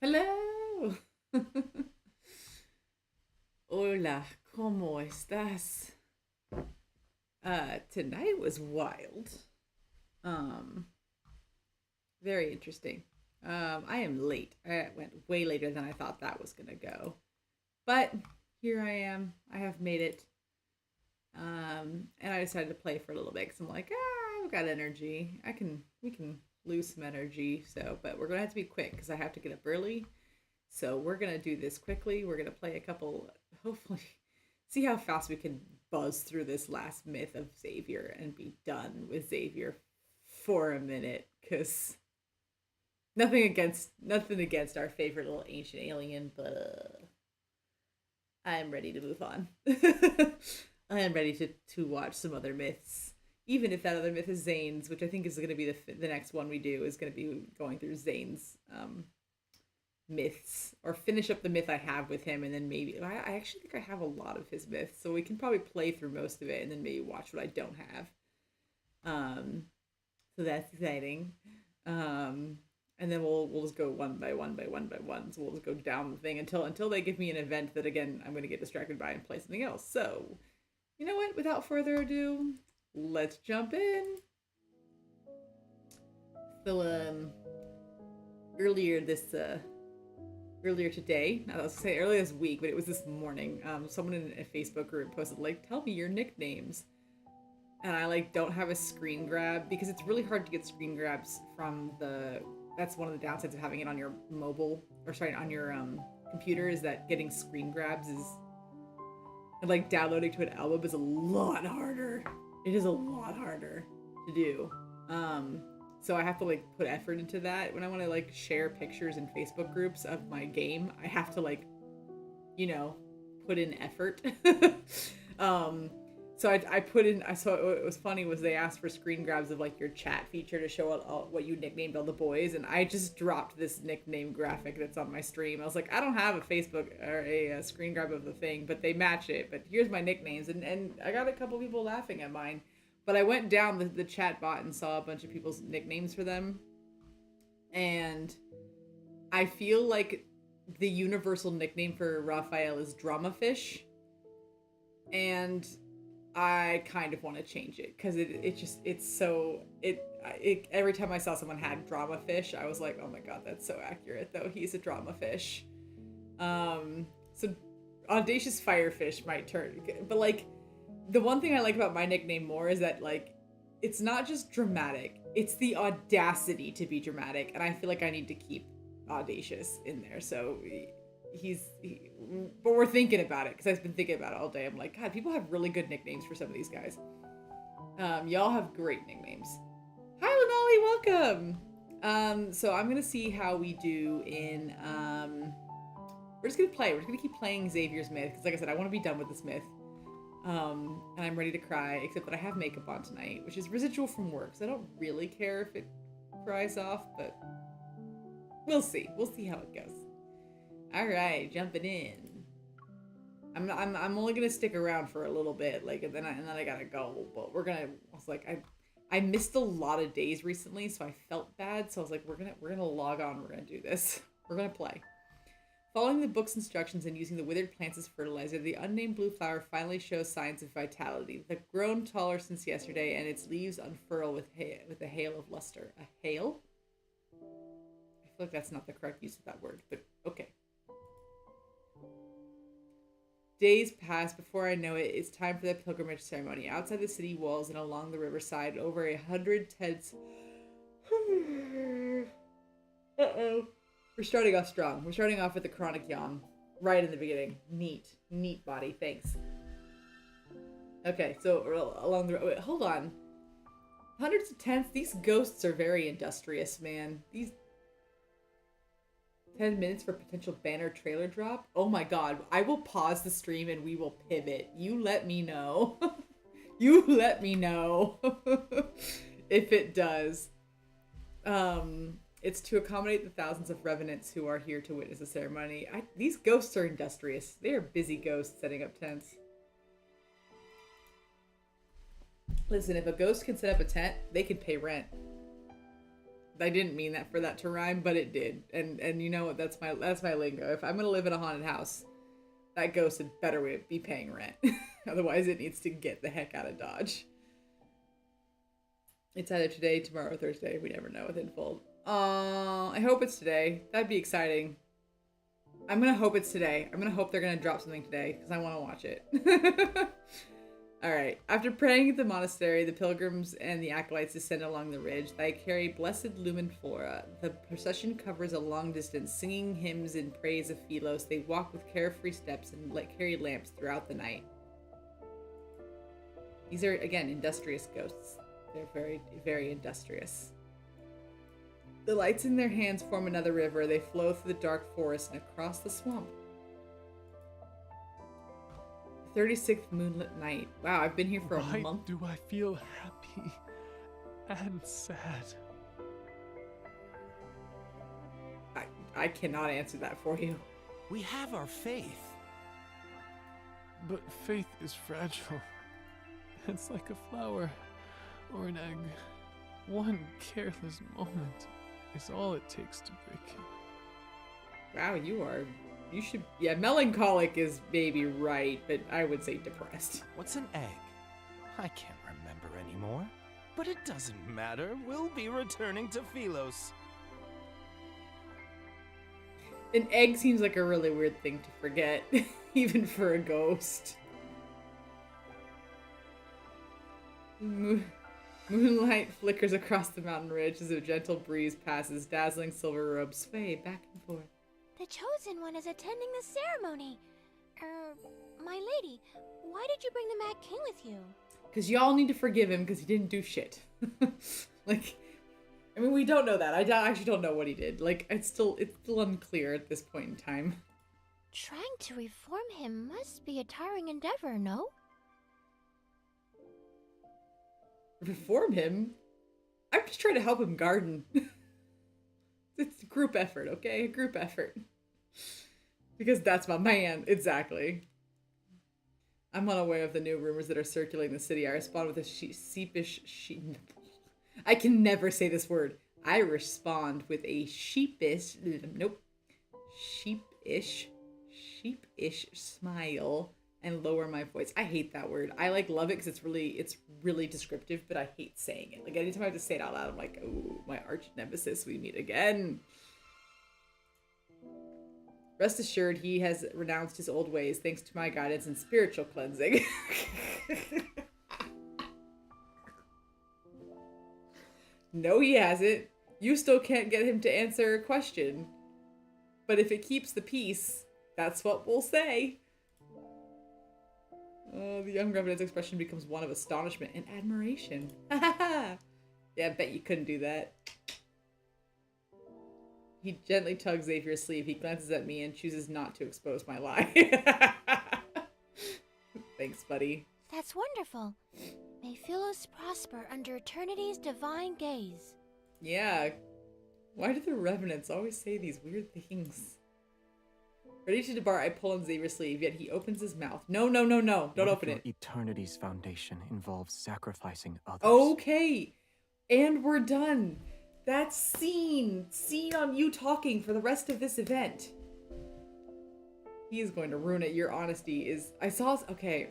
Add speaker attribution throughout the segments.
Speaker 1: Hello. Hola, ¿cómo estás? Tonight was wild. Um, Very interesting. I am late. I went way later than I thought that was gonna go. But here I am. I have made it. And I decided to play for a little bit because I'm like, I've got energy. We can lose some energy. So, but we're gonna have to be quick because I have to get up early. So we're gonna do this quickly. We're gonna play a couple. Hopefully, see how fast we can buzz through this last myth of Xavier and be done with Xavier for a minute. Cause nothing against our favorite little ancient alien, but I'm ready to move on. I am ready to watch some other myths. Even if that other myth is Zane's, which I think is going to be the next one we do, is going to be going through Zane's myths, or finish up the myth I have with him, and then maybe I actually think I have a lot of his myths, so we can probably play through most of it and then maybe watch what I don't have. Um, so that's exciting. Um, and then we'll just go one by one by one by one. So we'll just go down the thing until they give me an event that again I'm going to get distracted by and play something else. So you know what? Without further ado, let's jump in. So earlier this earlier today. I was say earlier this week, but it was this morning. Someone in a Facebook group posted like, "Tell me your nicknames," and I like don't have a screen grab because it's really hard to get screen grabs from the. That's one of the downsides of having it on your mobile or sorry on your computer is that getting screen grabs is and like downloading to an album is a lot harder. It is a lot harder to do. Um, so I have to like put effort into that when I want to like share pictures in Facebook groups of my game. I have to like, you know, put in effort. um, so I put in. I saw it was funny was they asked for screen grabs of like your chat feature to show what you nicknamed all the boys, and I just dropped this nickname graphic that's on my stream. I was like, I don't have a Facebook or a screen grab of the thing, but they match it. But here's my nicknames, and I got a couple people laughing at mine. But I went down the chat bot and saw a bunch of people's nicknames for them, and I feel like the universal nickname for Raphael is Dramafish, and I kind of want to change it because it just it's so it every time I saw someone had drama fish, I was like, oh my god, that's so accurate. Though he's a drama fish. So audacious firefish might turn, but like the one thing I like about my nickname more is that like it's not just dramatic; it's the audacity to be dramatic, and I feel like I need to keep audacious in there. So but we're thinking about it because I've been thinking about it all day. I'm like, God, people have really good nicknames for some of these guys. Y'all have great nicknames. Hi, Lenali, welcome. So I'm gonna see how we do in. We're just gonna play. We're just gonna keep playing Xavier's myth because, like I said, I want to be done with this myth. And I'm ready to cry, except that I have makeup on tonight, which is residual from work, so I don't really care if it cries off, but we'll see. We'll see how it goes. All right, jumping in. I'm only gonna stick around for a little bit, like, and then I gotta go. But we're gonna. I was like, I missed a lot of days recently, so I felt bad. So I was like, we're gonna log on. We're gonna do this. We're gonna play. Following the book's instructions and using the withered plants as fertilizer, the unnamed blue flower finally shows signs of vitality. They've grown taller since yesterday, and its leaves unfurl with a hail of luster. A hail? I feel like that's not the correct use of that word, but okay. Days pass before I know it. It's time for the pilgrimage ceremony. Outside the city walls and along the riverside, over 100 tents. Uh oh. We're starting off strong. We're starting off with the chronic yawn right in the beginning. Neat. Neat body. Thanks. Okay, so along the. Wait, hold on. Hundreds of tents. These ghosts are very industrious, man. These 10 minutes for potential banner trailer drop? Oh my god. I will pause the stream and we will pivot. You let me know. You let me know if it does. It's to accommodate the thousands of revenants who are here to witness the ceremony. These ghosts are industrious. They are busy ghosts setting up tents. Listen, if a ghost can set up a tent, they can pay rent. I didn't mean that for that to rhyme, but it did. And you know what? That's my lingo. If I'm gonna live in a haunted house, that ghost had better be paying rent. Otherwise, it needs to get the heck out of Dodge. It's either today, tomorrow, or Thursday. We never know with Infold. I hope it's today. That'd be exciting. I'm gonna hope it's today. I'm gonna hope they're gonna drop something today because I want to watch it. Alright, after praying at the monastery, the pilgrims and the acolytes descend along the ridge. They carry blessed lumen flora. The procession covers a long distance, singing hymns in praise of Philos. They walk with carefree steps and carry lamps throughout the night. These are, again, industrious ghosts. They're very, very industrious. The lights in their hands form another river. They flow through the dark forest and across the swamp. 36th moonlit night. Wow, I've been here for a month.
Speaker 2: Why do I feel happy and sad?
Speaker 1: I cannot answer that for you.
Speaker 3: We have our faith.
Speaker 2: But faith is fragile. It's like a flower or an egg. One careless moment is all it takes to break it.
Speaker 1: Wow, you should, yeah, melancholic is maybe right, but I would say depressed.
Speaker 3: What's an egg? I can't remember anymore. But it doesn't matter. We'll be returning to Philos.
Speaker 1: An egg seems like a really weird thing to forget, even for a ghost. Moonlight flickers across the mountain ridge as a gentle breeze passes. Dazzling silver robes sway back and forth.
Speaker 4: The chosen one is attending the ceremony. My lady, why did you bring the Mad King with you?
Speaker 1: Because y'all need to forgive him because he didn't do shit. I mean, we don't know that. I actually don't know what he did. It's still unclear at this point in time.
Speaker 4: Trying to reform him must be a tiring endeavor, no?
Speaker 1: Reform him? I'm just trying to help him garden. It's a group effort, okay? A group effort. Because that's my man. Exactly. I'm unaware of the new rumors that are circulating the city. I respond with a sheepish... I can never say this word. I respond with a sheepish... Nope. Sheepish smile and lower my voice. I hate that word. I love it because it's really descriptive, but I hate saying it. Anytime I have to say it out loud, I'm like, oh, my arch nemesis, we meet again. Rest assured, he has renounced his old ways thanks to my guidance and spiritual cleansing. No, he hasn't. You still can't get him to answer a question. But if it keeps the peace, that's what we'll say. The young Revenant's expression becomes one of astonishment and admiration. Yeah, I bet you couldn't do that. He gently tugs Xavier's sleeve. He glances at me and chooses not to expose my lie. Thanks, buddy.
Speaker 4: That's wonderful. May Philos prosper under eternity's divine gaze.
Speaker 1: Yeah. Why do the Revenants always say these weird things? Ready to depart, I pull on Xavier's sleeve, yet he opens his mouth. No. Don't open it.
Speaker 5: Eternity's foundation involves sacrificing others.
Speaker 1: Okay. And we're done. That's scene on you talking for the rest of this event. He is going to ruin it. Your honesty is... Okay.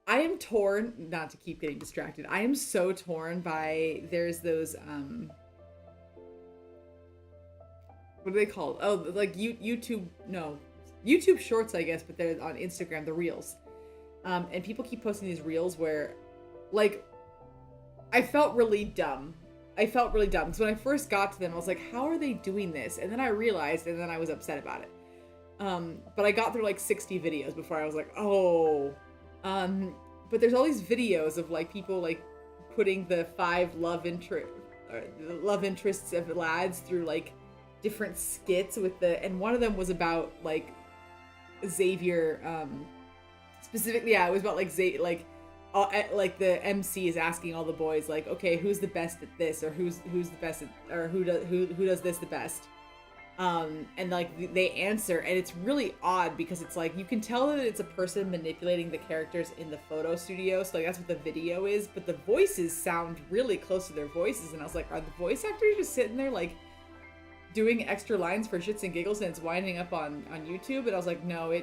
Speaker 1: I am torn, not to keep getting distracted. I am so torn by... There's those, what are they called? Oh, YouTube... No. YouTube Shorts, I guess, but they're on Instagram, the Reels. And people keep posting these Reels where, I felt really dumb. Because when I first got to them, I was like, how are they doing this? And then I realized, and then I was upset about it. But I got through 60 videos before I was like, oh. But there's all these videos of people putting the 5 love interests of lads through different skits and one of them was about Xavier, specifically, yeah, it was about the MC is asking all the boys okay, who's the best at this, or who's the best at, or who does this the best, And like they answer, and it's really odd because it's like you can tell that it's a person manipulating the characters in the photo studio, so like that's what the video is, but the voices sound really close to their voices, and I was like, are the voice actors just sitting there like doing extra lines for shits and giggles, and it's winding up on YouTube? And I was like, no,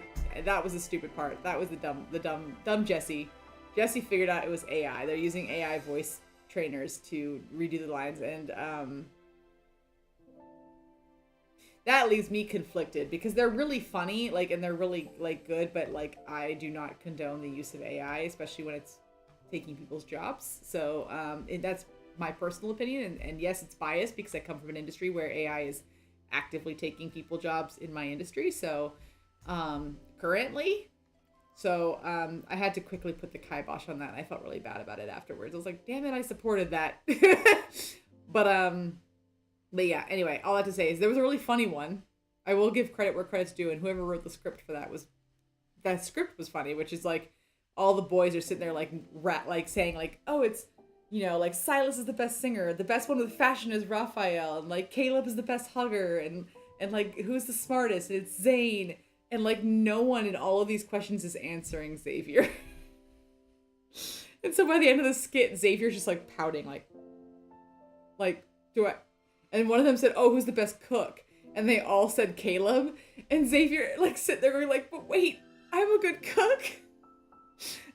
Speaker 1: that was the stupid part. That was the dumb Jesse. Jesse figured out it was AI. They're using AI voice trainers to redo the lines, and that leaves me conflicted because they're really funny, like, and they're really like good, but like I do not condone the use of AI, especially when it's taking people's jobs. So and that's my personal opinion, and yes, it's biased because I come from an industry where AI is actively taking people jobs in my industry. So currently, I had to quickly put the kibosh on that. I felt really bad about it afterwards. I was like, damn it, I supported that. But yeah, anyway, all that to say is there was a really funny one. I will give credit where credit's due, and whoever wrote the script for that script was funny, which is like all the boys are sitting there like saying like, oh, it's, you know, like Silas is the best singer, the best one with fashion is Raphael, and like Caleb is the best hugger, and like who's the smartest? And it's Zane, and like no one in all of these questions is answering Xavier. And so by the end of the skit, Xavier's just like pouting, like do I? And one of them said, oh, who's the best cook? And they all said Caleb. And Xavier, like, sit there going, like, but wait, I'm a good cook?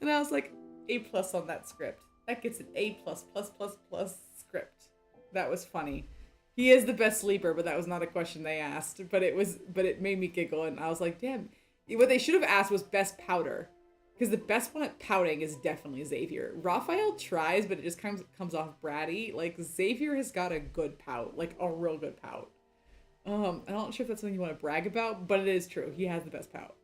Speaker 1: And I was like, A+ on that script. That gets an A+++ script. That was funny. He is the best sleeper, but that was not a question they asked. But it made me giggle, and I was like, damn. What they should have asked was best powder. Because the best one at pouting is definitely Xavier. Raphael tries, but it just comes off bratty. Like, Xavier has got a good pout. Like, a real good pout. I'm not sure if that's something you want to brag about, but it is true. He has the best pout.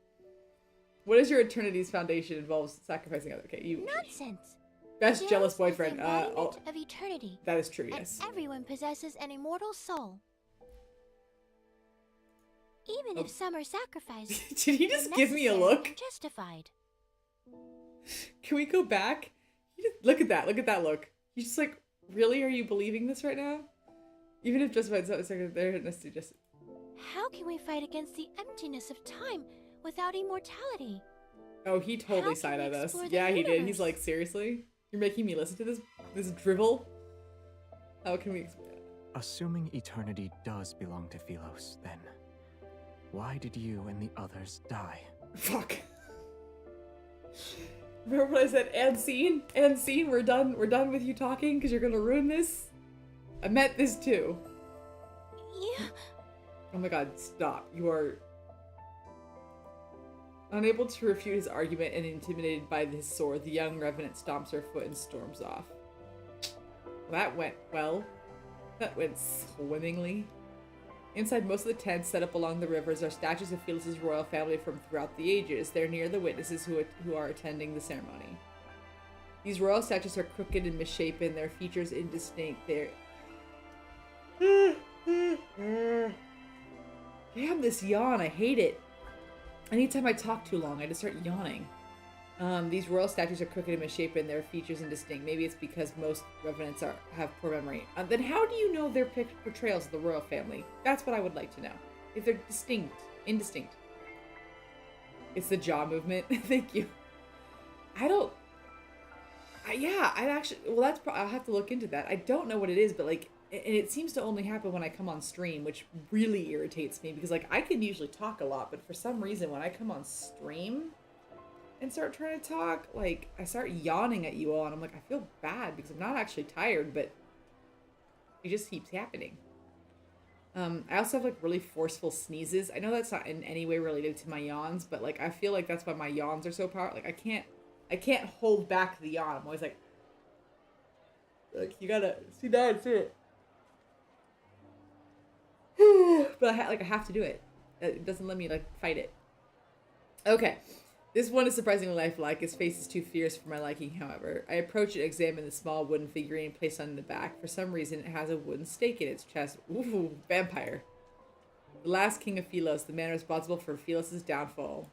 Speaker 1: What is your Eternity's foundation involves sacrificing others? Okay, you...
Speaker 4: Nonsense.
Speaker 1: Best jealous
Speaker 4: is
Speaker 1: boyfriend.
Speaker 4: the embodiment of eternity.
Speaker 1: That is true, yes.
Speaker 4: And everyone possesses an immortal soul. Even if some are sacrificed.
Speaker 1: Did he just give me a look?
Speaker 4: And justified.
Speaker 1: Can we go back? Look at that. Look at that look. He's just like, really? Are you believing this right now? Even if justified second there, just.
Speaker 4: How can we fight against the emptiness of time without immortality?
Speaker 1: Oh, he totally side-eyed us. Yeah, he did. He's like, seriously? You're making me listen to this drivel? How can we explain it?
Speaker 5: Assuming eternity does belong to Philos, then why did you and the others die?
Speaker 1: Fuck. Remember what I said? And scene, we're done with you talking because you're gonna ruin this. I meant this too.
Speaker 4: Yeah.
Speaker 1: Oh my god, stop. You are unable to refute his argument and intimidated by his sword. The young revenant stomps her foot and storms off. That went well. That went swimmingly. Inside most of the tents set up along the rivers are statues of Philos' royal family from throughout the ages. They're near the witnesses who are attending the ceremony. These royal statues are crooked and misshapen, their features indistinct. They're... Damn, this yawn, I hate it. Anytime I talk too long, I just start yawning. These royal statues are crooked and misshapen, their features indistinct. Maybe it's because most revenants have poor memory. Then how do you know they're portrayals of the royal family? That's what I would like to know. If they're indistinct. It's the jaw movement. Thank you. I'd actually, well, I'll have to look into that. I don't know what it is, but like, and it seems to only happen when I come on stream, which really irritates me because like, I can usually talk a lot, but for some reason when I come on stream and start trying to talk, like, I start yawning at you all, and I'm like, I feel bad because I'm not actually tired, but it just keeps happening. I also have, like, really forceful sneezes. I know that's not in any way related to my yawns, but, like, I feel like that's why my yawns are so powerful. Like, I can't hold back the yawn. I'm always like, you gotta see that, see it. But I have to do it. It doesn't let me, like, fight it. Okay. This one is surprisingly lifelike. His face is too fierce for my liking, however. I approach and examine the small wooden figurine placed on the back. For some reason, it has a wooden stake in its chest. Ooh, vampire. The last king of Philos, the man responsible for Philos' downfall.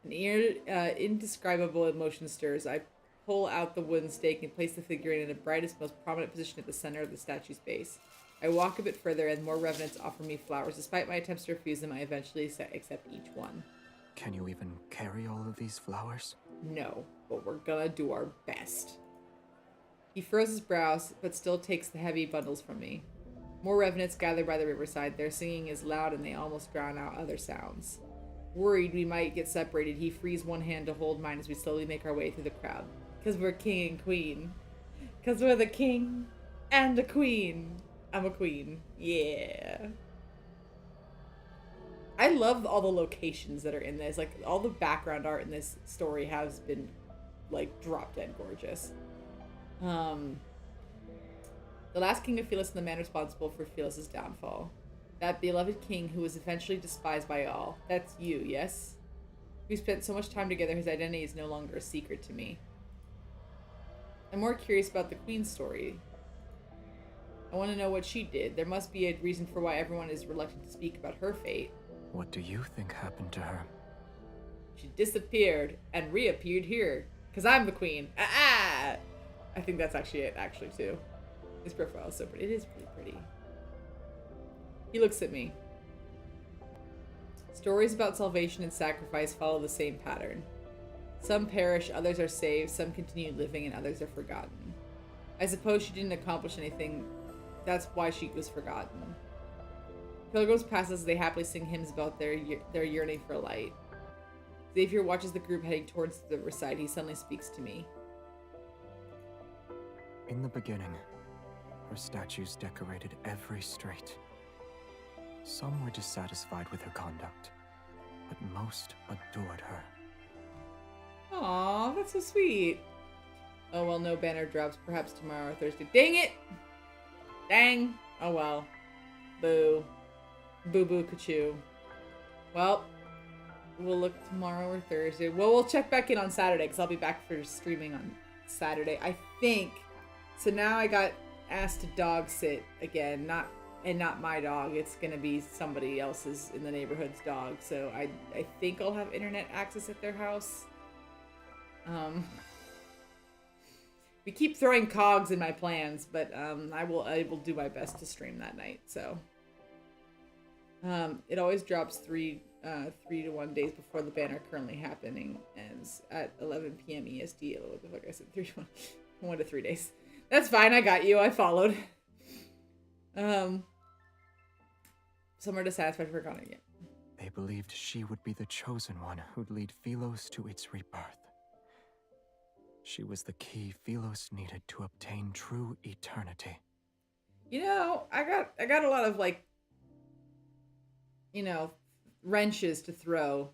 Speaker 1: An indescribable emotion stirs. I pull out the wooden stake and place the figurine in the brightest, most prominent position at the center of the statue's base. I walk a bit further and more revenants offer me flowers. Despite my attempts to refuse them, I eventually accept each one.
Speaker 5: Can you even carry all of these flowers?
Speaker 1: No, but we're gonna do our best. He furrows his brows, but still takes the heavy bundles from me. More revenants gather by the riverside. Their singing is loud and they almost drown out other sounds. Worried we might get separated, he frees one hand to hold mine as we slowly make our way through the crowd. Because we're king and queen. Because we're the king and a queen. I'm a queen. Yeah. I love all the locations that are in this. Like, all the background art in this story has been, like, drop dead gorgeous. The last king of Felos and the man responsible for Felos' downfall. That beloved king who was eventually despised by all. That's you, yes? We spent so much time together, his identity is no longer a secret to me. I'm more curious about the queen's story. I want to know what she did. There must be a reason for why everyone is reluctant to speak about her fate.
Speaker 5: What do you think happened to her?
Speaker 1: She disappeared and reappeared here. Because I'm the queen. Ah! I think that's actually it, actually, too. His profile is so pretty. It is pretty pretty. He looks at me. Stories about salvation and sacrifice follow the same pattern. Some perish, others are saved, some continue living, and others are forgotten. I suppose she didn't accomplish anything. That's why she was forgotten. Pilgrims pass us as they happily sing hymns about their yearning for light. Xavier watches the group heading towards the riverside. He suddenly speaks to me.
Speaker 5: In the beginning, her statues decorated every street. Some were dissatisfied with her conduct, but most adored her.
Speaker 1: Aw, that's so sweet. Oh well, no banner drops. Perhaps tomorrow or Thursday. Dang it! Dang! Oh well. Boo. Boo boo kachoo. Well, we'll look tomorrow or Thursday. Well, we'll check back in on Saturday because I'll be back for streaming on Saturday, I think. So now I got asked to dog sit again, not my dog. It's gonna be somebody else's in the neighborhood's dog. So I think I'll have internet access at their house. We keep throwing cogs in my plans, but I will do my best to stream that night. So it always drops 3 to 1 days before the banner currently happening ends at 11 p.m. EST. What the fuck I said 3 to 1, 1 to 3 days. That's fine. I got you. I followed. Some are dissatisfied for Connor yet.
Speaker 5: They believed she would be the chosen one who'd lead Felos to its rebirth. She was the key Felos needed to obtain true eternity.
Speaker 1: You know, I got a lot of, like, you know, wrenches to throw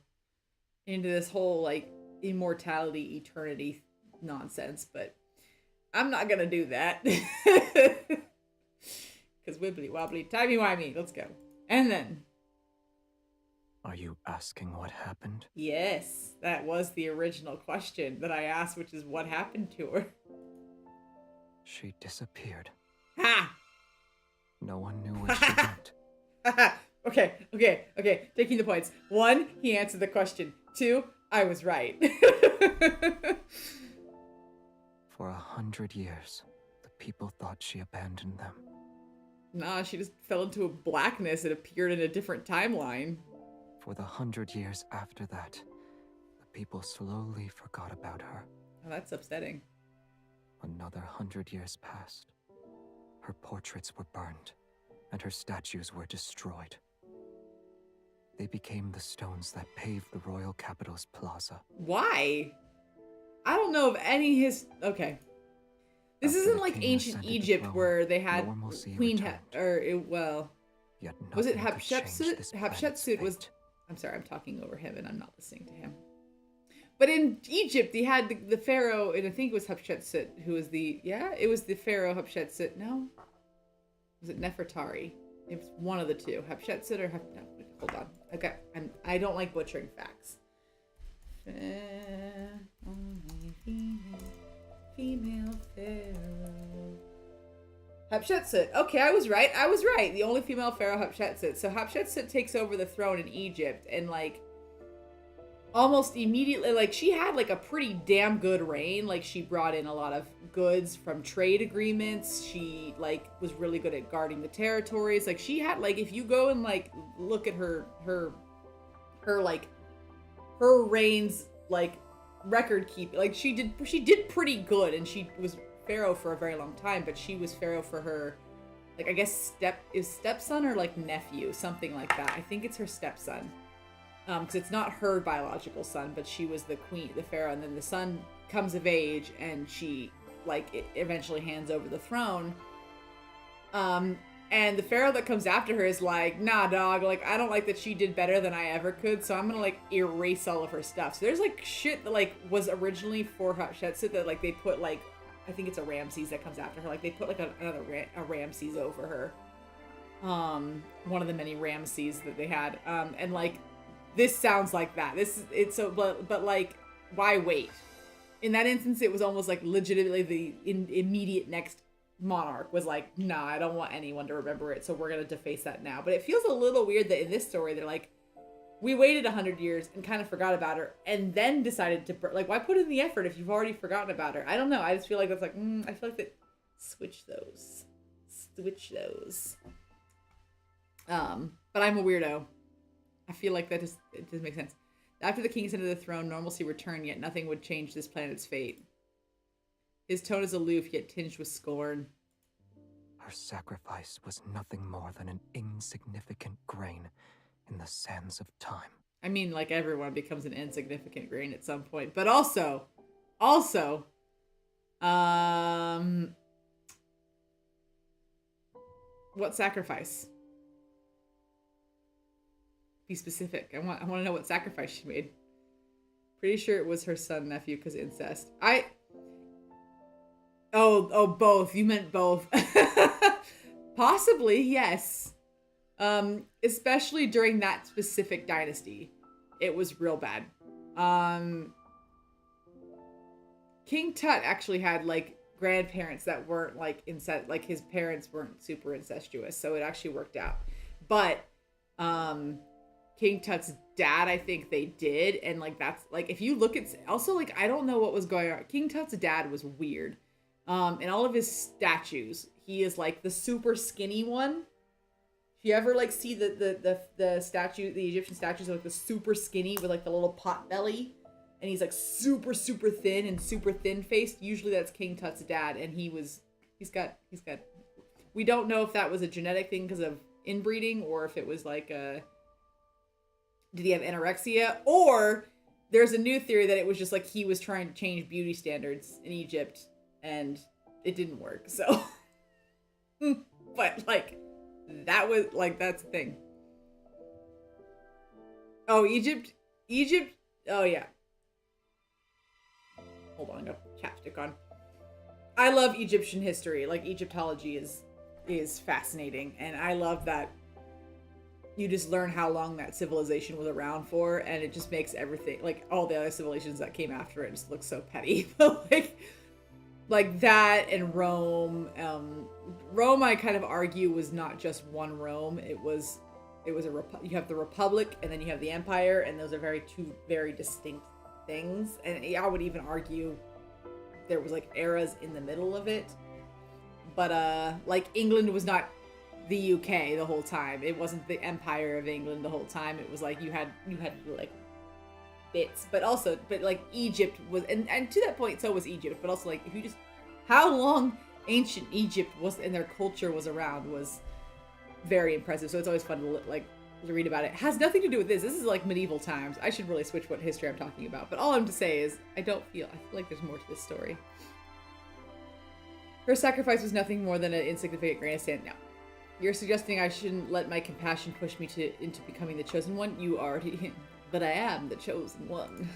Speaker 1: into this whole, like, immortality, eternity nonsense, but I'm not gonna do that. Because wibbly wobbly, timey-wimey, let's go. And then...
Speaker 5: Are you asking what happened?
Speaker 1: Yes, that was the original question that I asked, which is what happened to her.
Speaker 5: She disappeared.
Speaker 1: Ha!
Speaker 5: No one knew where she went.
Speaker 1: Okay. Taking the points. 1, he answered the question. 2, I was right.
Speaker 5: For 100 years, the people thought she abandoned them.
Speaker 1: Nah, she just fell into a blackness and appeared in a different timeline.
Speaker 5: For the 100 years after that, the people slowly forgot about her.
Speaker 1: Oh, that's upsetting.
Speaker 5: Another 100 years passed. Her portraits were burned, and her statues were destroyed. They became the stones that paved the royal capital's plaza.
Speaker 1: Why? I don't know of any Okay. This
Speaker 5: After
Speaker 1: isn't
Speaker 5: the
Speaker 1: like
Speaker 5: king
Speaker 1: ancient
Speaker 5: ascended the
Speaker 1: Egypt
Speaker 5: throne,
Speaker 1: where they had
Speaker 5: normalcy
Speaker 1: Queen
Speaker 5: returned. Yet
Speaker 1: was it
Speaker 5: nothing could change
Speaker 1: Hatshepsut?
Speaker 5: this planet's
Speaker 1: Hatshepsut was...
Speaker 5: fate.
Speaker 1: I'm sorry, I'm talking over him and I'm not listening to him. But in Egypt, they had the pharaoh, and I think it was Hatshepsut, who was the... Yeah, it was the pharaoh Hatshepsut. No? Was it Nefertari? It was one of the two. Hatshepsut or... No, hold on. Okay, I don't like butchering facts. Female pharaoh. Hatshepsut. Okay, I was right. The only female pharaoh, Hatshepsut. So Hatshepsut takes over the throne in Egypt, and like almost immediately, like, she had like a pretty damn good reign. Like, she brought in a lot of goods from trade agreements. She like was really good at guarding the territories. Like, she had, like, if you go and like look at her reigns, like, record keeping, like, she did pretty good, and she was pharaoh for a very long time. But she was pharaoh for her, like, I guess stepson or like nephew, something like that. I think it's her stepson. Because it's not her biological son, but she was the queen, the pharaoh, and then the son comes of age, and she, like, eventually hands over the throne. And the pharaoh that comes after her is like, nah, dog, like, I don't like that she did better than I ever could, so I'm gonna, like, erase all of her stuff. So there's, like, shit that, like, was originally for Hatshepsut that, like, they put, like, I think it's a Ramses that comes after her. Like, they put, like, a Ramses over her. One of the many Ramses that they had. And, like, this sounds like that. But like, why wait? In that instance, it was almost like legitimately the immediate next monarch was like, nah, I don't want anyone to remember it, so we're gonna deface that now. But it feels a little weird that in this story, they're like, we waited 100 years and kind of forgot about her, and then decided to, like, why put in the effort if you've already forgotten about her? I don't know. I just feel like that's like, I feel like that. Switch those. But I'm a weirdo. I feel like it doesn't make sense. After the king ascended the throne, normalcy returned, yet nothing would change this planet's fate. His tone is aloof, yet tinged with scorn.
Speaker 5: Her sacrifice was nothing more than an insignificant grain in the sands of time.
Speaker 1: I mean, like, everyone becomes an insignificant grain at some point. But also, what sacrifice? Be specific. I want to know what sacrifice she made. Pretty sure it was her son nephew because incest. Both. You meant both. Possibly, yes. Especially during that specific dynasty, it was real bad. King Tut actually had, like, grandparents that weren't, like, incest. Like, his parents weren't super incestuous, so it actually worked out. But King Tut's dad, I think they did, and, like, that's, like, if you look at, also, like, I don't know what was going on. King Tut's dad was weird. In all of his statues, he is, like, the super skinny one. If you ever, like, see the statue, the Egyptian statues are, like, the super skinny with, like, the little pot belly, and he's, like, super thin and super thin-faced, usually that's King Tut's dad, and he's got, we don't know if that was a genetic thing because of inbreeding, or if it was, like, did he have anorexia? Or there's a new theory that it was just like he was trying to change beauty standards in Egypt and it didn't work. So, but like, that was like, that's the thing. Oh, Egypt. Oh yeah. Hold on, I got chapstick on. I love Egyptian history. Like, Egyptology is fascinating. And I love that you just learn how long that civilization was around for, and it just makes everything, like, all the other civilizations that came after it just look so petty. But like that and Rome. Rome, I kind of argue, was not just one Rome. It was you have the Republic, and then you have the Empire, and those are two very distinct things. And I would even argue there was, like, eras in the middle of it. But like, England was not the UK the whole time. It wasn't the Empire of England the whole time. It was like you had like bits, but like Egypt was, and to that point, so was Egypt. But also, like, if you just, how long ancient Egypt was and their culture was around was very impressive. So it's always fun to read about it. It has nothing to do with this. This is like medieval times. I should really switch what history I'm talking about. But all I'm to say is I feel like there's more to this story. Her sacrifice was nothing more than an insignificant grain of sand. Now, you're suggesting I shouldn't let my compassion push me into becoming the chosen one? You already, but I am the chosen one.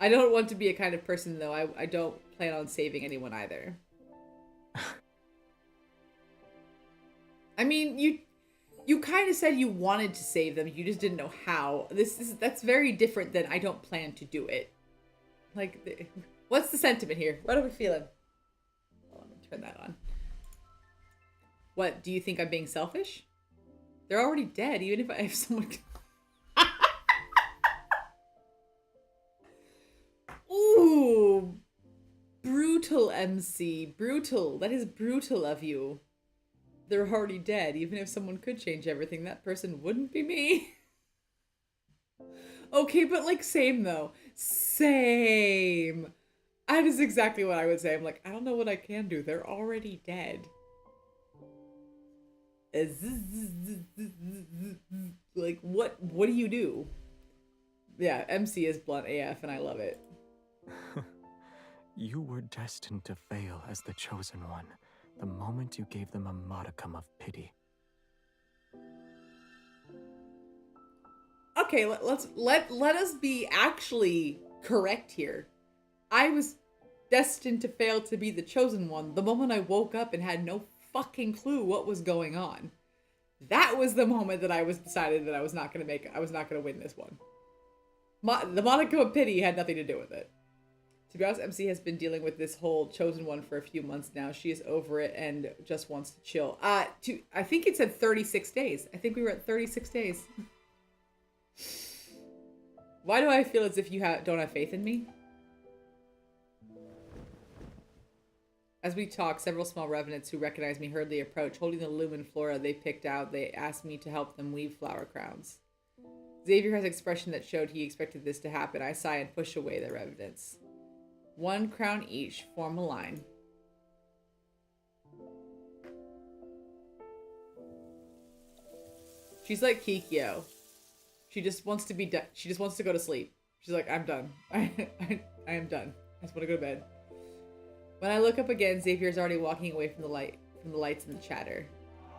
Speaker 1: I don't want to be a kind of person, though. I don't plan on saving anyone either. I mean, you kind of said you wanted to save them. You just didn't know how. That's very different than I don't plan to do it. Like, what's the sentiment here? What are we feeling? Oh, I'm gonna turn that on. What, do you think I'm being selfish? They're already dead, even if I have someone... brutal, MC. Brutal. That is brutal of you. They're already dead. Even if someone could change everything, that person wouldn't be me. Okay, but like same though. Same. That is exactly what I would say. I'm like, I don't know what I can do. They're already dead. Like, what do you do? Yeah, MC is blunt AF and I love it.
Speaker 5: You were destined to fail as the Chosen One the moment you gave them a modicum of pity.
Speaker 1: Okay, let us be actually correct here. I was destined to fail to be the Chosen One the moment I woke up and had no fucking clue what was going on. That was the moment that I was decided that I was not gonna win this one. The modicum of pity had nothing to do with it. To be honest, MC has been dealing with this whole Chosen One for a few months now. She is over it and just wants to chill. I think it said 36 days. I think we were at 36 days. Why do I feel as if you don't have faith in me? As we talk, several small revenants who recognize me hurriedly approach, holding the lumen flora they picked out. They asked me to help them weave flower crowns. Xavier has an expression that showed he expected this to happen. I sigh and push away the revenants. 1 crown each, form a line. She's like Kikyo. She just wants to be done. She just wants to go to sleep. She's like, I'm done. I am done. I just want to go to bed. When I look up again, Xavier is already walking away from the lights and the chatter.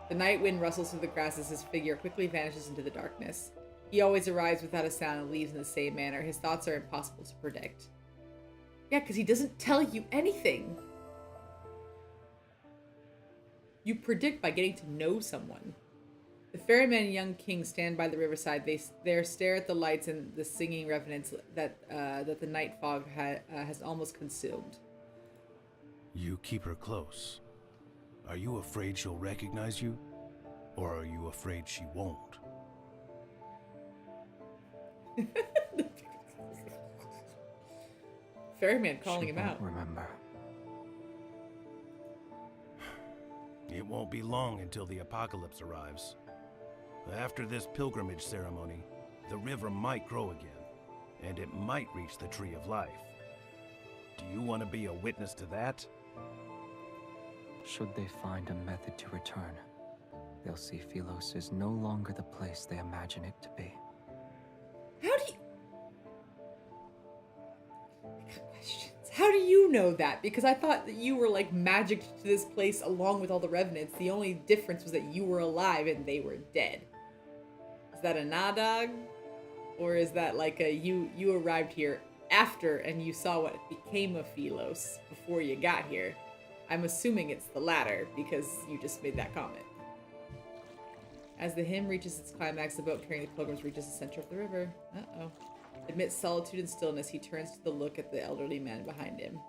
Speaker 1: The night wind rustles through the grass as his figure quickly vanishes into the darkness. He always arrives without a sound and leaves in the same manner. His thoughts are impossible to predict. Yeah, because he doesn't tell you anything. You predict by getting to know someone. The ferryman and young king stand by the riverside. They stare at the lights and the singing revenants that the night fog has almost consumed.
Speaker 6: You keep her close. Are you afraid she'll recognize you? Or are you afraid she won't?
Speaker 1: Ferryman calling
Speaker 5: She
Speaker 1: him
Speaker 5: won't
Speaker 1: out.
Speaker 5: Remember.
Speaker 6: It won't be long until the apocalypse arrives. After this pilgrimage ceremony, the river might grow again, and it might reach the Tree of Life. Do you want to be a witness to that?
Speaker 5: Should they find a method to return, they'll see Philos is no longer the place they imagine it to be.
Speaker 1: How do you know that? Because I thought that you were like magicked to this place along with all the revenants. The only difference was that you were alive and they were dead. Is that a Nadog? Or is that like a you arrived here after and you saw what became of Philos before you got here? I'm assuming it's the latter because you just made that comment. As the hymn reaches its climax, the boat carrying the pilgrims reaches the center of the river. Uh-oh. Amidst solitude and stillness, he turns to look at the elderly man behind him.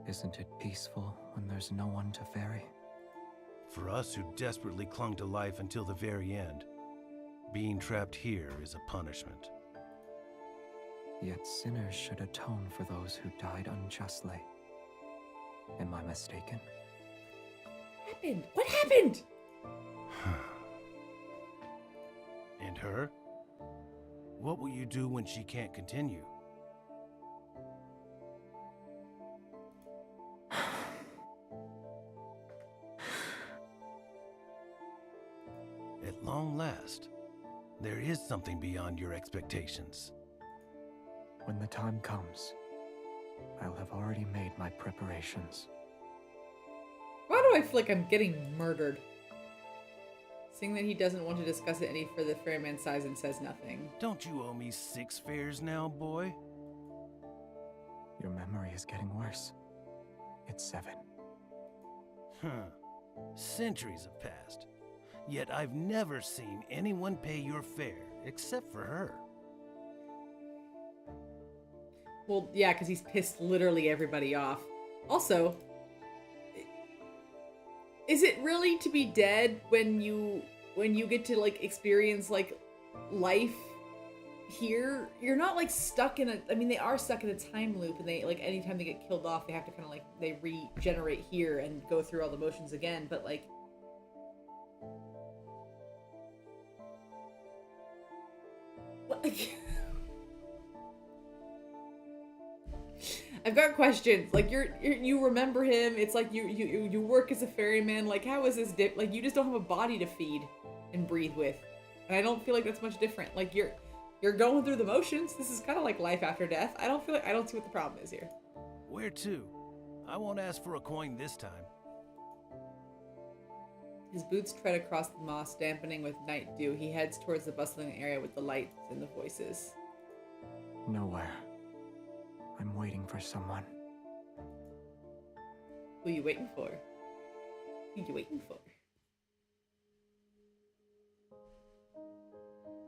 Speaker 5: Isn't it peaceful when there's no one to ferry?
Speaker 6: For us who desperately clung to life until the very end, being trapped here is a punishment.
Speaker 5: Yet sinners should atone for those who died unjustly. Am I mistaken?
Speaker 1: What happened? What happened?
Speaker 6: And her? What will you do when she can't continue? At long last, there is something beyond your expectations.
Speaker 5: When the time comes, I'll have already made my preparations.
Speaker 1: Why do I feel like I'm getting murdered? Seeing that he doesn't want to discuss it any further, Ferryman sighs and says nothing.
Speaker 6: Don't you owe me 6 fares now, boy?
Speaker 5: Your memory is getting worse. It's 7.
Speaker 6: Centuries have passed. Yet I've never seen anyone pay your fare except for her.
Speaker 1: Well, yeah, because he's pissed literally everybody off. Also, is it really to be dead when you get to like experience like life here, you're not like stuck in a, I mean, they are stuck in a time loop, and they, like, anytime they get killed off, they have to kind of like, they regenerate here and go through all the motions again, but like, I've got questions. Like, you remember him. It's like you work as a ferryman. Like, how is this like, you just don't have a body to feed and breathe with. And I don't feel like that's much different. Like, you're going through the motions. This is kind of like life after death. I don't see what the problem is here.
Speaker 6: Where to? I won't ask for a coin this time.
Speaker 1: His boots tread across the moss, dampening with night dew. He heads towards the bustling area with the lights and the voices.
Speaker 5: Nowhere. I'm waiting for someone.
Speaker 1: Who you waiting for? Who you waiting for?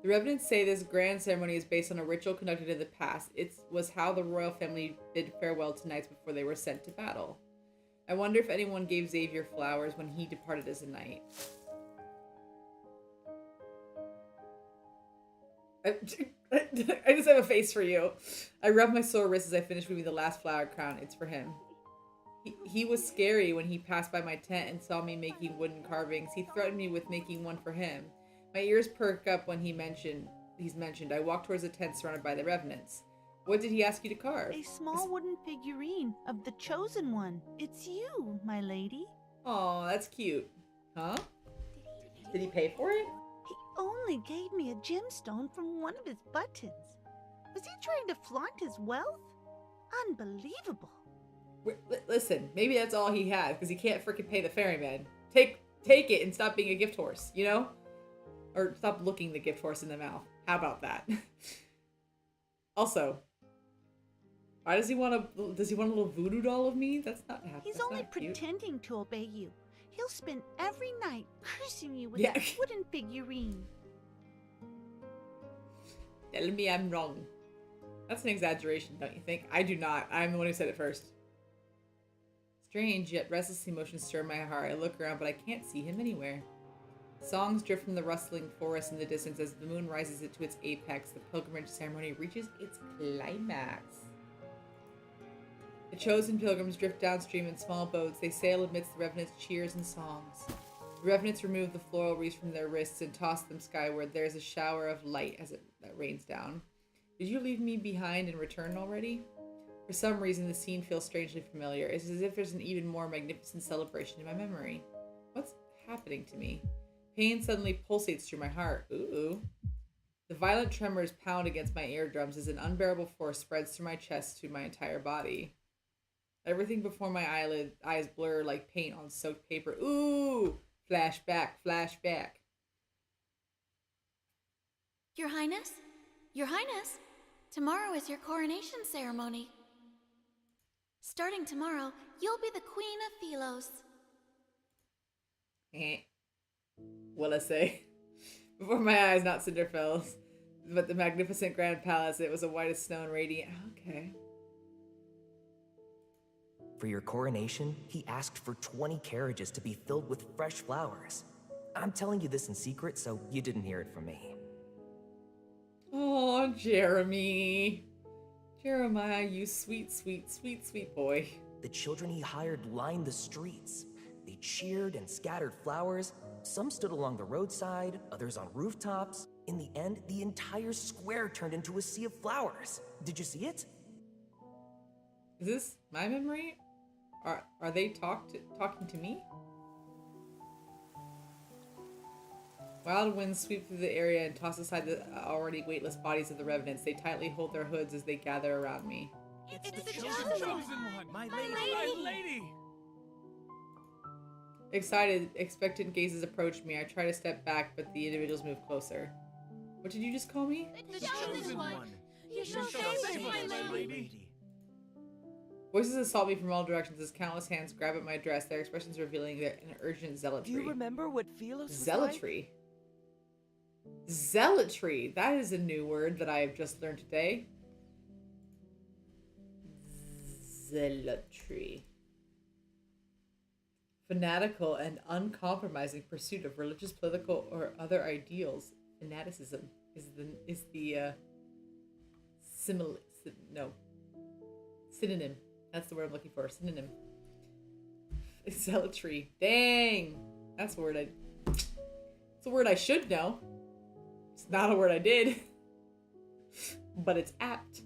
Speaker 1: The Revenants say this grand ceremony is based on a ritual conducted in the past. It was how the royal family bid farewell to knights before they were sent to battle. I wonder if anyone gave Xavier flowers when he departed as a knight. I just have a face for you. I rub my sore wrist as I finish moving the last flower crown. It's for him. He was scary when he passed by my tent and saw me making wooden carvings. He threatened me with making one for him. My ears perk up when he's mentioned. I walk towards the tent surrounded by the Revenants. What did he ask you to carve?
Speaker 7: A small wooden figurine of the Chosen One. It's you, my lady.
Speaker 1: Oh, that's cute. Huh? Did he pay for it?
Speaker 7: He only gave me a gemstone from one of his buttons. Was he trying to flaunt his wealth? Unbelievable.
Speaker 1: Listen, maybe that's all he has, because he can't freaking pay the ferryman. Take it and stop being a gift horse, you know? Or stop looking the gift horse in the mouth. How about that? Also, why does he want a little voodoo doll of me? That's not happening.
Speaker 7: He's only pretending to obey you. He'll spend every night cursing you with
Speaker 1: Yeah.
Speaker 7: that wooden figurine.
Speaker 1: Telling me I'm wrong. That's an exaggeration, don't you think? I do not. I'm the one who said it first. Strange, yet restless emotions stir my heart. I look around, but I can't see him anywhere. Songs drift from the rustling forest in the distance as the moon rises to its apex. The pilgrimage ceremony reaches its climax. The chosen pilgrims drift downstream in small boats. They sail amidst the Revenants' cheers and songs. The Revenants remove the floral wreaths from their wrists and toss them skyward. There is a shower of light as that rains down. Did you leave me behind and return already? For some reason, the scene feels strangely familiar. It's as if there's an even more magnificent celebration in my memory. What's happening to me? Pain suddenly pulsates through my heart. Ooh. The violent tremors pound against my eardrums as an unbearable force spreads through my chest to my entire body. Everything before my eyes blur like paint on soaked paper. Ooh! Flashback, flashback.
Speaker 8: Your Highness? Your Highness? Tomorrow is your coronation ceremony. Starting tomorrow, you'll be the Queen of Philos.
Speaker 1: Will I say? Before my eyes, not Cinderfell's, but the magnificent grand palace. It was a white as snow and radiant. Okay.
Speaker 9: For your coronation, he asked for 20 carriages to be filled with fresh flowers. I'm telling you this in secret, so you didn't hear it from me.
Speaker 1: Oh, Jeremy. Jeremiah, you sweet, sweet, sweet, sweet boy.
Speaker 9: The children he hired lined the streets. They cheered and scattered flowers. Some stood along the roadside, others on rooftops. In the end, the entire square turned into a sea of flowers. Did you see it?
Speaker 1: Is this my memory? Are they talking to me? Wild winds sweep through the area and toss aside the already weightless bodies of the Revenants. They tightly hold their hoods as they gather around me.
Speaker 7: It's the
Speaker 2: Chosen one!
Speaker 3: My
Speaker 2: My lady!
Speaker 1: Excited, expectant gazes approach me. I try to step back, but the individuals move closer. What did you just call me?
Speaker 8: The Chosen One! You shall save us, my lady!
Speaker 1: Voices assault me from all directions as countless hands grab at my dress, their expressions revealing an urgent zealotry.
Speaker 10: Do you remember what Philos was
Speaker 1: Zealotry? Zealotry! That is a new word that I have just learned today. Zealotry. Fanatical and uncompromising pursuit of religious, political, or other ideals. Fanaticism is the Synonym. That's the word I'm looking for. Synonym. Zealotry. Dang. That's a word it's a word I should know. It's not a word I did. But it's apt.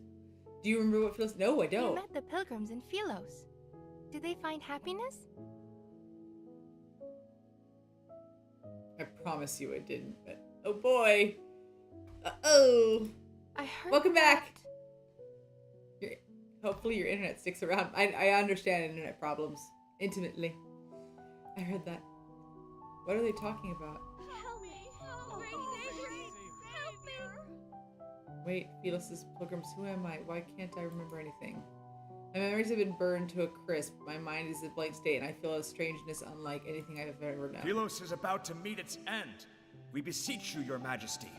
Speaker 1: Do you remember what Philos? No, I don't.
Speaker 10: You met the pilgrims in Philos. Did they find happiness?
Speaker 1: I promise you I didn't, but oh boy. Uh-oh.
Speaker 10: I heard.
Speaker 1: Welcome back. Hopefully your internet sticks around. I understand internet problems intimately. I heard that. What are they talking about?
Speaker 4: Help me! Help me!
Speaker 1: Wait, Philos' pilgrims, who am I? Why can't I remember anything? My memories have been burned to a crisp. My mind is a blank state, and I feel a strangeness unlike anything I've ever known.
Speaker 11: Philos is about to meet its end. We beseech you, your majesty.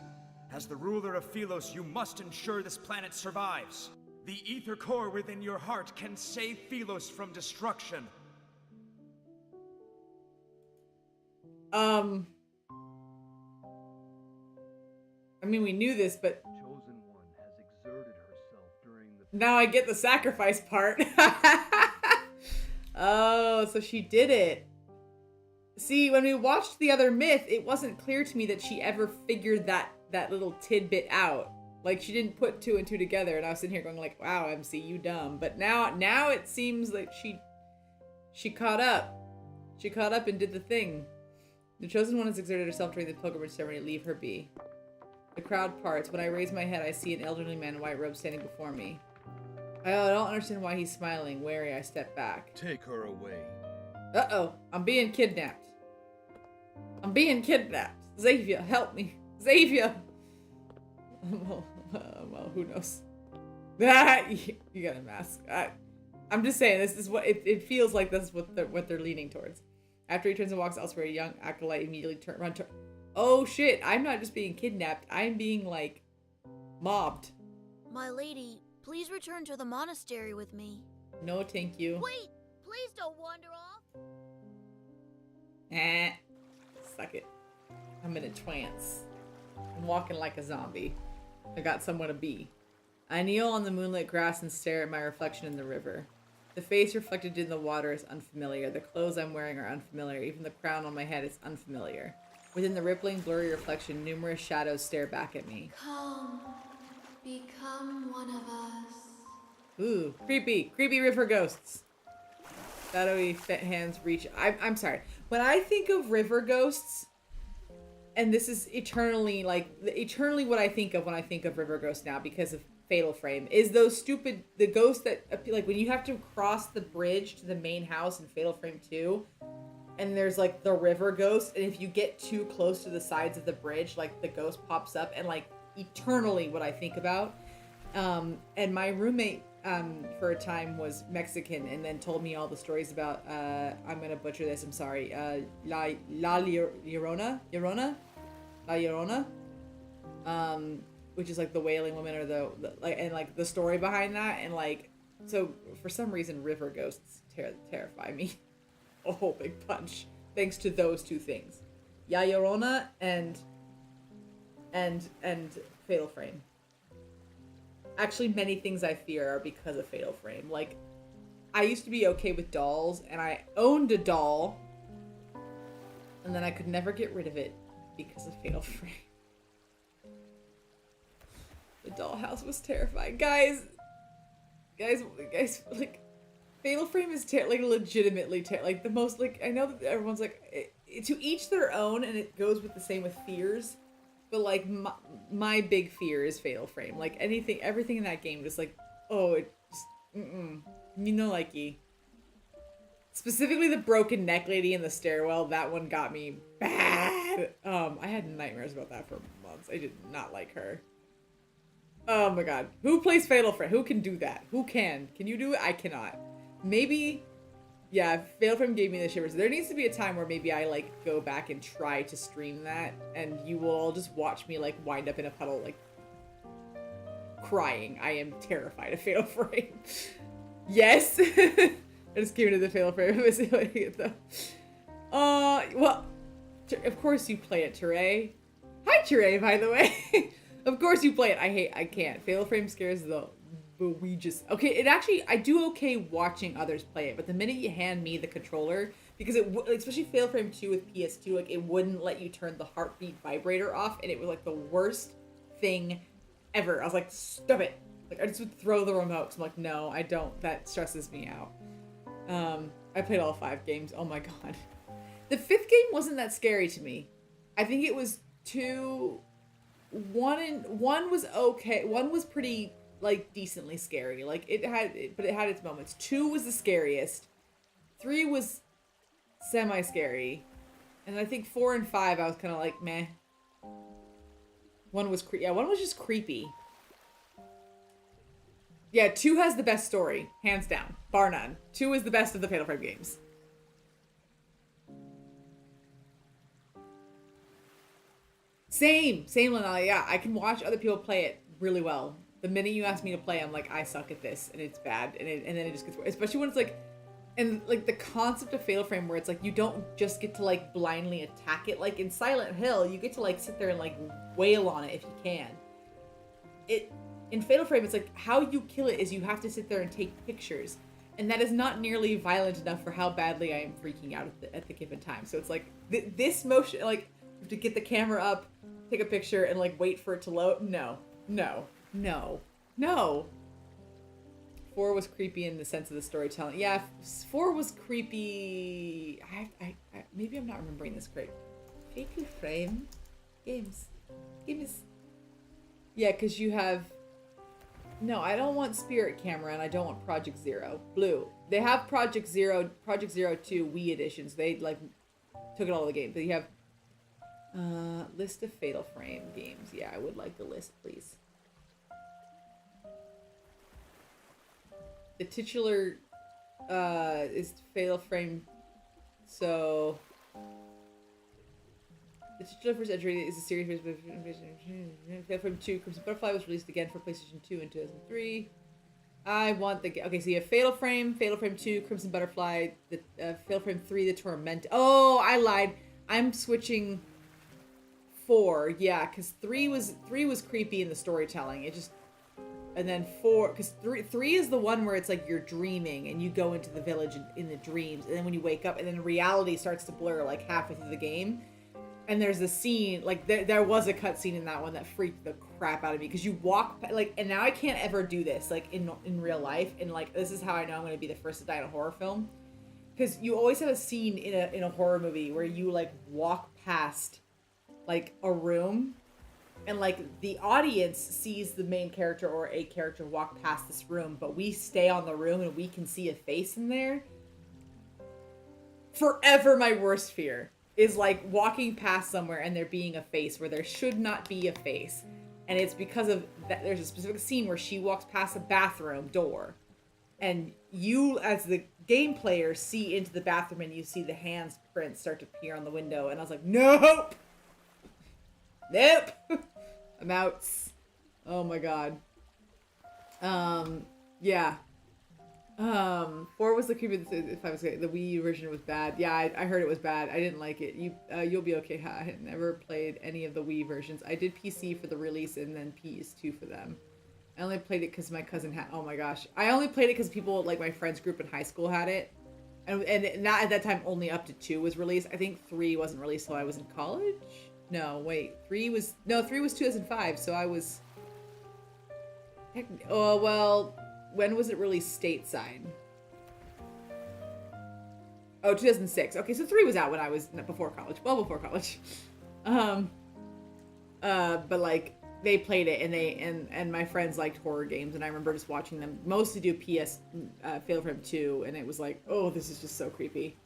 Speaker 11: As the ruler of Philos, you must ensure this planet survives. The ether core within your heart can save Philos from destruction.
Speaker 1: I mean, we knew this, but
Speaker 12: Chosen One has exerted herself during the...
Speaker 1: now I get the sacrifice part. Oh, so she did it. See, when we watched the other myth, it wasn't clear to me that she ever figured that little tidbit out. Like, she didn't put two and two together, and I was sitting here going like, wow, MC, you dumb. But now it seems like she caught up. She caught up and did the thing. The Chosen One has exerted herself during the pilgrimage ceremony. Leave her be. The crowd parts. When I raise my head, I see an elderly man in white robes standing before me. I don't understand why he's smiling. Wary, I step back.
Speaker 12: Take her away.
Speaker 1: Uh-oh. I'm being kidnapped. I'm being kidnapped. Xavier, help me. Xavier! Well, who knows? You got a mask. I'm just saying, this is what it feels like. This is what they're leaning towards. After he turns and walks elsewhere, a young acolyte immediately run. Oh shit! I'm not just being kidnapped. I'm being like mobbed.
Speaker 13: My lady, please return to the monastery with me.
Speaker 1: No, thank you.
Speaker 4: Wait! Please don't wander off!
Speaker 1: Suck it. I'm in a trance. I'm walking like a zombie. I got somewhere to be. I kneel on the moonlit grass and stare at my reflection in the river. The face reflected in the water is unfamiliar. The clothes I'm wearing are unfamiliar. Even the crown on my head is unfamiliar. Within the rippling, blurry reflection, numerous shadows stare back at me.
Speaker 8: Come, become one of us.
Speaker 1: Ooh, creepy. Creepy river ghosts. Shadowy hands reach. I'm sorry. When I think of river ghosts, and this is eternally what I think of when I think of river ghosts now because of Fatal Frame, is the ghosts that, like, when you have to cross the bridge to the main house in Fatal Frame 2, and there's, like, the river ghost, and if you get too close to the sides of the bridge, like, the ghost pops up, and, like, eternally what I think about. And my roommate, for a time was Mexican, and then told me all the stories about, I'm gonna butcher this, I'm sorry, La Llorona? La Llorona? Which is like the wailing woman, or the the story behind that, and like, so for some reason river ghosts terrify me a whole big bunch, thanks to those two things, La Llorona and Fatal Frame. Actually, many things I fear are because of Fatal Frame. Like, I used to be okay with dolls, and I owned a doll, and then I could never get rid of it because of Fatal Frame. The dollhouse was terrifying. Guys, like, Fatal Frame is legitimately like the most, like, I know that everyone's like, to each their own, and it goes with the same with fears, but like my big fear is Fatal Frame. Like, everything in that game just like, oh, it just, you know, likey. Specifically the broken neck lady in the stairwell, that one got me bad. I had nightmares about that for months. I did not like her. Oh my god. Who plays Fatal Frame? Who can do that? Who can? Can you do it? I cannot. Maybe, yeah, Fatal Frame gave me the shivers. There needs to be a time where maybe I, like, go back and try to stream that, and you will all just watch me, like, wind up in a puddle, like, crying. I am terrified of Fatal Frame. Yes! I just came into the Fatal Frame. Well, of course you play it, Teray. Hi, Teray, by the way. Of course you play it. I can't. Fatal Frame scares the bejesus. Okay, it actually, I do okay watching others play it, but the minute you hand me the controller, because especially Fatal Frame 2 with PS2, like it wouldn't let you turn the heartbeat vibrator off, and it was like the worst thing ever. I was like, stop it. Like I just would throw the remote. So I'm like, no, I don't. That stresses me out. I played all 5 games. Oh my god. The 5th game wasn't that scary to me. I think it was 2, 1 was okay. 1 was pretty like decently scary. Like but it had its moments. 2 was the scariest. 3 was semi-scary. And I think 4 and 5 I was kind of like meh. 1 was 1 was just creepy. Yeah, 2 has the best story, hands down, bar none. 2 is the best of the Fatal Frame games. Same, Lanala. Yeah, I can watch other people play it really well. The minute you ask me to play, I'm like, I suck at this, and it's bad, and then it just gets worse. Especially when it's like, and like the concept of Fatal Frame, where it's like you don't just get to like blindly attack it. Like in Silent Hill, you get to like sit there and like wail on it if you can. In Fatal Frame, it's like how you kill it is you have to sit there and take pictures, and that is not nearly violent enough for how badly I am freaking out at the given time. So it's like this motion, like you have to get the camera up, take a picture, and like wait for it to load. No. 4 was creepy in the sense of the storytelling. Yeah, 4 was creepy. I maybe I'm not remembering this correct. Fatal Frame games. Yeah, because you have. No, I don't want Spirit Camera, and I don't want Project Zero. Blue. They have Project Zero 2 Wii editions. They like took it all the games. But you have list of Fatal Frame games. Yeah, I would like the list, please. The titular is Fatal Frame. So the titular first entry is a series based on Fatal Frame 2. Crimson Butterfly was released again for PlayStation 2 in 2003. I want the okay. So you have Fatal Frame 2, Crimson Butterfly, the Fatal Frame 3, The Torment. Oh, I lied. I'm switching 4. Yeah, because 3 was creepy in the storytelling. It just. And then 4, because 3 is the one where it's like you're dreaming and you go into the village in the dreams, and then when you wake up, and then reality starts to blur like halfway through the game. And there's a scene, like there was a cutscene in that one that freaked the crap out of me, because you walk like, and now I can't ever do this like in real life, and like this is how I know I'm going to be the first to die in a horror film, because you always have a scene in a horror movie where you like walk past like a room. And, like, the audience sees the main character or a character walk past this room, but we stay on the room and we can see a face in there. Forever my worst fear is, like, walking past somewhere and there being a face where there should not be a face. And it's because of that. There's a specific scene where she walks past a bathroom door. And you, as the game player, see into the bathroom and you see the hands prints start to appear on the window. And I was like, nope! Nope! I'm out. Oh my god. Yeah. 4 was the creepy. If I was the Wii version was bad. Yeah, I heard it was bad. I didn't like it. You'll be okay. I had never played any of the Wii versions. I did PC for the release and then PS2 for them. I only played it because my cousin had. Oh my gosh. I only played it because people like my friends group in high school had it, and not at that time. Only up to 2 was released. I think 3 wasn't released till I was in college. No, wait. 3 was 2005, so I was. Oh well, when was it released stateside? Oh, 2006. Okay, so 3 was out when I was before college. Well, before college. But like they played it, and my friends liked horror games, and I remember just watching them mostly do Fatal Frame 2, and it was like, oh, this is just so creepy.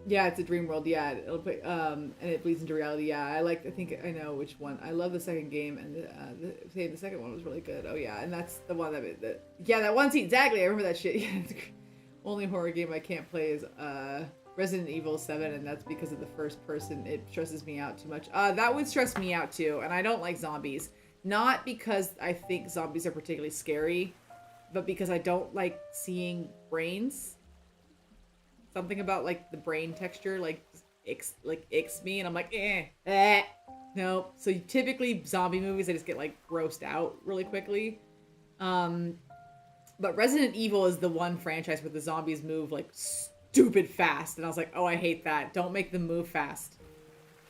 Speaker 1: Yeah, it's a dream world. Yeah, it'll play, and it bleeds into reality. Yeah, I think I know which one. I love the second game, and the second one was really good. Oh yeah, and that's the one that one scene exactly. I remember that shit. Yeah, the only horror game I can't play is Resident Evil 7, and that's because of the first person. It stresses me out too much. That would stress me out too, and I don't like zombies. Not because I think zombies are particularly scary, but because I don't like seeing brains. Something about like the brain texture like icks me, and I'm like Nope. So typically zombie movies, I just get like grossed out really quickly. But Resident Evil is the one franchise where the zombies move like stupid fast, and I was like, oh, I hate that. Don't make them move fast.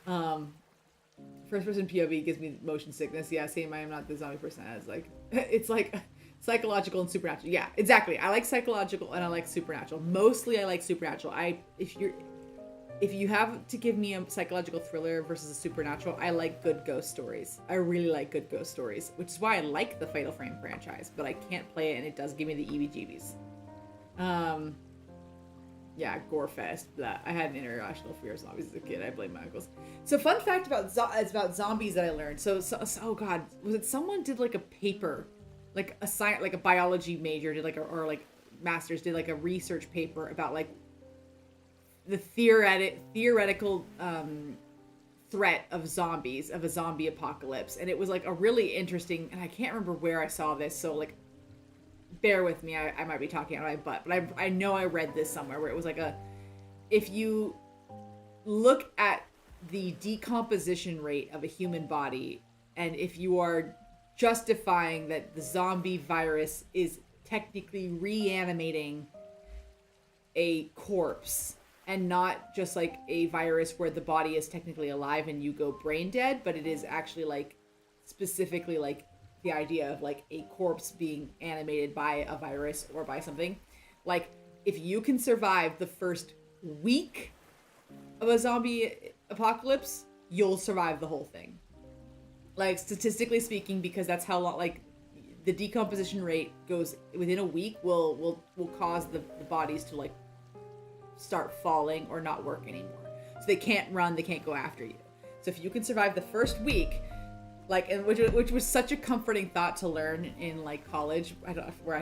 Speaker 1: First person POV gives me motion sickness. Yeah, same. I am not the zombie person. It's like it's like psychological and supernatural. Yeah, exactly. I like psychological and I like supernatural. Mostly, I like supernatural. If you have to give me a psychological thriller versus a supernatural, I like good ghost stories. I really like good ghost stories, which is why I like the Fatal Frame franchise, but I can't play it and it does give me the EBGBs. Yeah, Gorefest. Blah. I had an irrational fear of zombies as a kid. I blame my uncles. So fun fact about zombies that I learned. So oh god, was it someone did like a paper, like a science, like a biology major did like or like masters did like a research paper about like the theoretical threat of zombies, of a zombie apocalypse. And it was like a really interesting, and I can't remember where I saw this, so like bear with me, I might be talking out of my butt, but I know I read this somewhere where it was like if you look at the decomposition rate of a human body, and if you are justifying that the zombie virus is technically reanimating a corpse and not just like a virus where the body is technically alive and you go brain dead, but it is actually like specifically like the idea of like a corpse being animated by a virus or by something. Like if you can survive the first week of a zombie apocalypse, you'll survive the whole thing. Like statistically speaking, because that's how long, like the decomposition rate goes within a week will cause the bodies to like start falling or not work anymore. So they can't run, they can't go after you. So if you can survive the first week, like, and which was such a comforting thought to learn in like college,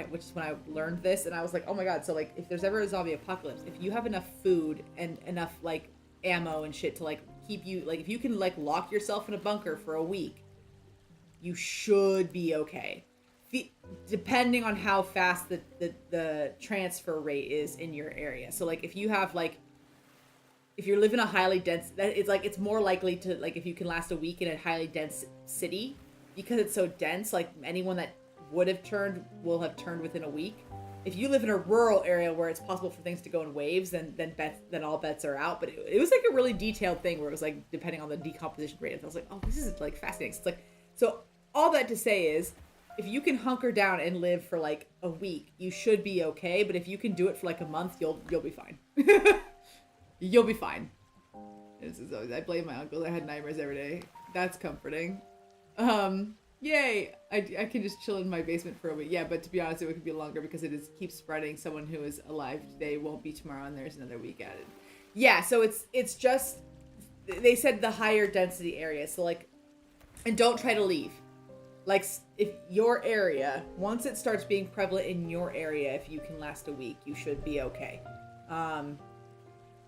Speaker 1: which is when I learned this, and I was like, oh my god. So like, if there's ever a zombie apocalypse, if you have enough food and enough like ammo and shit to like keep you, like if you can like lock yourself in a bunker for a week, you should be okay. Depending on how fast the transfer rate is in your area. So like if you have like, if you live in a highly dense, it's more likely to like, if you can last a week in a highly dense city, because it's so dense, like anyone that would have turned will have turned within a week. If you live in a rural area where it's possible for things to go in waves, then all bets are out. But it was like a really detailed thing where it was like depending on the decomposition rate. And I was like, oh, this is like fascinating. So it's like, so all that to say is, if you can hunker down and live for like a week, you should be okay. But if you can do it for like a month, you'll be fine. You'll be fine. This is always, I blame my uncles. I had nightmares every day. That's comforting. Yay! I can just chill in my basement for a week. Yeah, but to be honest, it could be longer because it keeps spreading. Someone who is alive today won't be tomorrow, and there's another week added. Yeah, so it's just, they said the higher density area. So like, and don't try to leave. Like, if your area, once it starts being prevalent in your area, if you can last a week, you should be okay. And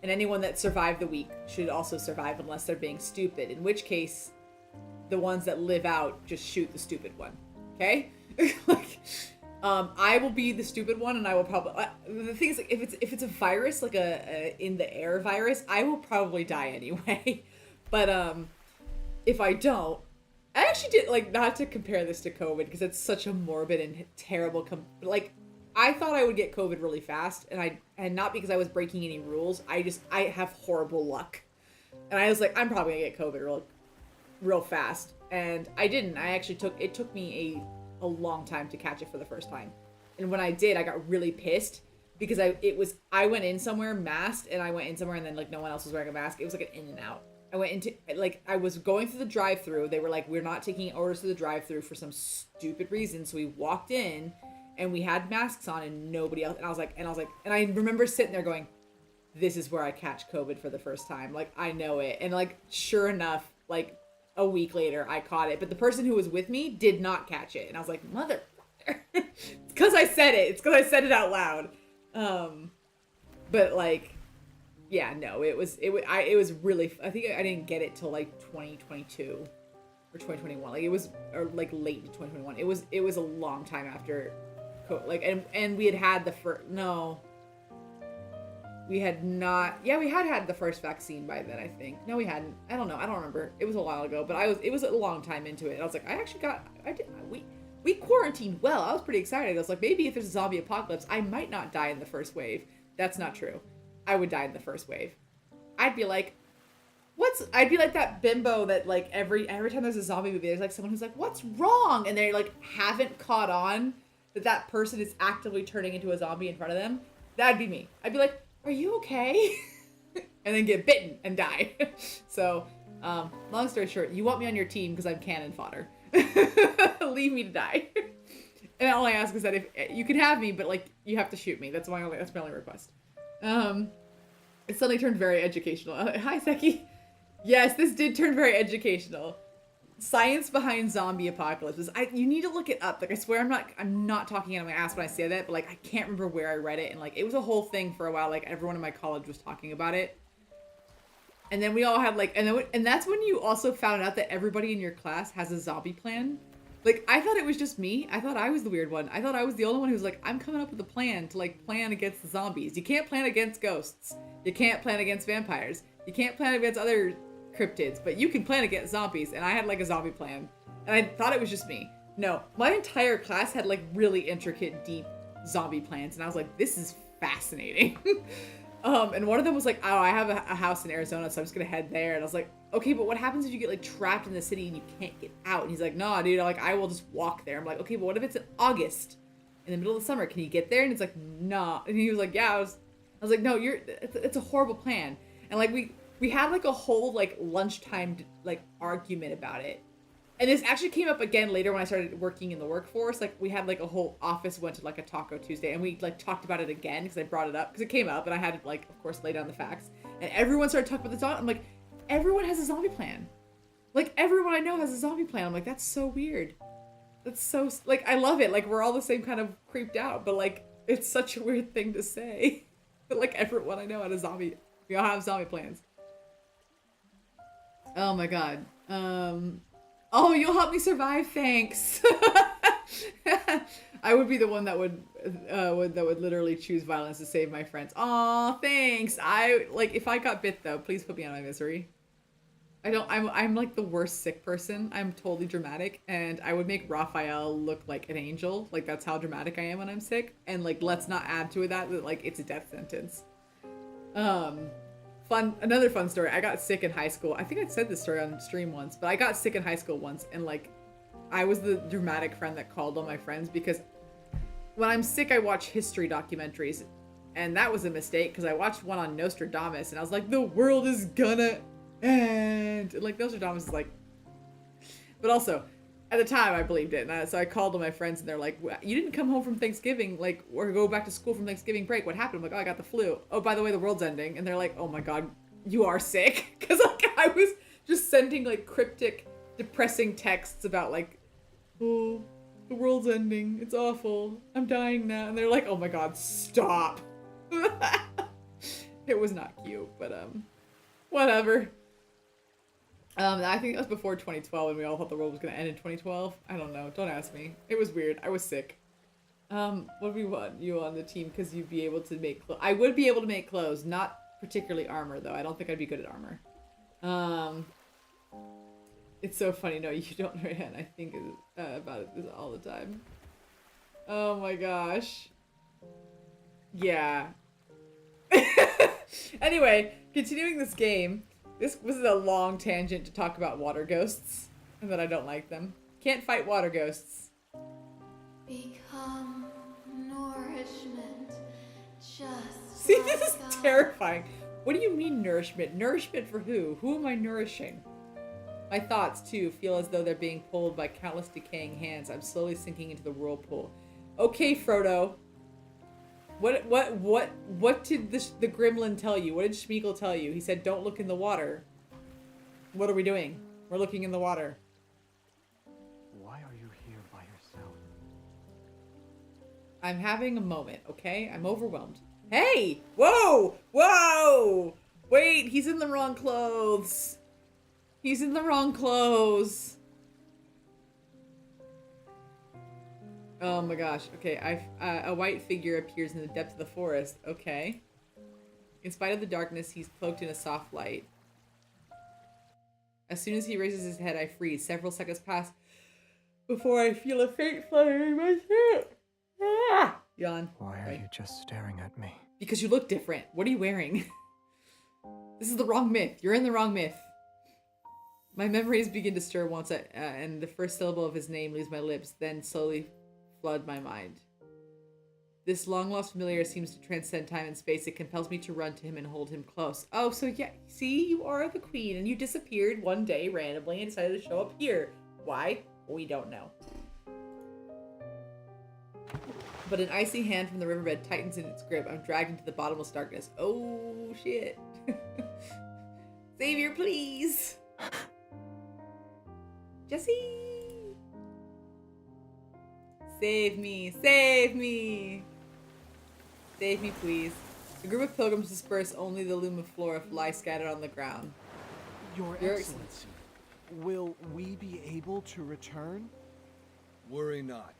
Speaker 1: anyone that survived the week should also survive unless they're being stupid. In which case, the ones that live out just shoot the stupid one. Okay? Like, I will be the stupid one, and I will probably. The thing is, like, if it's a virus, like a in the air virus, I will probably die anyway. But if I don't. I actually did, like, not to compare this to COVID, because it's such a morbid and terrible, like, I thought I would get COVID really fast, and not because I was breaking any rules, I have horrible luck. And I was like, I'm probably gonna get COVID real fast. And I didn't. It took me a long time to catch it for the first time. And when I did, I got really pissed, because I went in somewhere masked, and I went in somewhere and then, like, no one else was wearing a mask. It was like an in and out. I went into, like, I was going through the drive-thru. They were like, we're not taking orders through the drive-thru for some stupid reason. So we walked in and we had masks on and nobody else. And I was like, and I remember sitting there going, this is where I catch COVID for the first time. Like, I know it. And like, sure enough, like a week later I caught it, but the person who was with me did not catch it. And I was like, mother, it's because I said it. It's because I said it out loud. But like, yeah, no, it was really, I think I didn't get it till like 2022 or 2021. Like it was, or like late 2021. It was a long time after, like, and we had the first, no, we had not. Yeah, we had the first vaccine by then, I think. No, we hadn't. I don't know. I don't remember. It was a while ago, but it was a long time into it. And I was like, we quarantined well. I was pretty excited. I was like, maybe if there's a zombie apocalypse, I might not die in the first wave. That's not true. I would die in the first wave. I'd be like that bimbo that like every time there's a zombie movie, there's like someone who's like, what's wrong? And they like haven't caught on that person is actively turning into a zombie in front of them. That'd be me. I'd be like, are you okay? And then get bitten and die. So, long story short, you want me on your team because I'm cannon fodder. Leave me to die. And all I ask is that if you can have me, but like you have to shoot me. That's my only request. It suddenly turned very educational. Hi, Seki. Yes, this did turn very educational. Science behind zombie apocalypses. You need to look it up. Like I swear I'm not talking out of my ass when I say that, but like I can't remember where I read it, and like it was a whole thing for a while. Like everyone in my college was talking about it. And then we all had like, and that's when you also found out that everybody in your class has a zombie plan. Like, I thought it was just me. I thought I was the weird one. I thought I was the only one who was like, I'm coming up with a plan to like plan against the zombies. You can't plan against ghosts. You can't plan against vampires. You can't plan against other cryptids, but you can plan against zombies. And I had like a zombie plan. And I thought it was just me. No, my entire class had like really intricate, deep zombie plans. And I was like, this is fascinating. And one of them was like, oh, I have a house in Arizona, so I'm just gonna head there. And I was like, okay, but what happens if you get like trapped in the city and you can't get out? And he's like, nah, dude, like I will just walk there. I'm like, okay, but what if it's in August, in the middle of the summer? Can you get there? And it's like, nah. And he was like, yeah. I was like, no, it's a horrible plan. And like we had like a whole like lunchtime like argument about it. And this actually came up again later when I started working in the workforce. Like we had like a whole office went to like a Taco Tuesday, and we like talked about it again because I brought it up because it came up, and I had to like of course lay down the facts. And everyone started talking about the zombie. I'm like, everyone has a zombie plan. Like everyone I know has a zombie plan. I'm like, that's so weird. That's so like I love it. Like we're all the same kind of creeped out, but like it's such a weird thing to say. But like everyone I know had a zombie. We all have zombie plans. Oh my god. Oh, you'll help me survive, thanks. I would be the one that would literally choose violence to save my friends. Aw, thanks. If I got bit though, please put me out of my misery. I'm like the worst sick person. I'm totally dramatic, and I would make Raphael look like an angel. Like that's how dramatic I am when I'm sick. And like, let's not add to it that like it's a death sentence. Another fun story. I got sick in high school. I think I said this story on stream once, but I got sick in high school once, and like I was the dramatic friend that called all my friends because when I'm sick I watch history documentaries, and that was a mistake because I watched one on Nostradamus and I was like, the world is gonna end. And like Nostradamus is like, but also at the time I believed it, and so I called all my friends and they're like, you didn't come home from Thanksgiving, like, or go back to school from Thanksgiving break. What happened? I'm like, oh, I got the flu. Oh, by the way, the world's ending. And they're like, oh my god, you are sick. Because like I was just sending like cryptic, depressing texts about like, oh, the world's ending. It's awful. I'm dying now. And they're like, oh my god, stop. It was not cute, but whatever. I think that was before 2012 and we all thought the world was going to end in 2012. I don't know. Don't ask me. It was weird. I was sick. What do we want you on the team? Because you'd be able to make clothes. I would be able to make clothes. Not particularly armor, though. I don't think I'd be good at armor. It's so funny. No, you don't, Ryan. I think about it all the time. Oh my gosh. Yeah. Anyway, continuing this game. This was a long tangent to talk about water ghosts, and that I don't like them. Can't fight water ghosts.
Speaker 8: Become nourishment. Just
Speaker 1: see, this is terrifying. What do you mean nourishment? Nourishment for who? Who am I nourishing? My thoughts, too, feel as though they're being pulled by countless decaying hands. I'm slowly sinking into the whirlpool. Okay, Frodo. What did the gremlin tell you? What did Schmeagol tell you? He said, don't look in the water. What are we doing? We're looking in the water.
Speaker 5: Why are you here by yourself?
Speaker 1: I'm having a moment, okay? I'm overwhelmed. Hey! Whoa! Whoa! Wait, he's in the wrong clothes. He's in the wrong clothes. Oh my gosh. Okay, a white figure appears in the depth of the forest. Okay. In spite of the darkness, he's cloaked in a soft light. As soon as he raises his head, I freeze. Several seconds pass before I feel a faint flutter in my throat. Ah! Yawn.
Speaker 5: Why are you just staring at me?
Speaker 1: Because you look different. What are you wearing? This is the wrong myth. You're in the wrong myth. My memories begin to stir once, and the first syllable of his name leaves my lips, then slowly flood my mind. This long-lost familiar seems to transcend time and space. It compels me to run to him and hold him close. Oh, so yeah, see, you are the queen, and you disappeared one day randomly and decided to show up here. Why? We don't know. But an icy hand from the riverbed tightens in its grip. I'm dragged into the bottomless darkness. Oh, shit. Xavier, please. Jesse. Save me. Save me. Save me, please. The group of pilgrims disperse. Only the Lumiflora lie scattered on the ground.
Speaker 14: Your Excellency, will we be able to return?
Speaker 12: Worry not.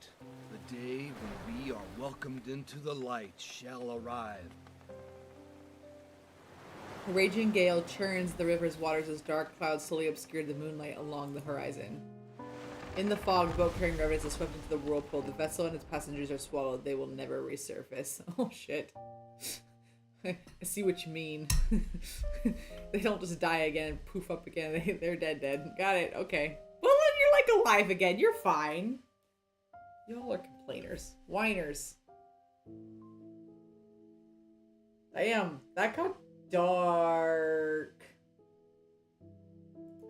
Speaker 12: The day when we are welcomed into the light shall arrive.
Speaker 1: A raging gale churns the river's waters as dark clouds slowly obscure the moonlight along the horizon. In the fog, the boat carrying revenants is swept into the whirlpool. The vessel and its passengers are swallowed. They will never resurface. Oh, shit. I see what you mean. They don't just die again and poof up again. They're dead. Got it. Okay. Well, then you're like alive again. You're fine. Y'all are complainers. Whiners. Damn. That got dark.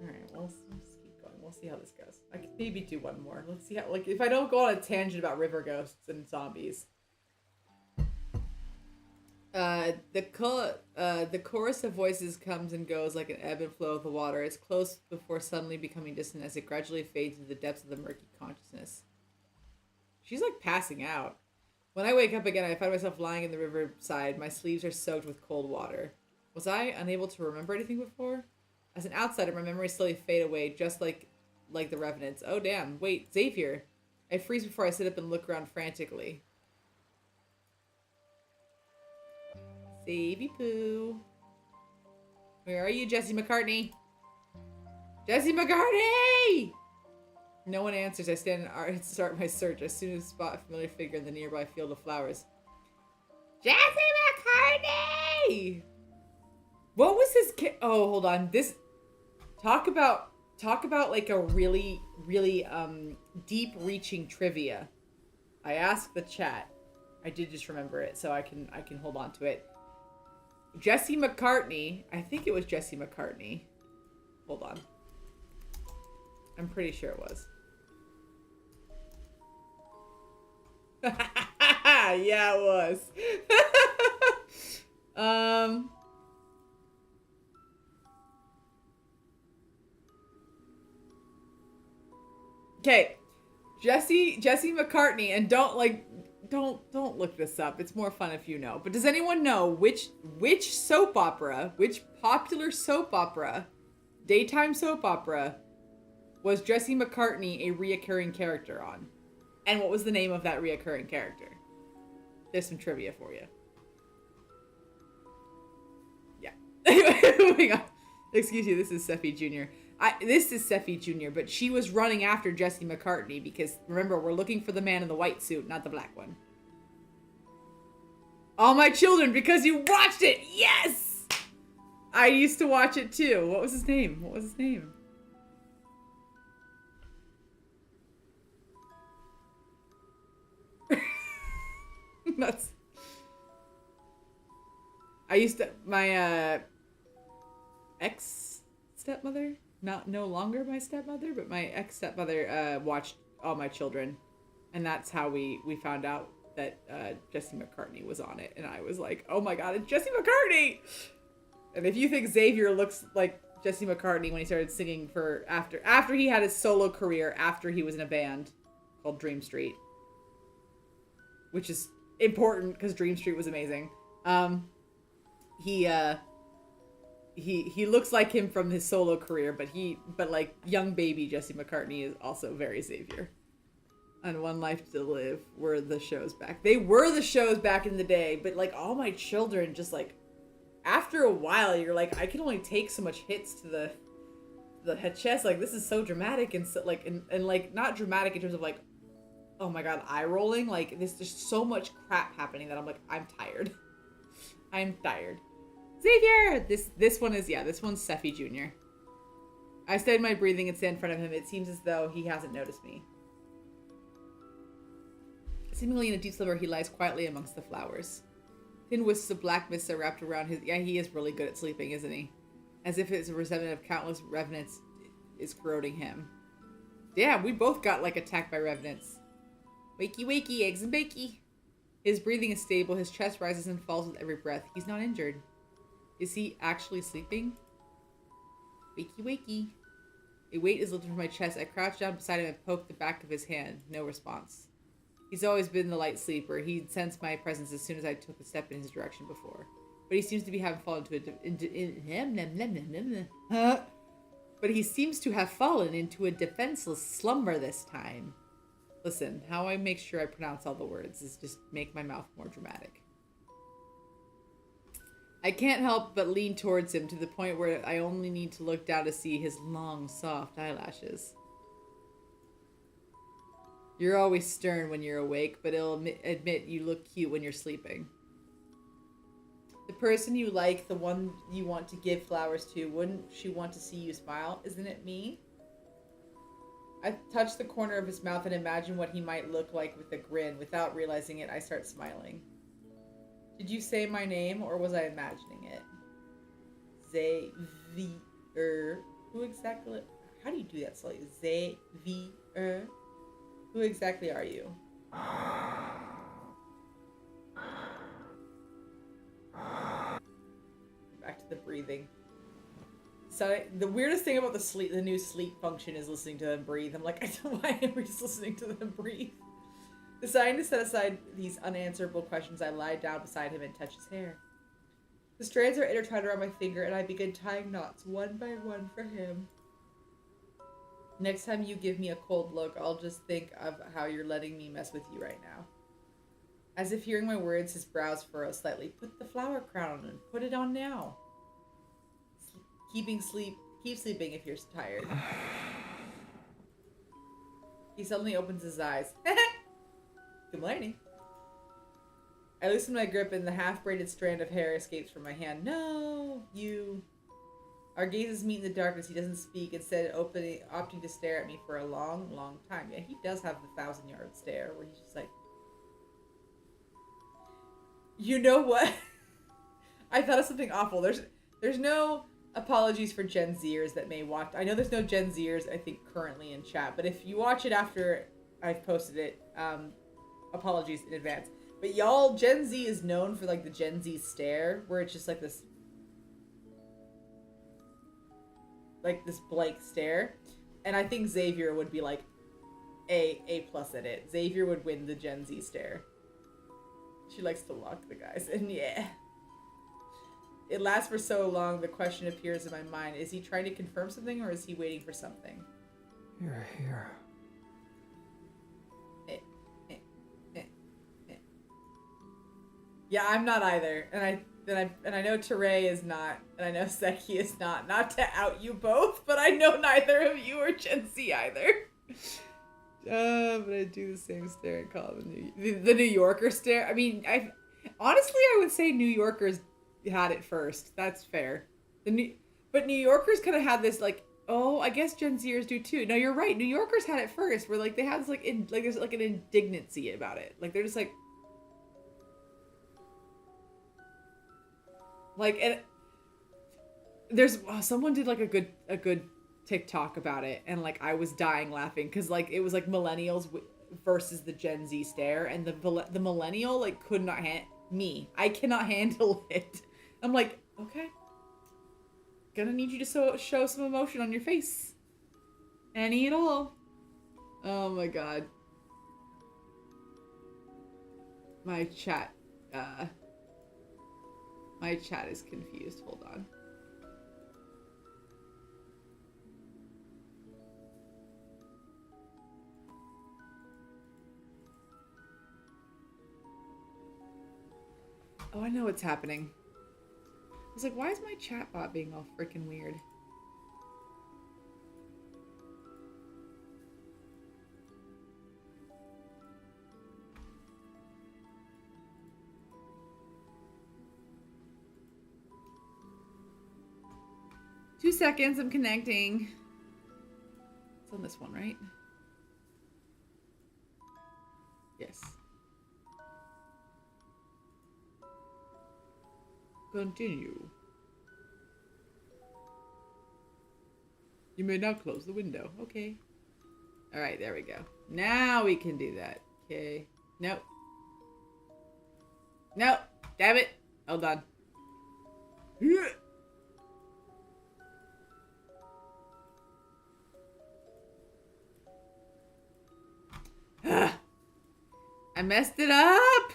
Speaker 1: Alright, well, let's keep going. We'll see how this goes. I could maybe do one more. Let's see how, like, if I don't go on a tangent about river ghosts and zombies. The chorus of voices comes and goes like an ebb and flow of the water. It's close before suddenly becoming distant as it gradually fades into the depths of the murky consciousness. She's like passing out. When I wake up again, I find myself lying in the riverside. My sleeves are soaked with cold water. Was I unable to remember anything before? As an outsider, my memories slowly fade away, just like the revenants. Oh damn, wait, Xavier. I freeze before I sit up and look around frantically. Savey poo. Where are you, Jesse McCartney? Jesse McCartney! No one answers. I stand and start my search. As soon as I spot a familiar figure in the nearby field of flowers. Jesse McCartney! What was his oh, hold on. This talk about like a really deep reaching trivia. I asked the chat. I did just remember it, so I can hold on to it. Jesse McCartney. I think it was Jesse McCartney. Hold on. I'm pretty sure it was. Yeah, it was. Okay. Jesse McCartney, and don't look this up. It's more fun if you know. But does anyone know which soap opera, which popular soap opera, daytime soap opera, was Jesse McCartney a reoccurring character on? And what was the name of that reoccurring character? There's some trivia for you. Yeah. Moving on. Excuse me, this is Seffi Jr. This is Seffi Jr., but she was running after Jesse McCartney because, remember, we're looking for the man in the white suit, not the black one. All My Children, because you watched it! Yes! I used to watch it too. What was his name? Nuts. I used to, my ex-stepmother, no longer my stepmother, but my ex-stepmother watched All My Children, and that's how we found out that Jesse McCartney was on it, and I was like, oh my god, it's Jesse McCartney! And if you think Xavier looks like Jesse McCartney when he started singing for after he had his solo career, after he was in a band called Dream Street, which is important because Dream Street was amazing. He looks like him from his solo career, but like young baby Jesse McCartney is also very Xavier. On One Life to Live were the shows back. They were the shows back in the day, but like All My Children just like after a while, you're like, I can only take so much hits to the head chest. Like, this is so dramatic and so, like, and like, not dramatic in terms of like, oh my god, eye rolling. Like, there's just so much crap happening that I'm like, I'm tired. I'm tired. Xavier! This one is, yeah, this one's Sephi Jr. I steadied my breathing and stand in front of him. It seems as though he hasn't noticed me. Seemingly in a deep slumber, he lies quietly amongst the flowers. Thin wisps of black mist are wrapped around his... Yeah, he is really good at sleeping, isn't he? As if his resentment of countless revenants is corroding him. Damn, we both got, like, attacked by revenants. Wakey, wakey, eggs and bakey. His breathing is stable. His chest rises and falls with every breath. He's not injured. Is he actually sleeping? Wakey, wakey. A weight is lifted from my chest. I crouch down beside him and poke the back of his hand. No response. He's always been the light sleeper. He'd sensed my presence as soon as I took a step in his direction before. But he seems to be having fallen into a defenseless slumber this time. Listen, how I make sure I pronounce all the words is just make my mouth more dramatic. I can't help but lean towards him to the point where I only need to look down to see his long, soft eyelashes. You're always stern when you're awake, but I'll admit you look cute when you're sleeping. The person you like, the one you want to give flowers to, wouldn't she want to see you smile? Isn't it me? I touch the corner of his mouth and imagine what he might look like with a grin. Without realizing it, I start smiling. Did you say my name, or was I imagining it? Xavier. Who exactly... How do you do that slowly? Xavier. Who exactly are you? Back to the breathing. So the weirdest thing about the new sleep function is listening to them breathe. I'm like, I don't know why am we just listening to them breathe. Deciding to set aside these unanswerable questions, I lie down beside him and touch his hair. The strands are intertwined around my finger, and I begin tying knots one by one for him. Next time you give me a cold look, I'll just think of how you're letting me mess with you right now. As if hearing my words, his brows furrow slightly. Put the flower crown on and put it on now. Keep sleeping if you're tired. He suddenly opens his eyes. Good morning. I loosen my grip and the half-braided strand of hair escapes from my hand. No, you... Our gazes meet in the darkness. He doesn't speak, instead opting to stare at me for a long, long time. Yeah, he does have the 1,000-yard stare where he's just like... You know what? I thought of something awful. There's no apologies for Gen Zers that may watch. I know there's no Gen Zers, I think, currently in chat, but if you watch it after I've posted it, apologies in advance. But y'all, Gen Z is known for like the Gen Z stare, where it's just like this blank stare, and I think Xavier would be like A+ at it. Xavier would win the Gen Z stare. She likes to lock the guys, and yeah. It lasts for so long, the question appears in my mind. Is he trying to confirm something, or is he waiting for something?
Speaker 5: You're here.
Speaker 1: Yeah, I'm not either, and I know Teray is not, and I know Seki is not. Not to out you both, but I know neither of you are Gen Z either. But I do the same stare and call the New Yorker stare. I mean, honestly I would say New Yorkers had it first. That's fair. But New Yorkers kind of had this like, oh, I guess Gen Zers do too. No, you're right. New Yorkers had it first, where like they had this like there's like an indignancy about it. Like they're just like and there's someone did like a good TikTok about it, and like I was dying laughing because like it was like millennials versus the Gen Z stare, and the millennial like could not I cannot handle it. I'm like, okay, gonna need you to show some emotion on your face, any at all. Oh my god, my chat is confused. Hold on. Oh, I know what's happening. I was like, why is my chatbot being all freaking weird? Two seconds, I'm connecting. It's on this one, right? Yes. Continue. You may now close the window. Okay. Alright, there we go. Now we can do that. Okay. Nope. Nope. Damn it. Hold on. I messed it up!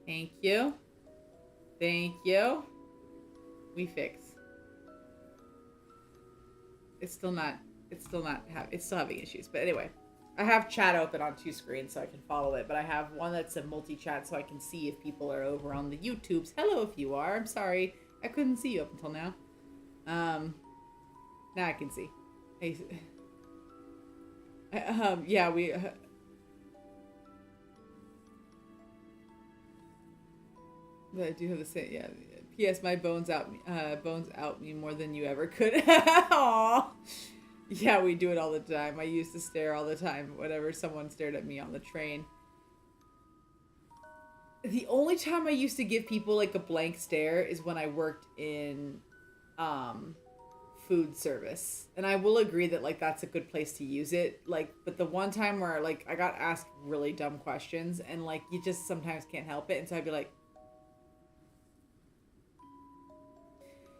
Speaker 1: Thank you. Thank you. We fix. It's still having issues. But anyway, I have chat open on two screens so I can follow it, but I have one that's a multi-chat so I can see if people are over on the YouTubes. Hello if you are. I'm sorry. I couldn't see you up until now. Now I can see. Yeah, we... I do have the same, yeah. P.S. My bones out me more than you ever could. Aww. Yeah, we do it all the time. I used to stare all the time whenever someone stared at me on the train. The only time I used to give people like a blank stare is when I worked in food service. And I will agree that like that's a good place to use it. Like, but the one time where like I got asked really dumb questions and like you just sometimes can't help it, and so I'd be like,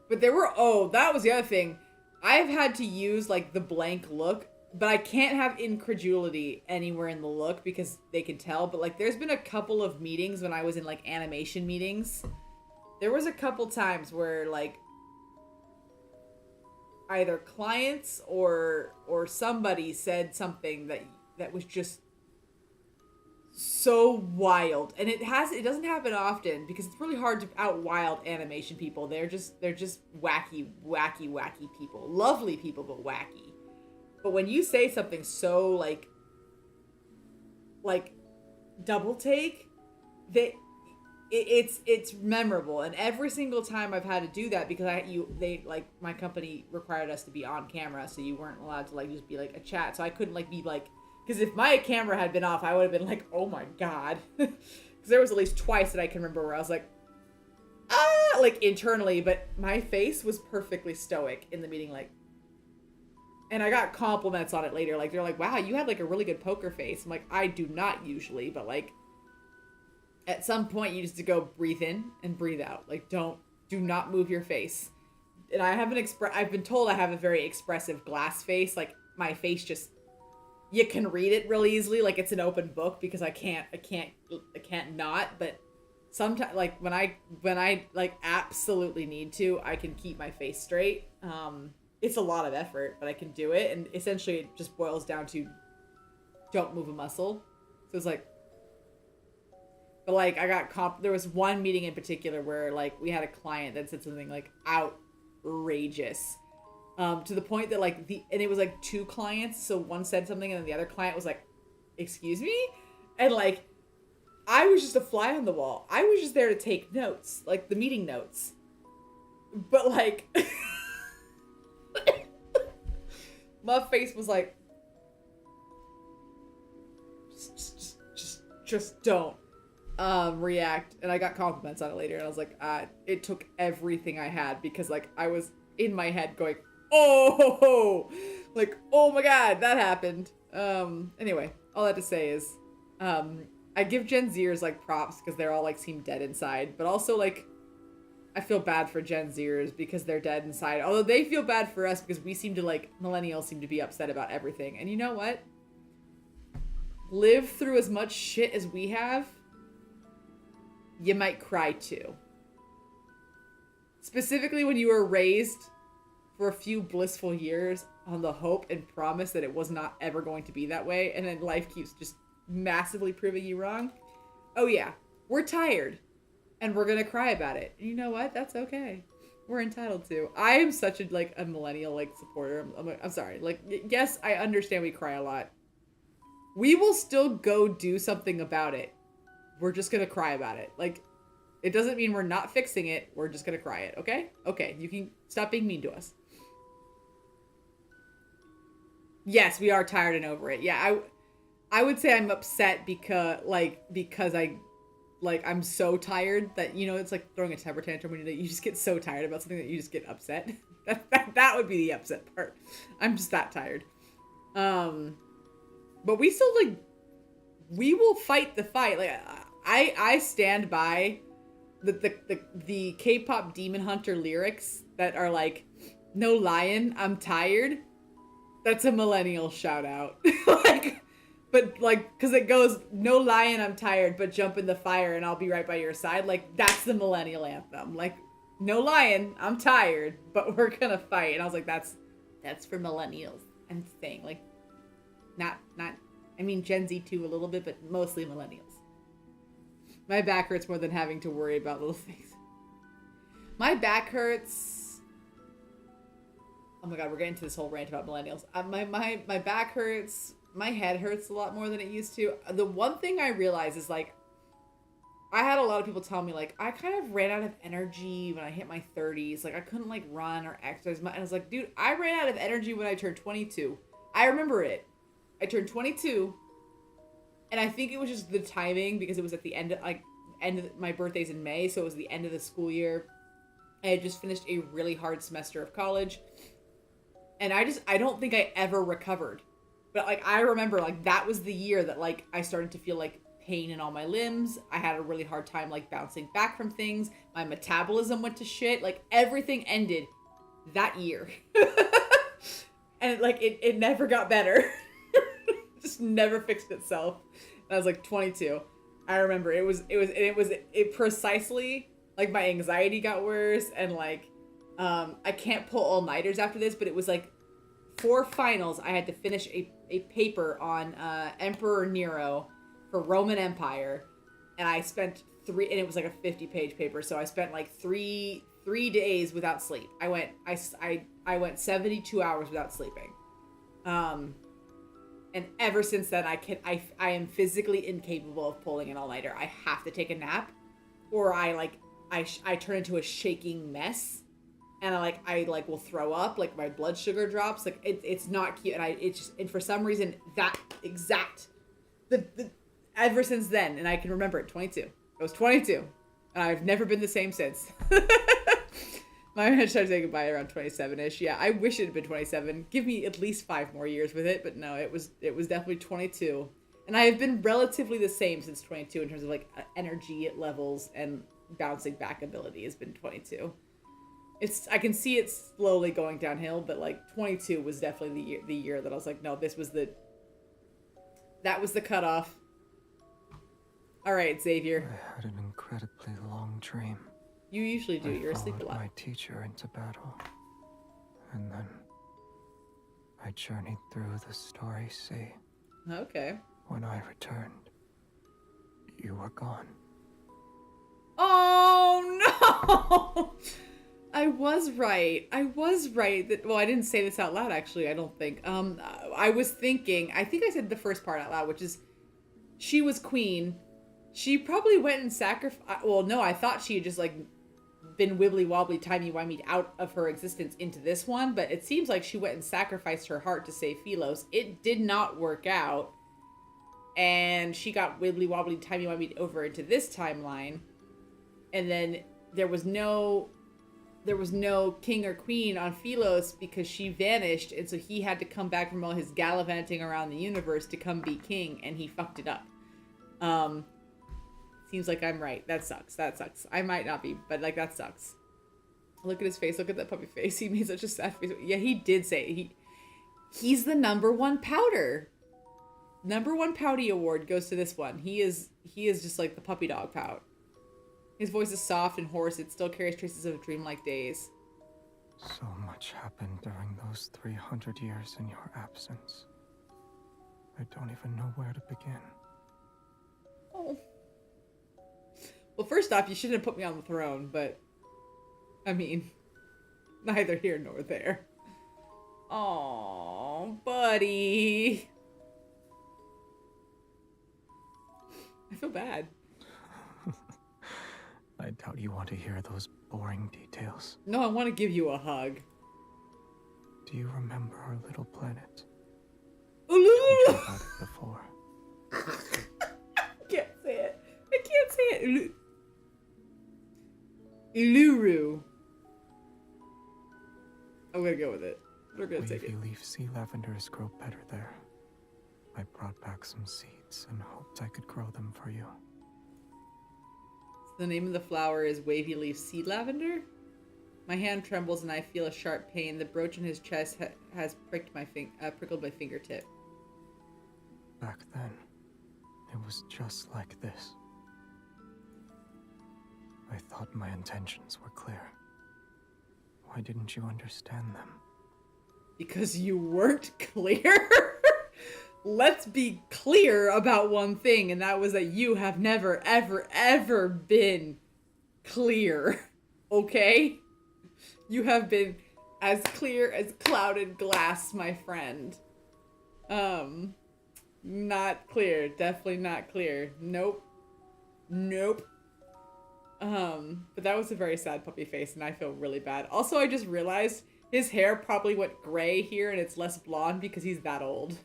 Speaker 1: but there were, oh, that was the other thing. I've had to use like the blank look, but I can't have incredulity anywhere in the look because they can tell. But like there's been a couple of meetings when I was in like animation meetings. There was a couple times where like either clients or somebody said something that was just so wild, and it doesn't happen often because it's really hard to out wild animation people. They're just wacky people, lovely people, but wacky. But when you say something so like double take, it's memorable. And every single time I've had to do that because my company required us to be on camera, so you weren't allowed to like just be like a chat. So I couldn't like be like. Because if my camera had been off, I would have been like, oh my god. Because there was at least twice that I can remember where I was like, ah, like internally, but my face was perfectly stoic in the meeting, like. And I got compliments on it later. Like, they're like, wow, you had like a really good poker face. I'm like, I do not usually, but like, at some point you just have to go breathe in and breathe out. Like, do not move your face. And I've been told I have a very expressive glass face. Like, my face just, you can read it really easily, like it's an open book because I can't not, but sometimes like when I like absolutely need to, I can keep my face straight. It's a lot of effort, but I can do it, and essentially it just boils down to don't move a muscle. So it's like, but like there was one meeting in particular where like we had a client that said something like outrageous. To the point that like and it was like two clients, so one said something and then the other client was like, excuse me? And like, I was just a fly on the wall. I was just there to take notes, like the meeting notes. But like, my face was like, just don't react. And I got compliments on it later, and I was like, it took everything I had because like I was in my head going, oh, like, oh my god, that happened. Anyway, all that to say is, I give Gen Zers like props because they're all like seem dead inside, but also like, I feel bad for Gen Zers because they're dead inside. Although they feel bad for us because we seem to like, millennials seem to be upset about everything. And you know what? Live through as much shit as we have, you might cry too. Specifically when you were raised for a few blissful years on the hope and promise that it was not ever going to be that way, and then life keeps just massively proving you wrong. Oh yeah, we're tired, and we're gonna cry about it. And you know what? That's okay. We're entitled to. I am such a millennial supporter. I'm sorry. Yes, I understand we cry a lot. We will still go do something about it. We're just gonna cry about it. It doesn't mean we're not fixing it. We're just gonna cry it. Okay? Okay. You can stop being mean to us. Yes, we are tired and over it. Yeah, I would say I'm upset because I'm so tired that, it's like throwing a temper tantrum when you just get so tired about something that you just get upset. That would be the upset part. I'm just that tired. But we still we will fight the fight. I stand by the K-pop Demon Hunter lyrics that are like, "No lying, I'm tired." That's a millennial shout out. Because it goes, "No lying, I'm tired, but jump in the fire and I'll be right by your side." That's the millennial anthem. "No lying, I'm tired, but we're gonna fight." And I was like, that's for millennials. I'm saying, not, I mean, Gen Z too a little bit, but mostly millennials. My back hurts more than having to worry about little things. My back hurts. Oh my god, we're getting to this whole rant about millennials. My back hurts. My head hurts a lot more than it used to. The one thing I realized is I had a lot of people tell me I kind of ran out of energy when I hit my 30s. I couldn't run or exercise. And I was like, dude, I ran out of energy when I turned 22. I remember it. I turned 22, and I think it was just the timing because it was at the end of my birthday's in May, so it was the end of the school year. I had just finished a really hard semester of college, and I don't think I ever recovered. But I remember that was the year that I started to feel pain in all my limbs. I had a really hard time bouncing back from things. My metabolism went to shit. Everything ended that year. And it never got better. Just never fixed itself. And I was 22. I remember it precisely my anxiety got worse, and I can't pull all-nighters after this, but it was for finals I had to finish a paper on Emperor Nero for Roman Empire, and I spent and it was a 50-page paper, so I spent 3 days without sleep. I went 72 hours without sleeping. And ever since then, I am physically incapable of pulling an all-nighter. I have to take a nap, or I turn into a shaking mess, and I will throw up. My blood sugar drops. It's not cute, and for some reason that exact ever since then, and I can remember it. 22. I was 22, and I've never been the same since. My parents started saying goodbye around 27-ish. Yeah, I wish it had been 27. Give me at least 5 more years with it, but no, it was definitely 22. And I have been relatively the same since 22 in terms of energy levels and bouncing back ability has been 22. I can see it slowly going downhill, but 22 was definitely the year that I was no, that was the cutoff. All right, Xavier.
Speaker 5: I had an incredibly long dream.
Speaker 1: You usually do. You're asleep a lot.
Speaker 5: My teacher into battle, and then I journeyed through the Starry Sea.
Speaker 1: Okay.
Speaker 5: When I returned, you were gone.
Speaker 1: Oh no! I was right. Well, I didn't say this out loud, actually. I don't think. I was thinking. I think I said the first part out loud, which is, she was queen. She probably went and sacrificed. Well, no, I thought she had just been wibbly wobbly, timey wimey out of her existence into this one, but it seems like she went and sacrificed her heart to save Philos. It did not work out, and she got wibbly wobbly, timey wimey over into this timeline, and then there was no king or queen on Philos because she vanished, and so he had to come back from all his gallivanting around the universe to come be king, and he fucked it up. Seems like I'm right. That sucks. I might not be, but that sucks. Look at his face. Look at that puppy face. He made such a sad face. Yeah, he did say he's the #1 pouter. #1 pouty award goes to this one. He is just the puppy dog pout. His voice is soft and hoarse. It still carries traces of dreamlike days.
Speaker 5: So much happened during those 300 years in your absence. I don't even know where to begin.
Speaker 1: Oh. Well, first off, you shouldn't have put me on the throne, but... I mean, neither here nor there. Oh, buddy. I feel bad.
Speaker 5: I doubt you want to hear those boring details.
Speaker 1: No, I want to give you a hug.
Speaker 5: Do you remember our little planet?
Speaker 1: Uluru!
Speaker 5: I told you about it before.
Speaker 1: I can't say it. I can't say it. Uluru. I'm gonna go with it. We're gonna take it.
Speaker 5: Wavy leaf sea lavenders grow better there. I brought back some seeds and hoped I could grow them for you.
Speaker 1: The name of the flower is wavy leaf sea lavender. My hand trembles and I feel a sharp pain. The brooch in his chest has prickled my fingertip.
Speaker 5: Back then, it was just like this. I thought my intentions were clear. Why didn't you understand them?
Speaker 1: Because you weren't clear? Let's be clear about one thing, and that was that you have never, ever, ever been clear. Okay? You have been as clear as clouded glass, my friend. Not clear. Definitely not clear. Nope. Nope. But that was a very sad puppy face, and I feel really bad. Also, I just realized his hair probably went gray here, and it's less blonde because he's that old.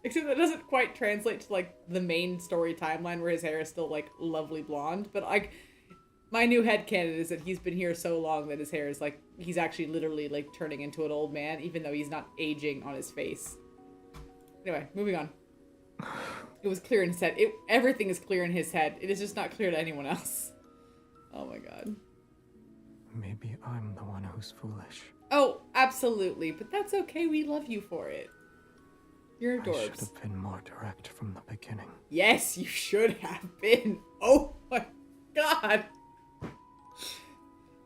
Speaker 1: Except that doesn't quite translate to, like, the main story timeline where his hair is still, like, lovely blonde. But, like, my new headcanon is that he's been here so long that his hair is, like, he's actually literally, like, turning into an old man, even though he's not aging on his face. Anyway, moving on. It was clear in his head. Everything is clear in his head. It is just not clear to anyone else. Oh my god.
Speaker 5: Maybe I'm the one who's foolish.
Speaker 1: Oh, absolutely. But that's okay. We love you for it. You're
Speaker 5: I
Speaker 1: adorbs.
Speaker 5: should have been more direct from the beginning.
Speaker 1: Yes, you should have been. Oh my god.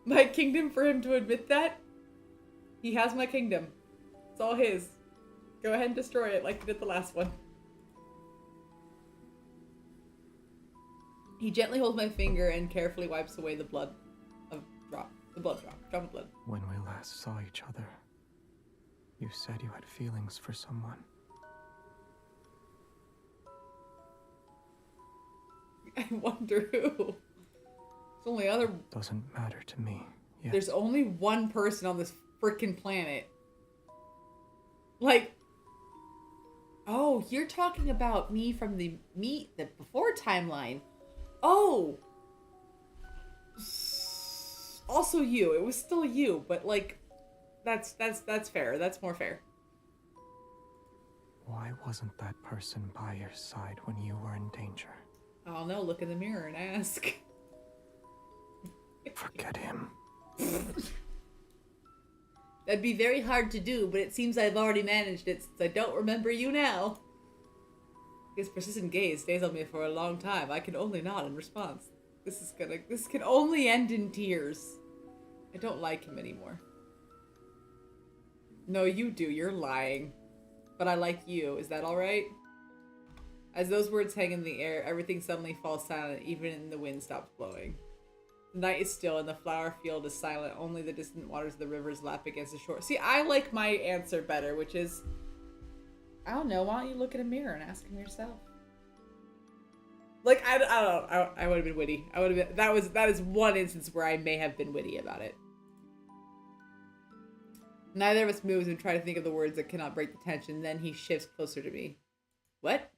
Speaker 1: My kingdom, for him to admit that? He has my kingdom. It's all his. Go ahead and destroy it like you did the last one. He gently holds my finger and carefully wipes away the blood drop of blood.
Speaker 5: When we last saw each other, you said you had feelings for someone.
Speaker 1: I wonder who. There's only other.
Speaker 5: Doesn't matter to me. Yet.
Speaker 1: There's only one person on this freaking planet. Like, oh, you're talking about me from the before timeline. Oh. Also you. It was still you, but like, that's fair. That's more fair.
Speaker 5: Why wasn't that person by your side when you were in danger?
Speaker 1: Oh no, look in the mirror and ask.
Speaker 5: Forget him.
Speaker 1: That'd be very hard to do, but it seems I've already managed it since I don't remember you now. His persistent gaze stays on me for a long time. I can only nod in response. This can only end in tears. I don't like him anymore. No, you do. You're lying. But I like you. Is that alright? As those words hang in the air, everything suddenly falls silent, even the wind stops blowing. The night is still and the flower field is silent. Only the distant waters of the rivers lap against the shore. See, I like my answer better, which is, I don't know, why don't you look in a mirror and ask him yourself? Like, I don't know. I would have been witty. I would have been, that is one instance where I may have been witty about it. Neither of us moves and try to think of the words that cannot break the tension. Then he shifts closer to me. What?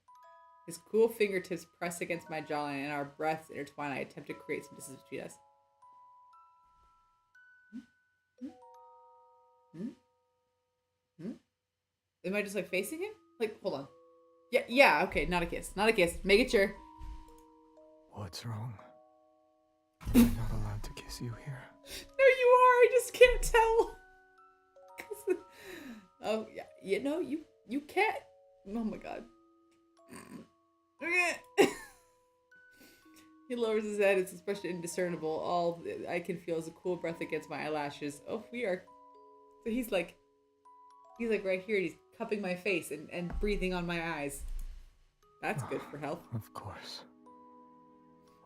Speaker 1: His cool fingertips press against my jawline and our breaths intertwine. I attempt to create some distance between us. Am I just like facing him? Like, hold on. Yeah, okay, not a kiss. Not a kiss. Make it sure.
Speaker 5: What's wrong? I'm not allowed to kiss you here.
Speaker 1: No, you are. I just can't tell. Oh, yeah. You know, you can't. Oh my god. He lowers his head. It's especially indiscernible. All I can feel is a cool breath against my eyelashes. Oh, we are. So he's like right here. He's cupping my face and breathing on my eyes. That's good for health.
Speaker 5: Of course.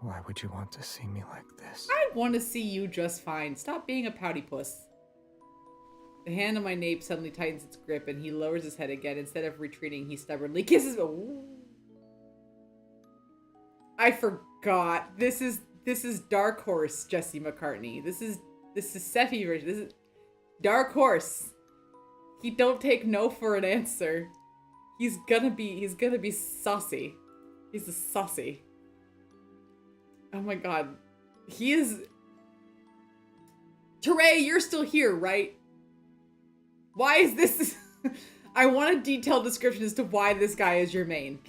Speaker 5: Why would you want to see me like this?
Speaker 1: I want to see you just fine. Stop being a pouty puss. The hand on my nape suddenly tightens its grip, and he lowers his head again. Instead of retreating, he stubbornly kisses me. Ooh. I forgot. This is Dark Horse, Jesse McCartney. This is Sephi version. This is Dark Horse. He don't take no for an answer. He's gonna be saucy. He's a saucy. Oh my god. He is... Teray, you're still here, right? Why is this... I want a detailed description as to why this guy is your main.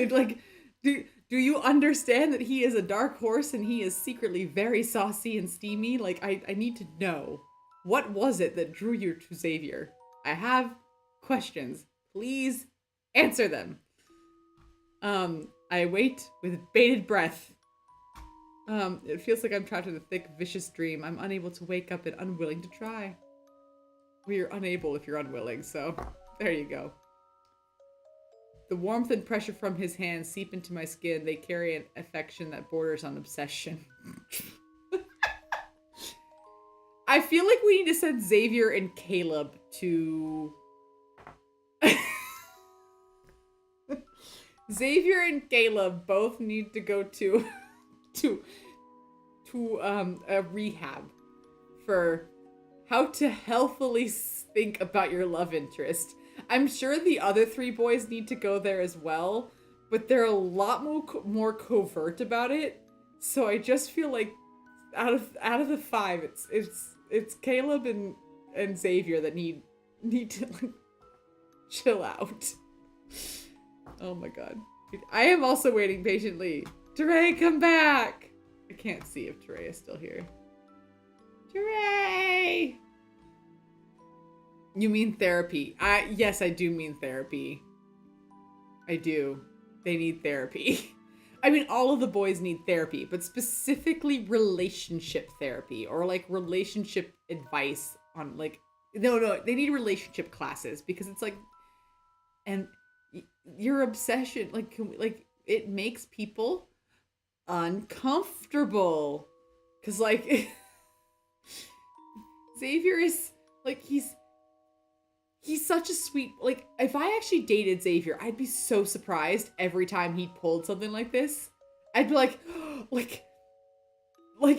Speaker 1: Like, do you understand that he is a dark horse and he is secretly very saucy and steamy? Like, I need to know. What was it that drew you to Xavier? I have questions. Please answer them. I wait with bated breath. It feels like I'm trapped in a thick, vicious dream. I'm unable to wake up and unwilling to try. Well, you're unable if you're unwilling, so there you go. The warmth and pressure from his hands seep into my skin. They carry an affection that borders on obsession. I feel like we need to send Xavier and Caleb to... Xavier and Caleb both need to go to a rehab for how to healthily think about your love interest. I'm sure the other three boys need to go there as well, but they're a lot more covert about it. So I just feel like out of the five, it's Caleb and Xavier that need to like chill out. Oh my god. I am also waiting patiently. Teray, come back! I can't see if Teray is still here. Teray! You mean therapy. Yes, I do mean therapy. I do. They need therapy. I mean, all of the boys need therapy, but specifically relationship therapy or like relationship advice on like, no, they need relationship classes because it's like, and your obsession, like, it makes people uncomfortable. Cause like, Xavier is like, he's such a sweet, like, if I actually dated Xavier, I'd be so surprised every time he pulled something like this. I'd be like,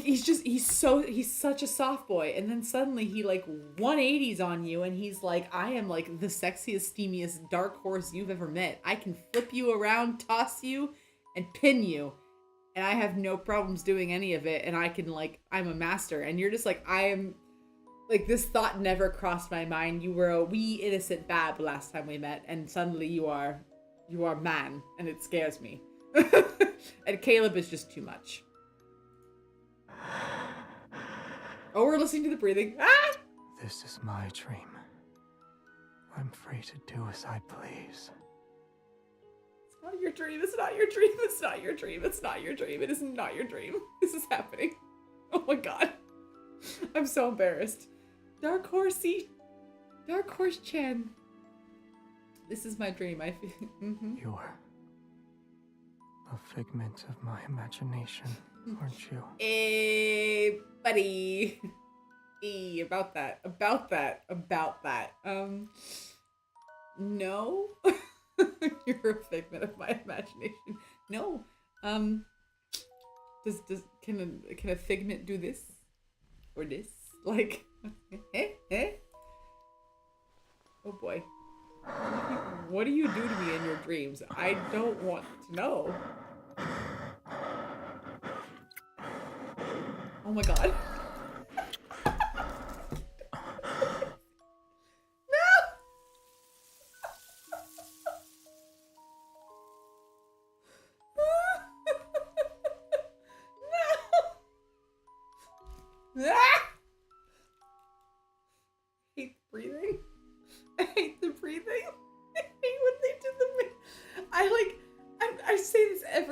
Speaker 1: he's such a soft boy. And then suddenly he like 180s on you and he's like, I am like the sexiest, steamiest dark horse you've ever met. I can flip you around, toss you, and pin you. And I have no problems doing any of it. And I can like, I'm a master. And you're just like, I am... Like, this thought never crossed my mind. You were a wee innocent bab last time we met, and suddenly you are man, and it scares me. And Caleb is just too much. Oh, we're listening to the breathing. Ah!
Speaker 5: This is my dream. I'm free to do as I please.
Speaker 1: It's not your dream. It's not your dream. It's not your dream. It's not your dream. It is not your dream. This is happening. Oh my god. I'm so embarrassed. Dark Horsey. Dark Horse Chan. This is my dream. I feel. Mm-hmm.
Speaker 5: You're a figment of my imagination, aren't you?
Speaker 1: Hey, buddy. Hey, about that. No. You're a figment of my imagination. No. Can a figment do this? Or this? Like, oh boy. What do you do to me in your dreams? I don't want to know. Oh my god.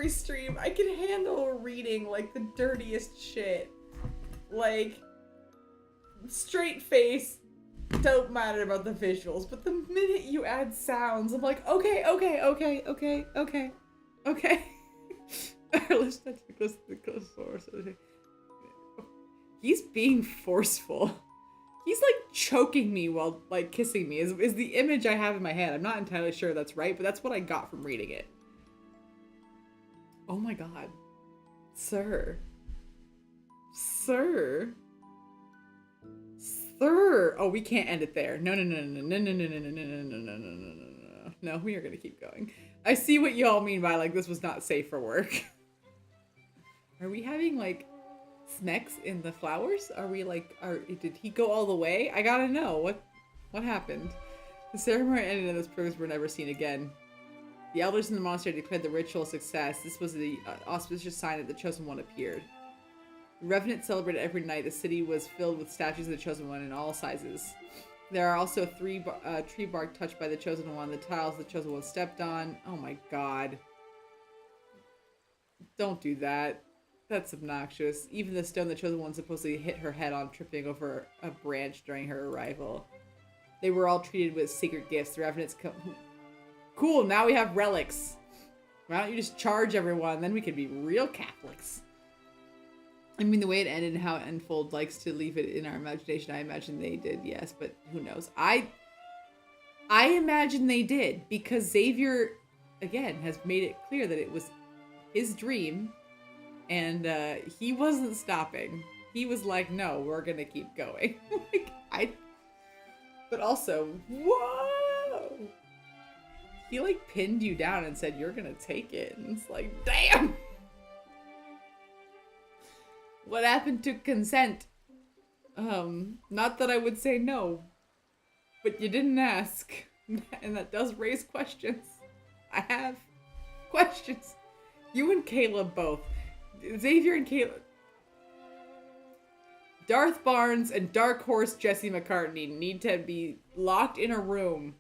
Speaker 1: every stream. I can handle reading like the dirtiest shit. Like, straight face, don't matter about the visuals, but the minute you add sounds, I'm like, okay. Let's touch the close source. He's being forceful. He's like choking me while like kissing me is the image I have in my head. I'm not entirely sure that's right, but that's what I got from reading it. Oh my god. Sir. Oh, we can't end it there. No, we are gonna keep going. I see what y'all mean by like this was not safe for work. Are we having like Smecks in the flowers? Are we like, did he go all the way? I gotta know, what happened? The ceremony ended and those pilgrims were never seen again. The elders in the monastery declared the ritual a success. This was the auspicious sign that the Chosen One appeared. The Revenant celebrated every night. The city was filled with statues of the Chosen One in all sizes. There are also tree bark touched by the Chosen One, the tiles the Chosen One stepped on. Oh my god. Don't do that. That's obnoxious. Even the stone the Chosen One supposedly hit her head on, tripping over a branch during her arrival. They were all treated with sacred gifts. The Revenants Cool, now we have relics. Why don't you just charge everyone, then we can be real Catholics. I mean, the way it ended and how it unfolds likes to leave it in our imagination. I imagine they did, yes, but who knows? I imagine they did, because Xavier, again, has made it clear that it was his dream. And he wasn't stopping. He was like, no, we're gonna keep going. But also, whoa! He like pinned you down and said, you're gonna take it. And it's like, damn! What happened to consent? Not that I would say no, but you didn't ask. And that does raise questions. I have questions. You and Caleb both. Xavier and Caleb. Darth Barnes and Dark Horse Jesse McCartney need to be locked in a room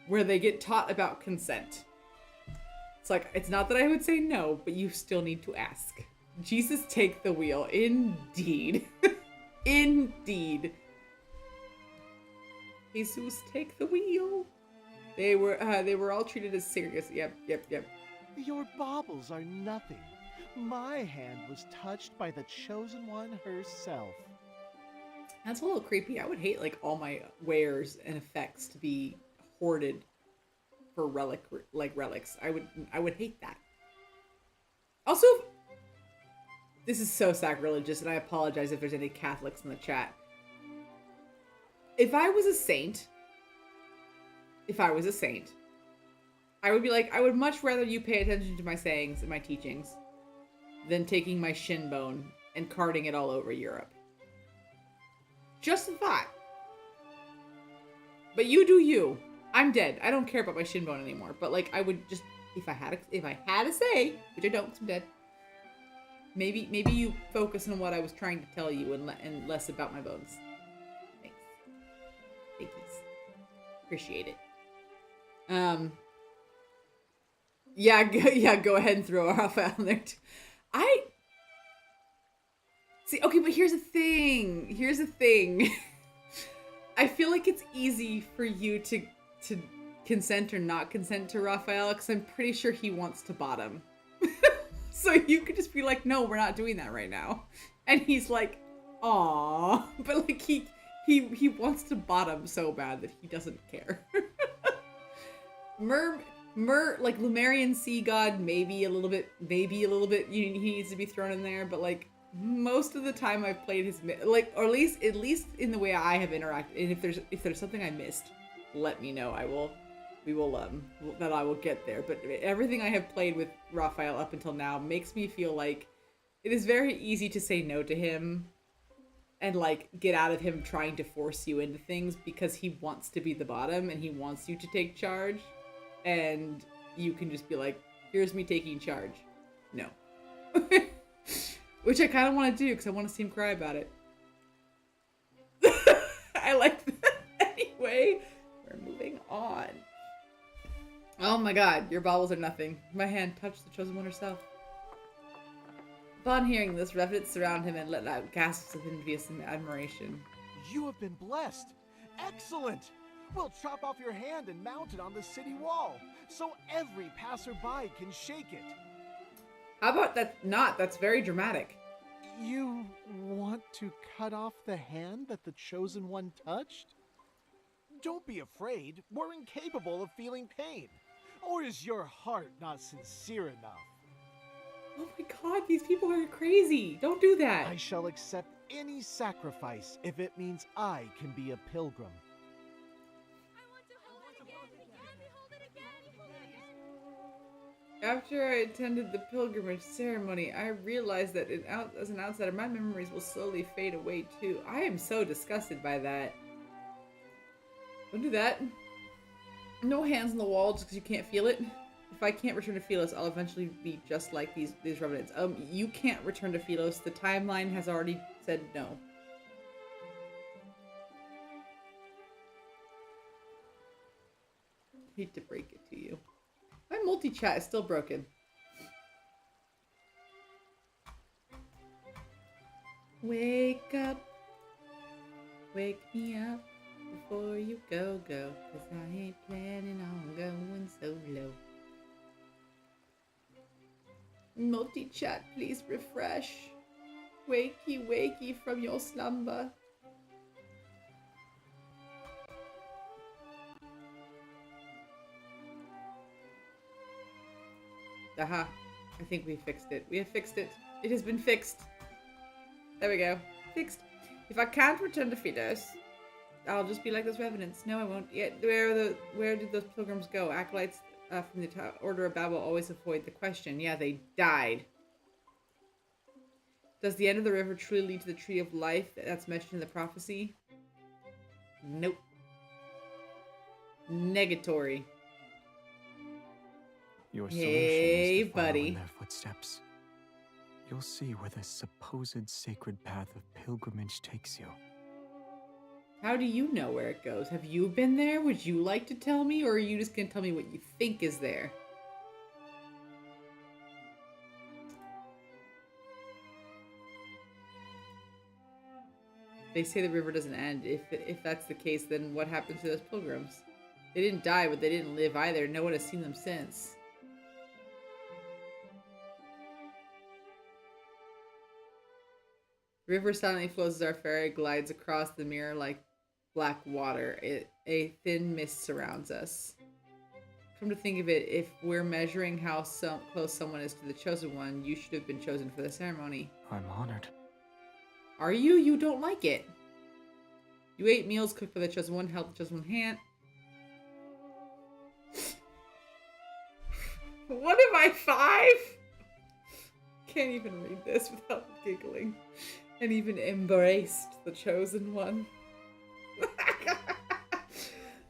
Speaker 1: where they get taught about consent. It's like, it's not that I would say no, but you still need to ask. Jesus, take the wheel. Indeed. Indeed. Jesus, take the wheel. They were all treated as serious. Yep.
Speaker 14: Your baubles are nothing. My hand was touched by the Chosen One herself.
Speaker 1: That's a little creepy. I would hate like all my wares and effects to be hoarded for relics. I would hate that. Also, this is so sacrilegious, and I apologize if there's any Catholics in the chat. If I was a saint, I would be like, I would much rather you pay attention to my sayings and my teachings than taking my shin bone and carting it all over Europe. Just a thought. But you do you. I'm dead. I don't care about my shin bone anymore. But like, I would just, if I had a say, which I don't, because I'm dead. Maybe you focus on what I was trying to tell you and less about my bones. Thanks. Thankies. Appreciate it. Yeah, go ahead and throw Raphael in there too. Okay, but here's the thing. I feel like it's easy for you to consent or not consent to Raphael, because I'm pretty sure he wants to bottom. So you could just be like, no, we're not doing that right now. And he's like, aw. But like he wants to bottom so bad that he doesn't care. Like Lumerian sea god, maybe a little bit, he needs to be thrown in there, but like most of the time I've played his, like, or at least in the way I have interacted, and if there's something I missed, let me know. I will get there. But everything I have played with Raphael up until now makes me feel like it is very easy to say no to him and like get out of him trying to force you into things, because he wants to be the bottom and he wants you to take charge, and you can just be like, here's me taking charge. No. Which I kind of want to do, because I want to see him cry about it. I like that. Anyway, we're moving on. Oh my god, your baubles are nothing. My hand touched the Chosen One herself. Upon hearing this, revenants surround him and let out gasps of envious admiration.
Speaker 14: You have been blessed. Excellent! We'll chop off your hand and mount it on the city wall, so every passerby can shake it.
Speaker 1: How about that not? That's very dramatic.
Speaker 14: You want to cut off the hand that the Chosen One touched? Don't be afraid. We're incapable of feeling pain. Or is your heart not sincere enough?
Speaker 1: Oh my god, these people are crazy. Don't do that.
Speaker 14: I shall accept any sacrifice if it means I can be a pilgrim.
Speaker 1: After I attended the pilgrimage ceremony, I realized that as an outsider, my memories will slowly fade away too. I am so disgusted by that. Don't do that. No hands on the wall just because you can't feel it. If I can't return to Philos, I'll eventually be just like these revenants. You can't return to Philos. The timeline has already said no. Hate to break it to you. My multi-chat is still broken. Wake up. Wake me up before you go. 'Cause I ain't planning on going solo. Multi-chat, please refresh. Wakey, wakey from your slumber. Aha. I think we fixed it. We have fixed it. It has been fixed. There we go. Fixed. If I can't return to Philos, I'll just be like those revenants. No, I won't. Yet, where did those pilgrims go? Acolytes from the Order of Babel always avoid the question. Yeah, they died. Does the end of the river truly lead to the tree of life that's mentioned in the prophecy? Nope. Negatory.
Speaker 5: Your solution
Speaker 1: Hey,
Speaker 5: is to follow
Speaker 1: buddy.
Speaker 5: in their footsteps. You'll see where the supposed sacred path of pilgrimage takes you.
Speaker 1: How do you know where it goes? Have you been there? Would you like to tell me, or are you just gonna tell me what you think is there? They say the river doesn't end. If that's the case, then what happened to those pilgrims? They didn't die, but they didn't live either. No one has seen them since. The river silently flows as our ferry glides across the mirror like black water. A thin mist surrounds us. Come to think of it, if we're measuring how close someone is to the Chosen One, you should have been chosen for the ceremony.
Speaker 5: I'm honored.
Speaker 1: Are you? You don't like it. You ate meals cooked by the Chosen One, held the Chosen One hand. What am I, 5? Can't even read this without giggling. And even embraced the Chosen One.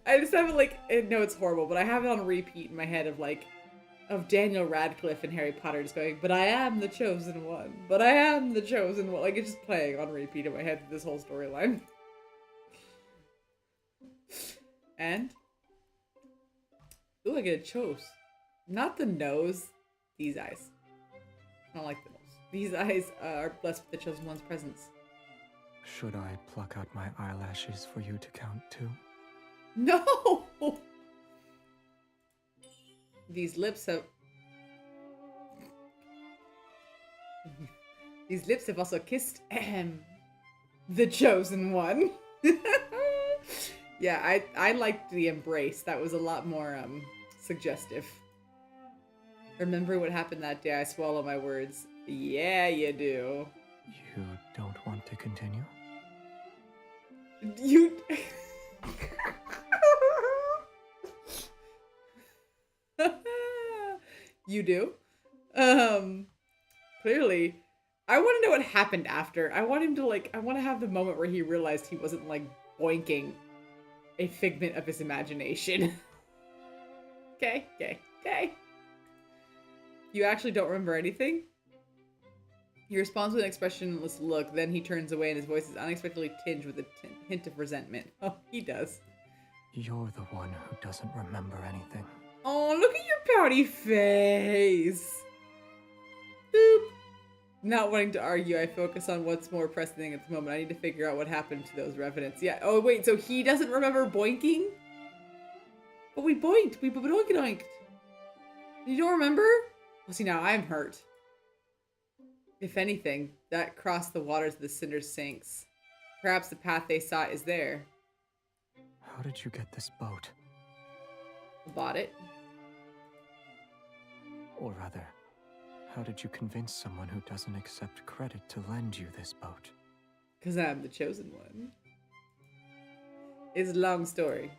Speaker 1: I just have it like, no, it's horrible, but I have it on repeat in my head of Daniel Radcliffe and Harry Potter just going, but I am the Chosen One. But I am the Chosen One. Like, it's just playing on repeat in my head this whole storyline. And? Ooh, I get a chose. Not the nose. These eyes. I don't like the nose. These eyes are blessed with the Chosen One's presence.
Speaker 5: Should I pluck out my eyelashes for you to count too?
Speaker 1: No! These lips have... These lips have also kissed the Chosen One. Yeah, I liked the embrace. That was a lot more suggestive. Remember what happened that day? I swallow my words. Yeah, you do.
Speaker 5: You don't want to continue?
Speaker 1: You... You do? Clearly. I want to know what happened after. I want him to I want to have the moment where he realized he wasn't boinking a figment of his imagination. Okay. You actually don't remember anything? He responds with an expressionless look, then he turns away and his voice is unexpectedly tinged with a hint of resentment. Oh, he does.
Speaker 5: You're the one who doesn't remember anything.
Speaker 1: Oh, look at your pouty face. Boop. Not wanting to argue, I focus on what's more pressing at the moment. I need to figure out what happened to those revenants. Yeah. Oh, wait. So he doesn't remember boinking? But we boinked. We boinked. You don't remember? Well, see, now I'm hurt. If anything, that crossed the waters of the Cinder sinks. Perhaps the path they sought is there.
Speaker 5: How did you get this boat?
Speaker 1: Bought it.
Speaker 5: Or rather, how did you convince someone who doesn't accept credit to lend you this boat?
Speaker 1: Because I'm the chosen one. It's a long story.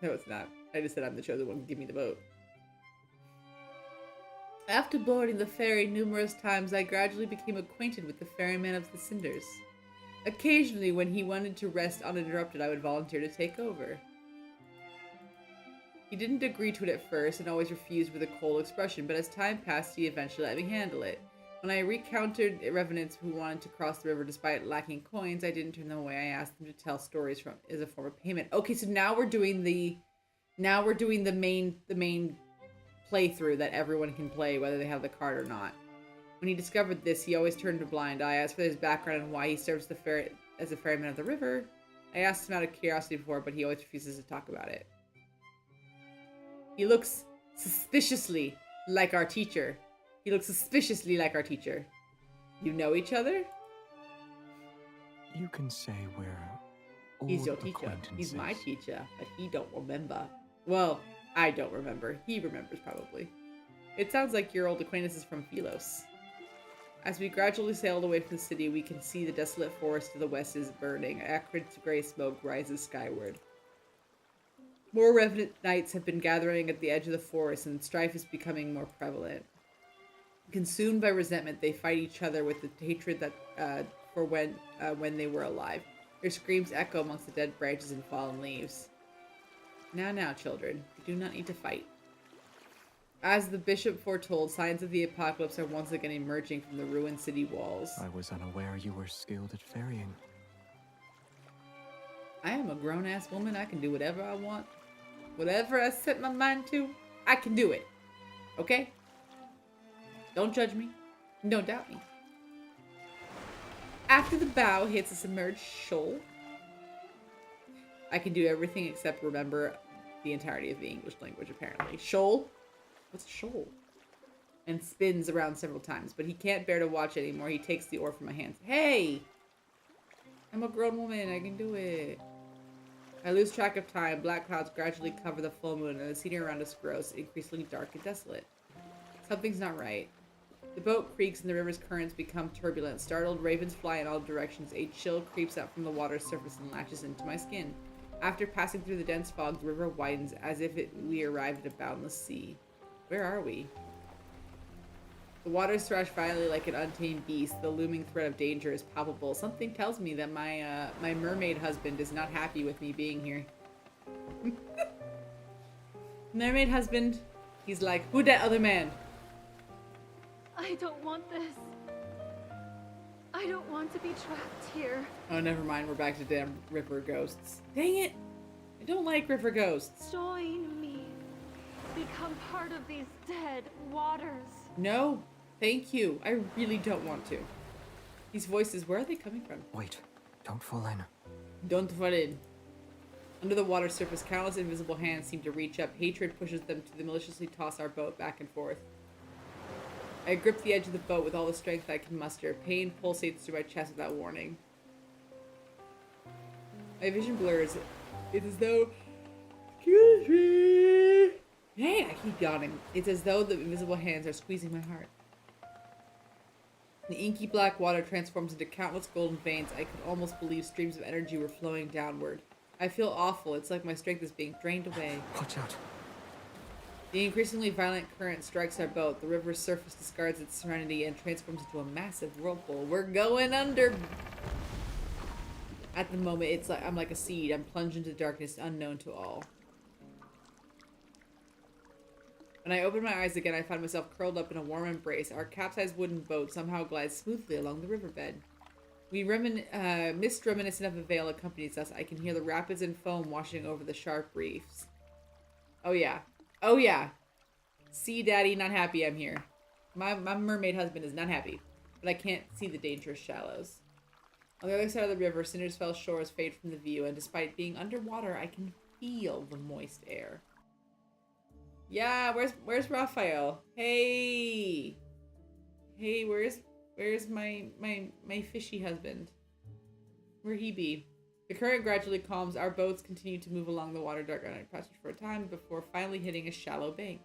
Speaker 1: No, it's not. I just said I'm the chosen one. Give me the boat. After boarding the ferry numerous times, I gradually became acquainted with the ferryman of the Cinders. Occasionally, when he wanted to rest uninterrupted, I would volunteer to take over. He didn't agree to it at first and always refused with a cold expression, but as time passed, he eventually let me handle it. When I recountered revenants who wanted to cross the river despite lacking coins, I didn't turn them away. I asked them to tell stories as a form of payment. Okay, so now we're doing the main playthrough that everyone can play, whether they have the card or not. When he discovered this, he always turned a blind eye. As for his background and why he serves as a ferryman of the river, I asked him out of curiosity before, but he always refuses to talk about it. He looks suspiciously like our teacher. You know each other?
Speaker 5: You can say we're
Speaker 1: He's your
Speaker 5: old
Speaker 1: teacher. He's
Speaker 5: acquaintances.
Speaker 1: my teacher, but he don't remember. Well, I don't remember. He remembers, probably. It sounds like your old acquaintances from Philos. As we gradually sailed away from the city, we can see the desolate forest to the west is burning. Acrid gray smoke rises skyward. More revenant knights have been gathering at the edge of the forest, and strife is becoming more prevalent. Consumed by resentment, they fight each other with the hatred that for when they were alive. Their screams echo amongst the dead branches and fallen leaves. Now, children, you do not need to fight. As the bishop foretold, signs of the apocalypse are once again emerging from the ruined city walls.
Speaker 5: I was unaware you were skilled at ferrying.
Speaker 1: I am a grown-ass woman. I can do whatever I want. Whatever I set my mind to, I can do it. Okay? Don't judge me. Don't doubt me. After the bow hits a submerged shoal, I can do everything except remember the entirety of the English language, apparently. Shoal? What's a shoal? And spins around several times, but he can't bear to watch anymore. He takes the oar from my hands. Hey! I'm a grown woman. I can do it. I lose track of time. Black clouds gradually cover the full moon, and the scenery around us grows increasingly dark and desolate. Something's not right. The boat creaks and the river's currents become turbulent. Startled, ravens fly in all directions. A chill creeps up from the water's surface and lashes into my skin. After passing through the dense fog, the river widens as if we arrived at a boundless sea. Where are we? The waters thrash violently like an untamed beast. The looming threat of danger is palpable. Something tells me that my mermaid husband is not happy with me being here. Mermaid husband, he's like, who that other man?
Speaker 15: I don't want this. I don't want to be trapped here.
Speaker 1: Oh, never mind. We're back to damn river ghosts. Dang it! I don't like river ghosts.
Speaker 15: Join me. Become part of these dead waters.
Speaker 1: No, thank you. I really don't want to. These voices, where are they coming from?
Speaker 5: Wait, don't fall in.
Speaker 1: Don't fall in. Under the water surface, countless invisible hands seem to reach up. Hatred pushes them to maliciously toss our boat back and forth. I grip the edge of the boat with all the strength I can muster. Pain pulsates through my chest without warning. My vision blurs. It's as though... Excuse me! Hey, I keep yawning. It's as though the invisible hands are squeezing my heart. The inky black water transforms into countless golden veins. I could almost believe streams of energy were flowing downward. I feel awful. It's like my strength is being drained away.
Speaker 5: Watch out.
Speaker 1: The increasingly violent current strikes our boat. The river's surface discards its serenity and transforms into a massive whirlpool. We're going under! At the moment, it's like I'm like a seed. I'm plunged into darkness unknown to all. When I open my eyes again, I find myself curled up in a warm embrace. Our capsized wooden boat somehow glides smoothly along the riverbed. Mist reminiscent of a veil accompanies us. I can hear the rapids and foam washing over the sharp reefs. Oh yeah. Oh yeah. Sea daddy, not happy I'm here. My mermaid husband is not happy. but I can't see the dangerous shallows. On the other side of the river, Cindersfell shores fade from the view, and despite being underwater, I can feel the moist air. Yeah, where's Raphael? Hey, where's my fishy husband? Where he be? The current gradually calms. Our boats continue to move along the water dark granite passage for a time before finally hitting a shallow bank.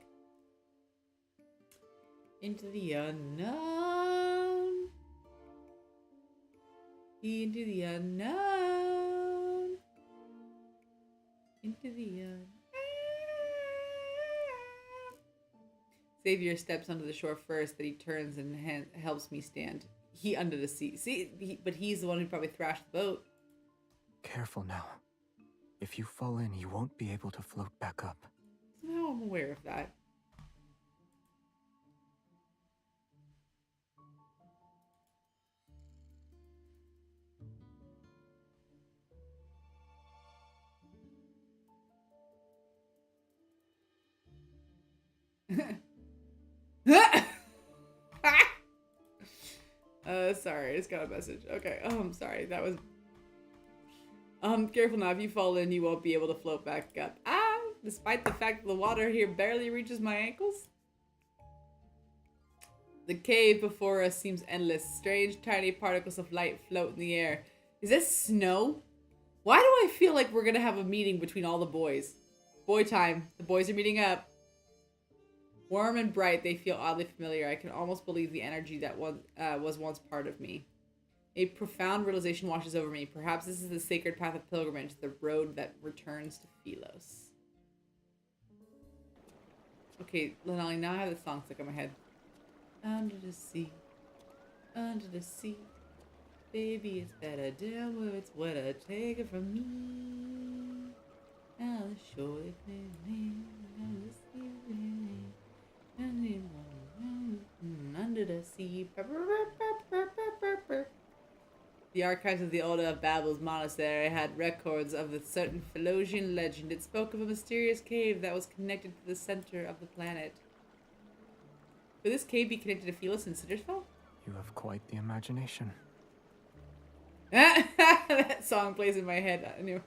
Speaker 1: Into the unknown. Into the unknown. Into the unknown. Xavier steps onto the shore first, then he turns and helps me stand. He under the sea. See, but he's the one who probably thrashed the boat.
Speaker 5: Careful now. If you fall in, you won't be able to float back up.
Speaker 1: Somehow I'm aware of that. Sorry, I just got a message. Okay, sorry, that was... careful now, if you fall in, you won't be able to float back up. Despite the fact that the water here barely reaches my ankles. The cave before us seems endless. Strange, tiny particles of light float in the air. Is this snow? Why do I feel like we're gonna have a meeting between all the boys? Boy time. The boys are meeting up. Warm and bright, they feel oddly familiar. I can almost believe the energy that was once part of me. A profound realization washes over me. Perhaps this is the sacred path of pilgrimage, the road that returns to Philos. Okay, Lenali, now I have the song stuck in my head. Under the sea, baby, it's better down where it's wetter. Take it from me. Now the shore is under the sea. The archives of the Order of Babel's monastery had records of a certain Philosian legend. It spoke of a mysterious cave that was connected to the center of the planet. Could this cave be connected to Philos and Cindersfell?
Speaker 5: You have quite the imagination.
Speaker 1: That song plays in my head. I knew.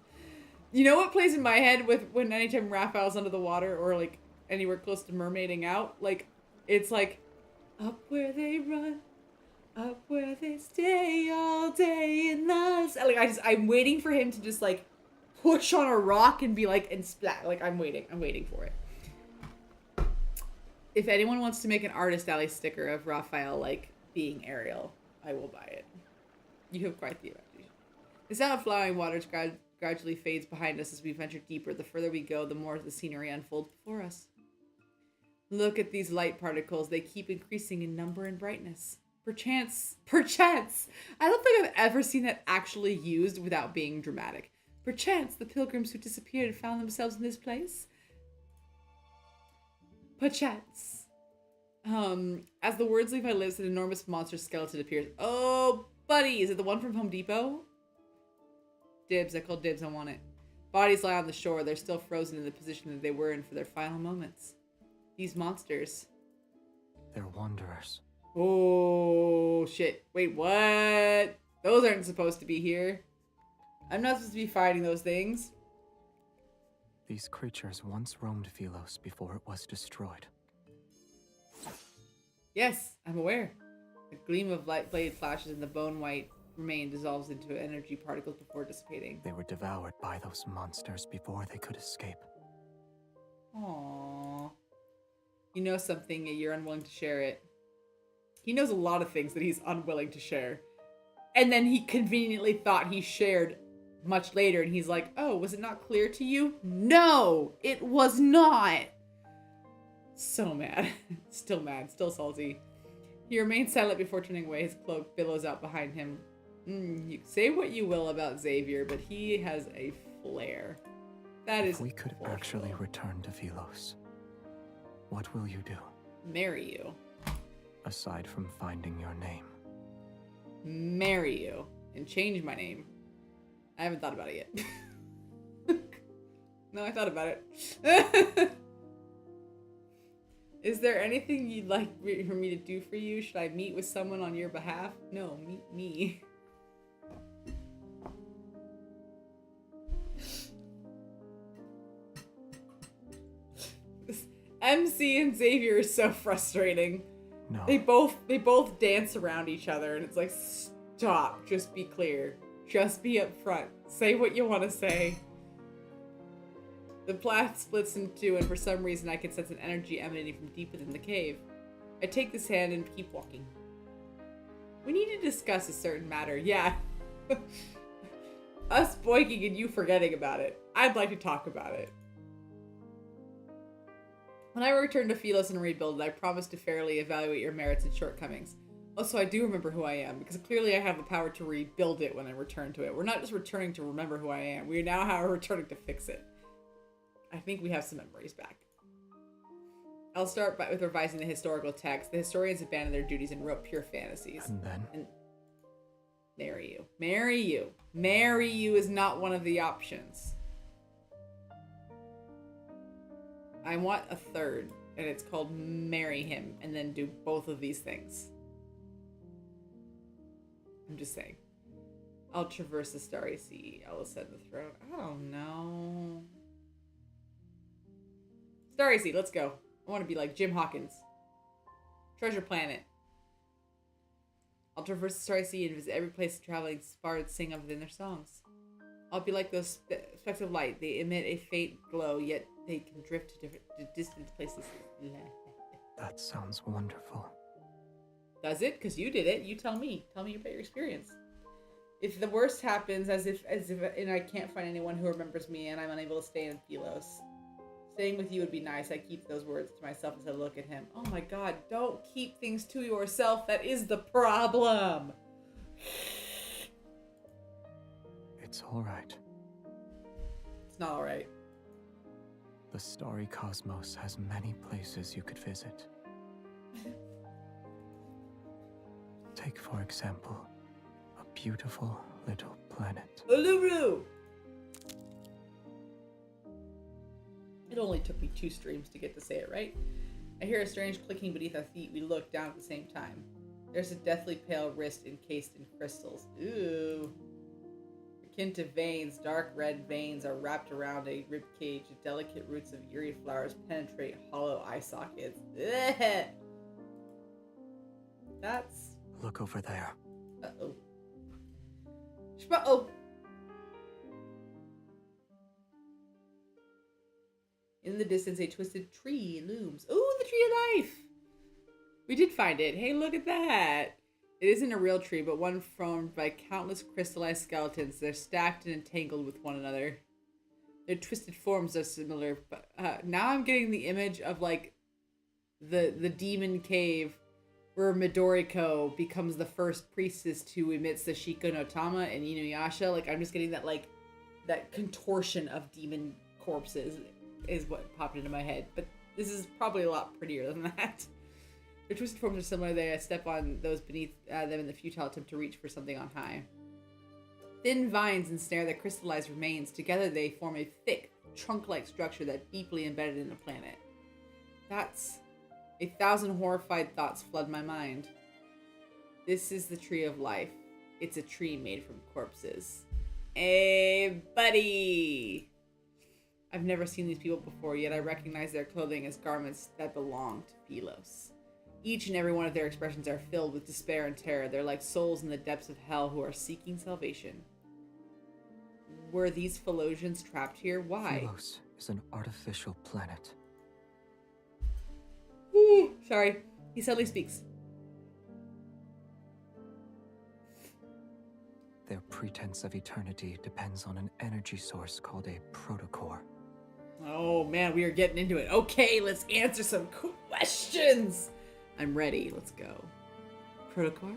Speaker 1: You know what plays in my head when anytime Raphael's under the water or like anywhere close to mermaiding out? Like, it's like, up where they run, up where they stay all day in the... Like, I'm waiting for him to just like push on a rock and be like, and splat. Like, I'm waiting for it. If anyone wants to make an Artist Alley sticker of Raphael like being Ariel, I will buy it. You have quite the imagination. The sound of flowing waters gradually fades behind us as we venture deeper. The further we go, the more the scenery unfolds before us. Look at these light particles. They keep increasing in number and brightness. Perchance, I don't think I've ever seen that actually used without being dramatic. Perchance the pilgrims who disappeared found themselves in this place. Perchance. As the words leave my lips, an enormous monster skeleton appears. Oh, buddy, is it the one from Home Depot? Dibs, I called dibs, I want it. Bodies lie on the shore. They're still frozen in the position that they were in for their final moments. These monsters.
Speaker 5: They're wanderers.
Speaker 1: Oh, shit. Wait, what? Those aren't supposed to be here. I'm not supposed to be fighting those things.
Speaker 5: These creatures once roamed Philos before it was destroyed.
Speaker 1: Yes, I'm aware. A gleam of light blade flashes and the bone-white remain dissolves into energy particles before dissipating.
Speaker 5: They were devoured by those monsters before they could escape.
Speaker 1: Aww. You know something and you're unwilling to share it. He knows a lot of things that he's unwilling to share. And then he conveniently thought he shared much later and he's like, oh, was it not clear to you? No, it was not. So mad. Still mad, still salty. He remains silent before turning away. His cloak billows out behind him. You say what you will about Xavier, but he has a flair. That is...
Speaker 5: If we could actually return to Philos, what will you do?
Speaker 1: Marry you.
Speaker 5: Aside from finding your name.
Speaker 1: Marry you. And change my name. I haven't thought about it yet. No, I thought about it. Is there anything you'd like for me to do for you? Should I meet with someone on your behalf? No, meet me. MC and Xavier is so frustrating.
Speaker 5: No.
Speaker 1: They both dance around each other, and it's like, stop. Just be clear. Just be upfront. Say what you want to say. The path splits in two, and for some reason I can sense an energy emanating from deep within the cave. I take this hand and keep walking. We need to discuss a certain matter. Yeah. Us boinking and you forgetting about it. I'd like to talk about it. When I return to Philos and rebuild it, I promise to fairly evaluate your merits and shortcomings. Also, I do remember who I am, because clearly I have the power to rebuild it when I return to it. We're not just returning to remember who I am. We now are returning to fix it. I think we have some memories back. I'll start with revising the historical text. The historians abandoned their duties and wrote pure fantasies.
Speaker 5: And then?
Speaker 1: And marry you. Marry you. Marry you is not one of the options. I want a third, and it's called marry him, and then do both of these things. I'm just saying. I'll traverse the starry sea. I'll ascend the throne. I don't know. Starry Sea, let's go. I want to be like Jim Hawkins. Treasure Planet. I'll traverse the Starry Sea and visit every place the traveling bards sing of in their songs. I'll be like those specks of light. They emit a faint glow, yet they can drift to distant places.
Speaker 5: That sounds wonderful.
Speaker 1: Does it? Because you did it. You tell me. Tell me about your experience. If the worst happens, as if, and I can't find anyone who remembers me, and I'm unable to stay in Philos. Staying with you would be nice. I keep those words to myself as I look at him. Oh my god, don't keep things to yourself. That is the problem.
Speaker 5: It's alright.
Speaker 1: It's not alright.
Speaker 5: The starry cosmos has many places you could visit. Take, for example, a beautiful little planet.
Speaker 1: Uluru! It only took me 2 streams to get to say it right. I hear a strange clicking beneath our feet. We look down at the same time. There's a deathly pale wrist encased in crystals. Ooh. Akin to veins, dark red veins are wrapped around a rib cage. Delicate roots of eerie flowers penetrate hollow eye sockets. Ugh. That's...
Speaker 5: Look over there.
Speaker 1: Uh-oh. Uh-oh. In the distance, a twisted tree looms. Ooh, the tree of life! We did find it. Hey, look at that. It isn't a real tree, but one formed by countless crystallized skeletons. They're stacked and entangled with one another. Their twisted forms are similar, but now I'm getting the image of, like, the demon cave where Midoriko becomes the first priestess to emit the Shiko no Tama and Inuyasha. Like, I'm just getting that, like, that contortion of demon corpses is what popped into my head. But this is probably a lot prettier than that. Their twisted forms are similar. They step on those beneath them in the futile attempt to reach for something on high. Thin vines ensnare their crystallized remains. Together they form a thick, trunk-like structure that's deeply embedded in the planet. That's... 1,000 horrified thoughts flood my mind. This is the tree of life. It's a tree made from corpses. Hey, buddy! I've never seen these people before, yet I recognize their clothing as garments that belong to Philos. Each and every one of their expressions are filled with despair and terror. They're like souls in the depths of hell who are seeking salvation. Were these Philosians trapped here? Why?
Speaker 5: Philos is an artificial planet.
Speaker 1: Sorry, he suddenly speaks.
Speaker 5: Their pretense of eternity depends on an energy source called a protocore.
Speaker 1: Oh man, we are getting into it. Okay, let's answer some questions. I'm ready. Let's go. Protocore?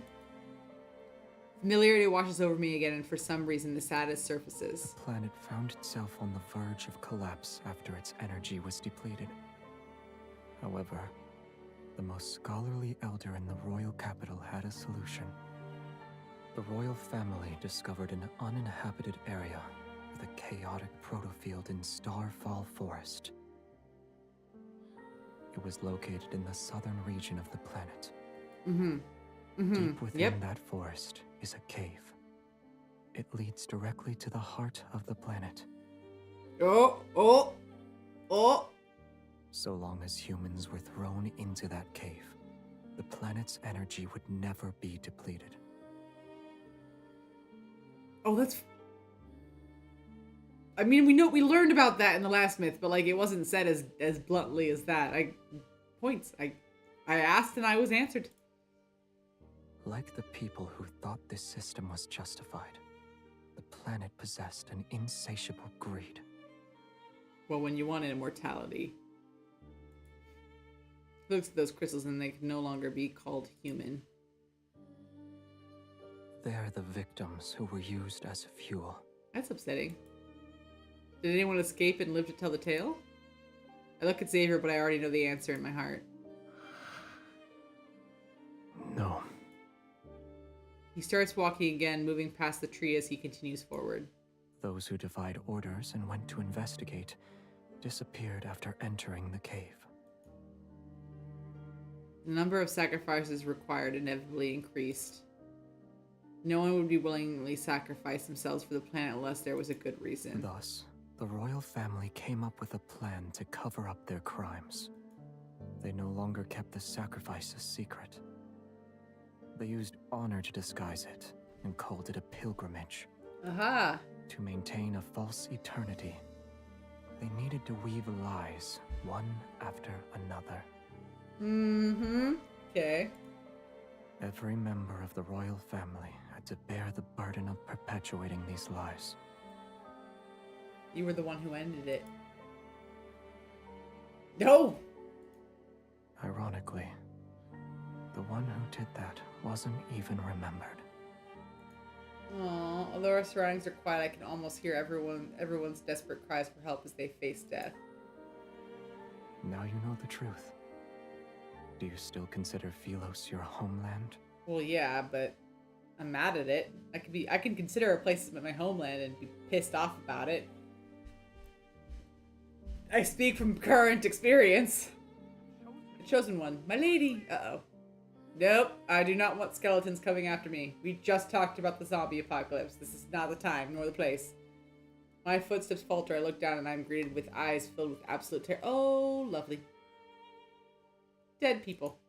Speaker 1: Familiarity washes over me again, and for some reason the saddest surfaces.
Speaker 5: The planet found itself on the verge of collapse after its energy was depleted. However, the most scholarly elder in the royal capital had a solution. The royal family discovered an uninhabited area with a chaotic protofield in Starfall Forest. It was located in the southern region of the planet.
Speaker 1: Mm-hmm. Mm-hmm.
Speaker 5: Deep within that forest is a cave. It leads directly to the heart of the planet.
Speaker 1: Oh!
Speaker 5: So long as humans were thrown into that cave, the planet's energy would never be depleted.
Speaker 1: Oh, that's... I mean, we learned about that in the last myth, but like it wasn't said as bluntly as that. I asked and I was answered.
Speaker 5: Like the people who thought this system was justified, the planet possessed an insatiable greed.
Speaker 1: Well, when you wanted immortality, looks at those crystals and they can no longer be called human.
Speaker 5: They're the victims who were used as fuel.
Speaker 1: That's upsetting. Did anyone escape and live to tell the tale? I look at Xavier, but I already know the answer in my heart.
Speaker 5: No.
Speaker 1: He starts walking again, moving past the tree as he continues forward.
Speaker 5: Those who defied orders and went to investigate disappeared after entering the cave.
Speaker 1: The number of sacrifices required inevitably increased. No one would be willingly sacrifice themselves for the planet unless there was a good reason.
Speaker 5: Thus, the royal family came up with a plan to cover up their crimes. They no longer kept the sacrifices secret. They used honor to disguise it and called it a pilgrimage.
Speaker 1: Aha!
Speaker 5: To maintain a false eternity, they needed to weave lies one after another.
Speaker 1: Mm-hmm. Okay.
Speaker 5: Every member of the royal family had to bear the burden of perpetuating these lies.
Speaker 1: You were the one who ended it. No!
Speaker 5: Ironically, the one who did that wasn't even remembered.
Speaker 1: Aww, although our surroundings are quiet, I can almost hear everyone's desperate cries for help as they face death.
Speaker 5: Now you know the truth. Do you still consider Philos your homeland?
Speaker 1: Well, yeah, but I'm mad at it. I can consider a place as my homeland and be pissed off about it. I speak from current experience. The chosen one, my lady. Uh-oh. Nope, I do not want skeletons coming after me. We just talked about the zombie apocalypse. This is not the time nor the place. My footsteps falter. I look down and I'm greeted with eyes filled with absolute terror. Oh, lovely. Dead people.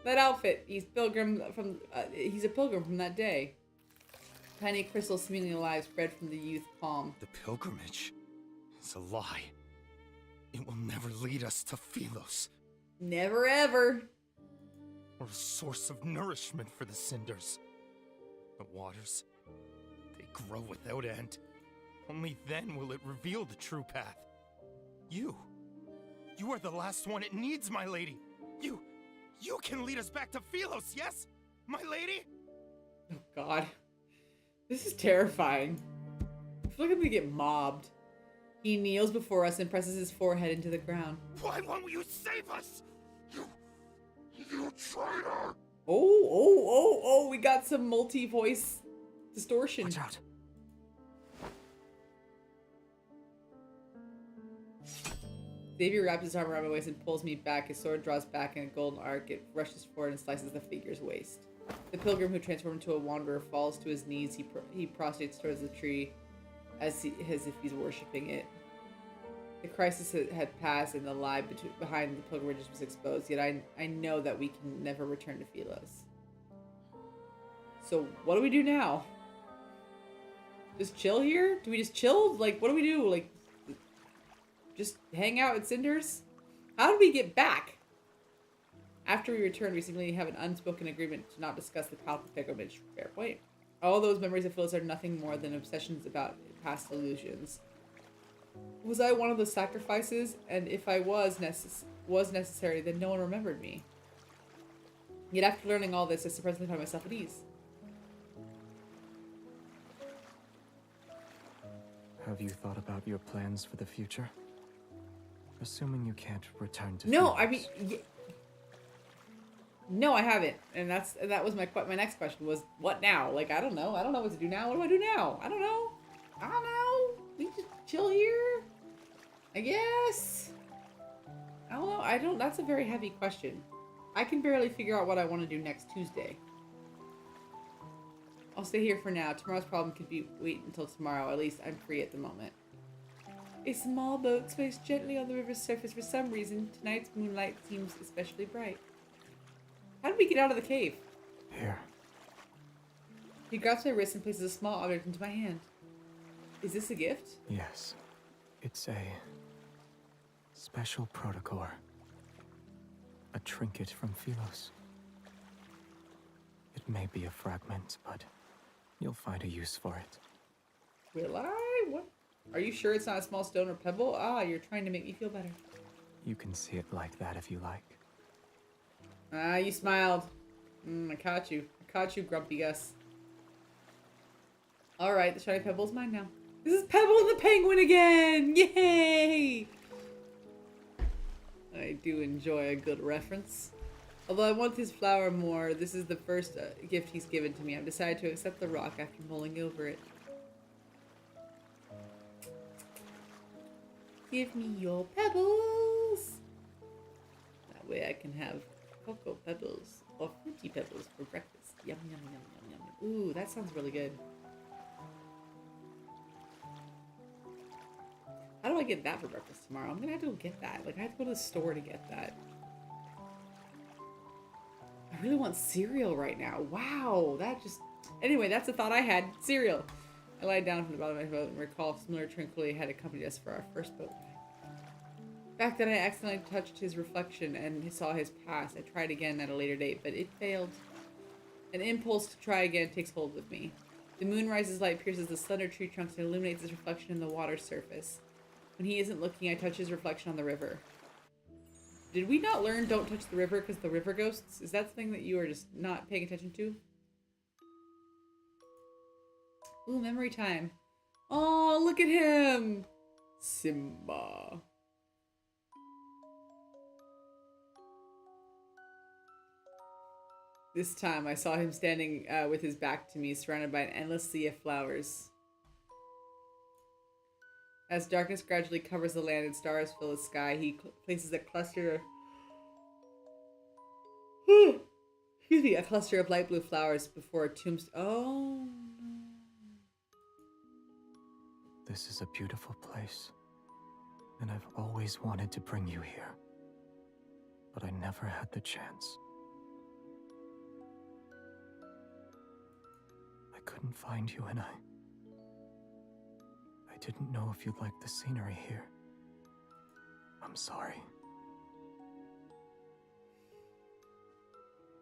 Speaker 1: That outfit. He's a pilgrim from that day. Tiny crystals seemingly alive spread from the youth palm.
Speaker 3: The pilgrimage is a lie. It will never lead us to Philos.
Speaker 1: Never ever.
Speaker 3: Or a source of nourishment for the cinders. The waters, they grow without end. Only then will it reveal the true path. You are the last one it needs, my lady. You can lead us back to Philos, yes? My lady?
Speaker 1: Oh god. This is terrifying. I feel like I'm gonna get mobbed. He kneels before us and presses his forehead into the ground.
Speaker 3: Why won't you save us? You traitor!
Speaker 1: Oh, we got some multi-voice distortion.
Speaker 5: Watch out.
Speaker 1: Xavier wraps his arm around my waist and pulls me back. His sword draws back in a golden arc. It rushes forward and slices the figure's waist. The pilgrim who transformed into a wanderer falls to his knees. He prostrates towards the tree as if he's worshipping it. The crisis had passed and the lie behind the pilgrimage was exposed, yet I know that we can never return to Philos. So what do we do now? Just chill here? Do we just chill? Like, what do we do? Like, just hang out at Cinders? How did we get back? After we returned, we seemingly have an unspoken agreement to not discuss the powerful pilgrimage. Fair point. All those memories of Philos are nothing more than obsessions about past illusions. Was I one of the sacrifices? And if I was necessary, then no one remembered me. Yet after learning all this, I surprisingly find myself at ease.
Speaker 5: Have you thought about your plans for the future? Assuming you can't return to
Speaker 1: No,
Speaker 5: Philos.
Speaker 1: I mean, no, I haven't. And that was my next question was, what now? Like, I don't know. I don't know what to do now. What do I do now? I don't know. We just chill here, I guess. I don't know. I don't. That's a very heavy question. I can barely figure out what I want to do next Tuesday. I'll stay here for now. Tomorrow's problem could be wait until tomorrow. At least I'm free at the moment. A small boat sways gently on the river's surface. For some reason, tonight's moonlight seems especially bright. How did we get out of the cave?
Speaker 5: Here.
Speaker 1: He grabs my wrist and places a small object into my hand. Is this a gift?
Speaker 5: Yes. It's a special protocore. A trinket from Philos. It may be a fragment, but you'll find a use for it.
Speaker 1: Will I? What? Are you sure it's not a small stone or pebble? Ah, you're trying to make me feel better.
Speaker 5: You can see it like that if you like.
Speaker 1: Ah, you smiled. I caught you. I caught you, Grumpy Gus. Alright, the shiny pebble's mine now. This is Pebble and the Penguin again! Yay! I do enjoy a good reference. Although I want this flower more, this is the first gift he's given to me. I've decided to accept the rock after mulling over it. Give me your pebbles! That way I can have cocoa pebbles or fruity pebbles for breakfast. Yum, yum, yum, yum, yum. Ooh, that sounds really good. How do I get that for breakfast tomorrow? I'm gonna have to go get that. Like, I have to go to the store to get that. I really want cereal right now. Wow, that just... Anyway, that's the thought I had. Cereal. I lied down from the bottom of my boat and recall similar tranquility had accompanied us for our first boat ride. Back then I accidentally touched his reflection and saw his past. I tried again at a later date, but it failed. An impulse to try again takes hold of me. The moonrise's light pierces the slender tree trunks and illuminates his reflection in the water's surface. When he isn't looking, I touch his reflection on the river. Did we not learn don't touch the river because the river ghosts? Is that something that you are just not paying attention to? Ooh, memory time. Oh, look at him! Simba. This time I saw him standing with his back to me, surrounded by an endless sea of flowers. As darkness gradually covers the land and stars fill the sky, he places a cluster of light blue flowers before a tombstone. Oh, no.
Speaker 5: This is a beautiful place, and I've always wanted to bring you here, but I never had the chance. I couldn't find you, and I didn't know if you'd like the scenery here. I'm sorry.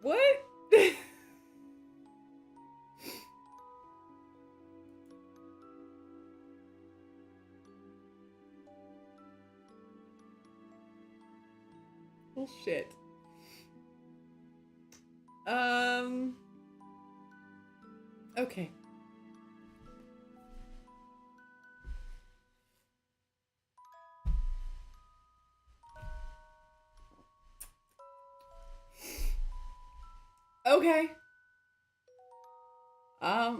Speaker 1: What? Bullshit. Okay. Okay. I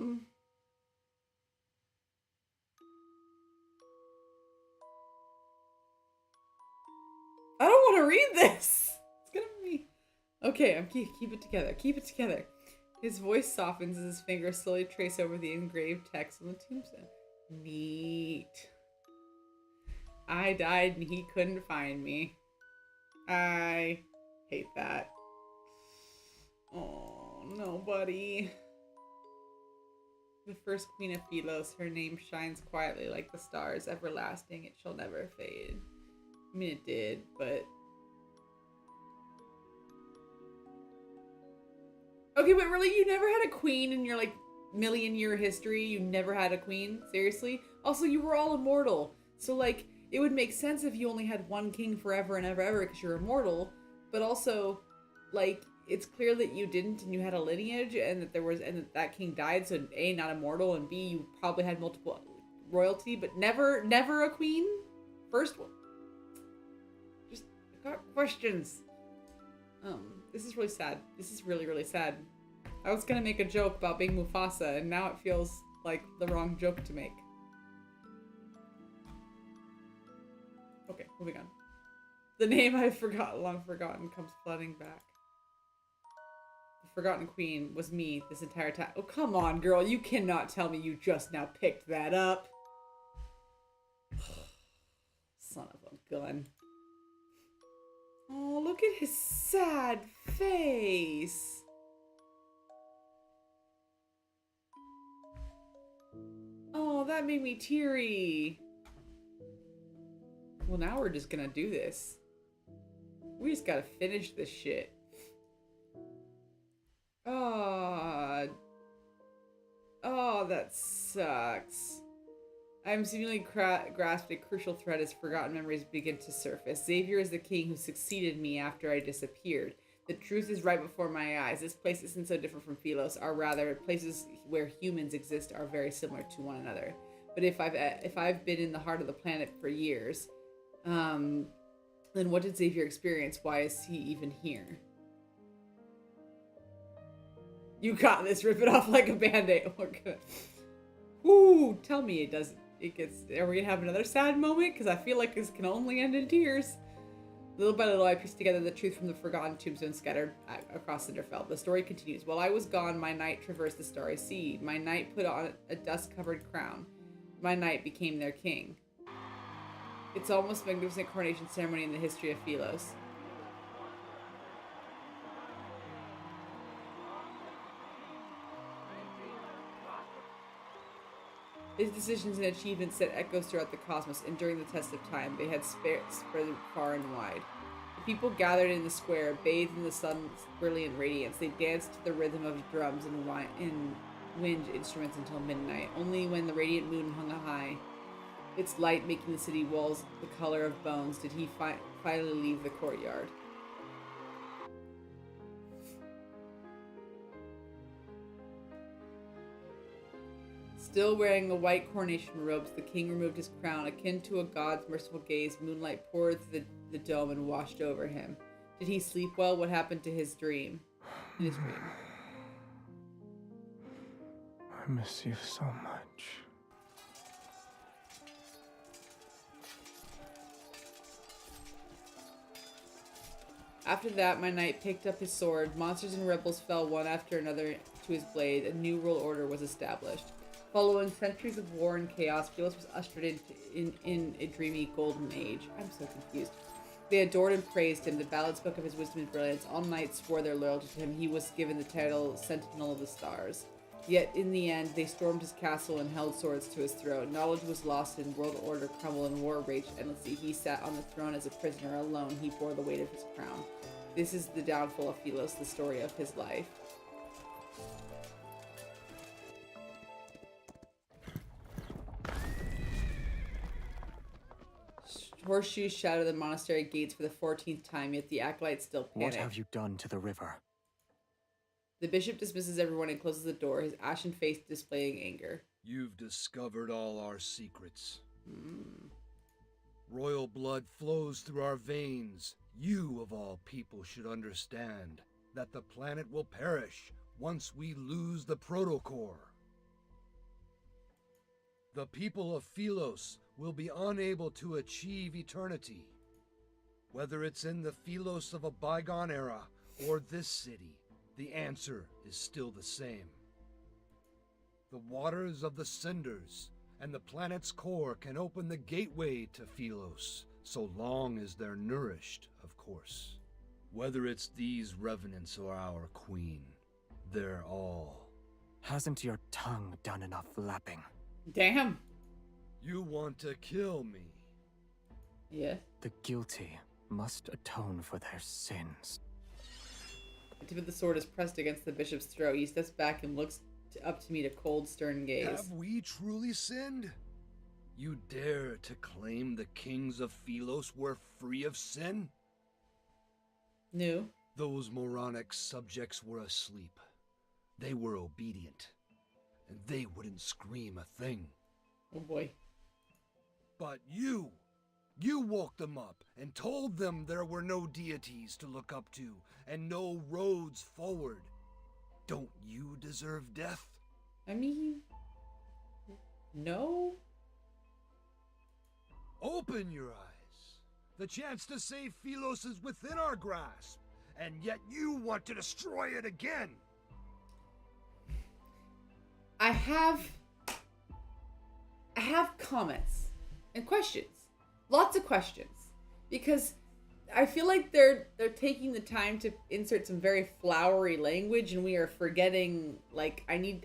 Speaker 1: don't want to read this. It's gonna be... Okay, keep it together. Keep it together. His voice softens as his fingers slowly trace over the engraved text on the tombstone. Neat. I died and he couldn't find me. I hate that. Oh, no, buddy. The first queen of Philos, her name shines quietly like the stars, everlasting, it shall never fade. I mean, it did, but... Okay, but really, you never had a queen in your, like, million-year history? You never had a queen? Seriously? Also, you were all immortal. So, like, it would make sense if you only had one king forever and ever because you're immortal. But also, like, it's clear that you didn't and you had a lineage and that that king died. So, A, not immortal, and B, you probably had multiple royalty, but never a queen? First one. Just, I got questions. This is really sad. This is really, really sad. I was gonna make a joke about being Mufasa, and now it feels like the wrong joke to make. Okay, moving on. The name I've forgotten, long forgotten, comes flooding back. The Forgotten Queen was me this entire time. Oh, come on, girl. You cannot tell me you just now picked that up. Son of a gun. Oh, look at his sad face. Oh, that made me teary. Well, now we're just gonna do this. We just gotta finish this shit. Oh, that sucks. I'm seemingly grasped a crucial thread as forgotten memories begin to surface. Xavier is the king who succeeded me after I disappeared. The truth is right before my eyes. This place isn't so different from Philos, or rather, places where humans exist are very similar to one another. But if I've been in the heart of the planet for years, then what did Xavier experience? Why is he even here? You got this. Rip it off like a band-aid. Oh, good. Woo! Tell me it doesn't. It gets. Are we gonna have another sad moment? Because I feel like this can only end in tears. Little by little, I pieced together the truth from the forgotten tombstone scattered across Cinderfell. The story continues. While I was gone, my knight traversed the starry sea. My knight put on a dust-covered crown. My knight became their king. It's the almost magnificent coronation ceremony in the history of Philos. His decisions and achievements set echoes throughout the cosmos, and during the test of time, they had spread far and wide. The people gathered in the square, bathed in the sun's brilliant radiance. They danced to the rhythm of drums and wind instruments until midnight. Only when the radiant moon hung high, its light making the city walls the color of bones, did he finally leave the courtyard. Still wearing the white coronation robes, the king removed his crown. Akin to a god's merciful gaze, moonlight poured through the dome and washed over him. Did he sleep well? What happened to his dream? In his dream.
Speaker 2: I miss you so much.
Speaker 1: After that, my knight picked up his sword. Monsters and rebels fell one after another to his blade. A new world order was established. Following centuries of war and chaos, Philos was ushered in a dreamy golden age. I'm so confused. They adored and praised him. The ballad spoke of his wisdom and brilliance. All knights swore their loyalty to him. He was given the title Sentinel of the Stars. Yet, in the end, they stormed his castle and held swords to his throat. Knowledge was lost and world order crumbled and war raged endlessly. He sat on the throne as a prisoner alone. He bore the weight of his crown. This is the downfall of Philos, the story of his life. Horseshoes shatter the monastery gates for the 14th time, yet the acolytes still panic.
Speaker 5: What have you done to the river?
Speaker 1: The bishop dismisses everyone and closes the door, his ashen face displaying anger.
Speaker 12: You've discovered all our secrets. Royal blood flows through our veins. You, of all people, should understand that the planet will perish once we lose the protocore. The people of Philos will be unable to achieve eternity. Whether it's in the Philos of a bygone era or this city, the answer is still the same. The waters of the cinders and the planet's core can open the gateway to Philos, so long as they're nourished, of course. Whether it's these revenants or our queen, they're all...
Speaker 5: Hasn't your tongue done enough lapping?
Speaker 1: Damn.
Speaker 12: You want to kill me?
Speaker 1: Yeah.
Speaker 5: The guilty must atone for their sins.
Speaker 1: The tip of the sword is pressed against the bishop's throat. He steps back and looks up to meet a cold, stern gaze.
Speaker 12: Have we truly sinned? You dare to claim the kings of Philos were free of sin?
Speaker 1: No.
Speaker 12: Those moronic subjects were asleep. They were obedient. And they wouldn't scream a thing.
Speaker 1: Oh boy.
Speaker 12: But you woke them up and told them there were no deities to look up to and no roads forward. Don't you deserve death?
Speaker 1: I mean, no.
Speaker 12: Open your eyes. The chance to save Philos is within our grasp, and yet you want to destroy it again.
Speaker 1: I have comments and questions. Lots of questions. Because I feel like they're taking the time to insert some very flowery language, and we are forgetting, like, I need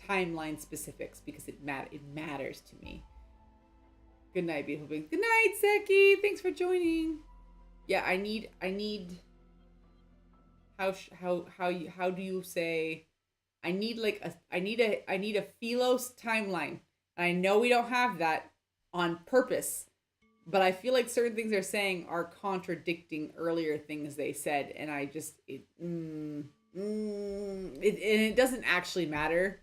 Speaker 1: timeline specifics because it matters to me. Good night, beautiful beings. Good night, Seki. Thanks for joining. Yeah, I need how do you say? I need a Philos timeline. And I know we don't have that on purpose, but I feel like certain things they're saying are contradicting earlier things they said, and I just and it doesn't actually matter.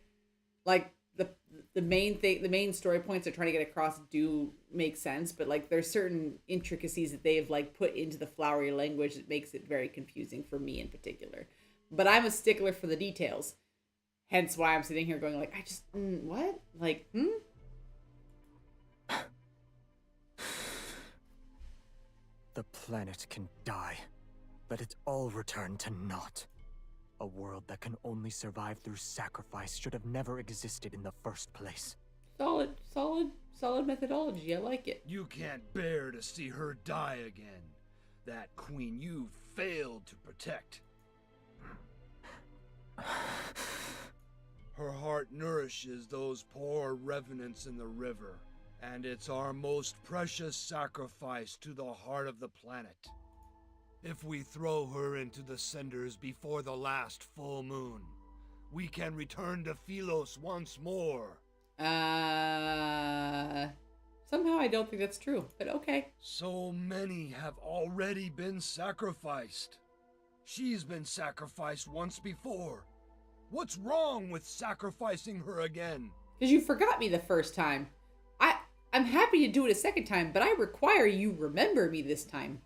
Speaker 1: Like the main story points they're trying to get across do make sense, but like there's certain intricacies that they've like put into the flowery language that makes it very confusing for me in particular. But I'm a stickler for the details, hence why I'm sitting here going like, I just what, like
Speaker 5: The planet can die. Let it all return to naught. A world that can only survive through sacrifice should have never existed in the first place.
Speaker 1: Solid methodology. I like it.
Speaker 12: You can't bear to see her die again. That queen you failed to protect. Her heart nourishes those poor revenants in the river, and it's our most precious sacrifice to the heart of the planet. If we throw her into the cinders before the last full moon, we can return to Philos once more.
Speaker 1: Somehow I don't think that's true, but okay.
Speaker 12: So many have already been sacrificed. She's been sacrificed once before. What's wrong with sacrificing her again?
Speaker 1: Because you forgot me the first time. I'm happy to do it a second time, but I require you remember me this time.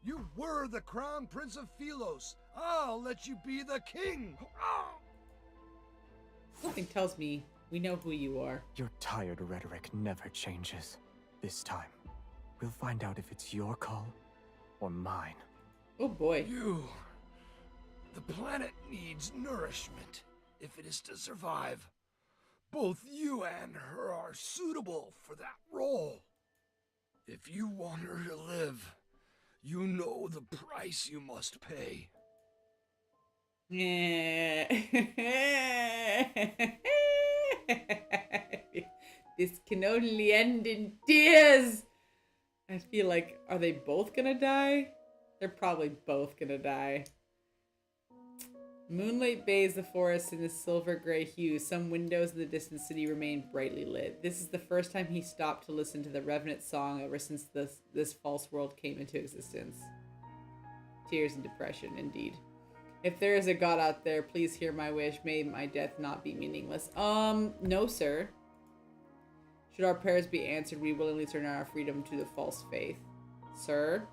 Speaker 12: You were the crown prince of Philos. I'll let you be the king.
Speaker 1: Something tells me we know who you are.
Speaker 5: Your tired rhetoric never changes. This time, we'll find out if it's your call or mine.
Speaker 1: Oh boy.
Speaker 12: The planet needs nourishment if it is to survive. Both you and her are suitable for that role. If you want her to live, you know the price you must pay.
Speaker 1: This can only end in tears. I feel like, are they both gonna die? They're probably both gonna die. Moonlight bathes the forest in a silver-gray hue. Some windows in the distant city remain brightly lit. This is the first time he stopped to listen to the Revenant song ever since this false world came into existence. Tears and depression, indeed. If there is a god out there, please hear my wish. May my death not be meaningless. No, sir. Should our prayers be answered, we willingly surrender our freedom to the false faith. Sir?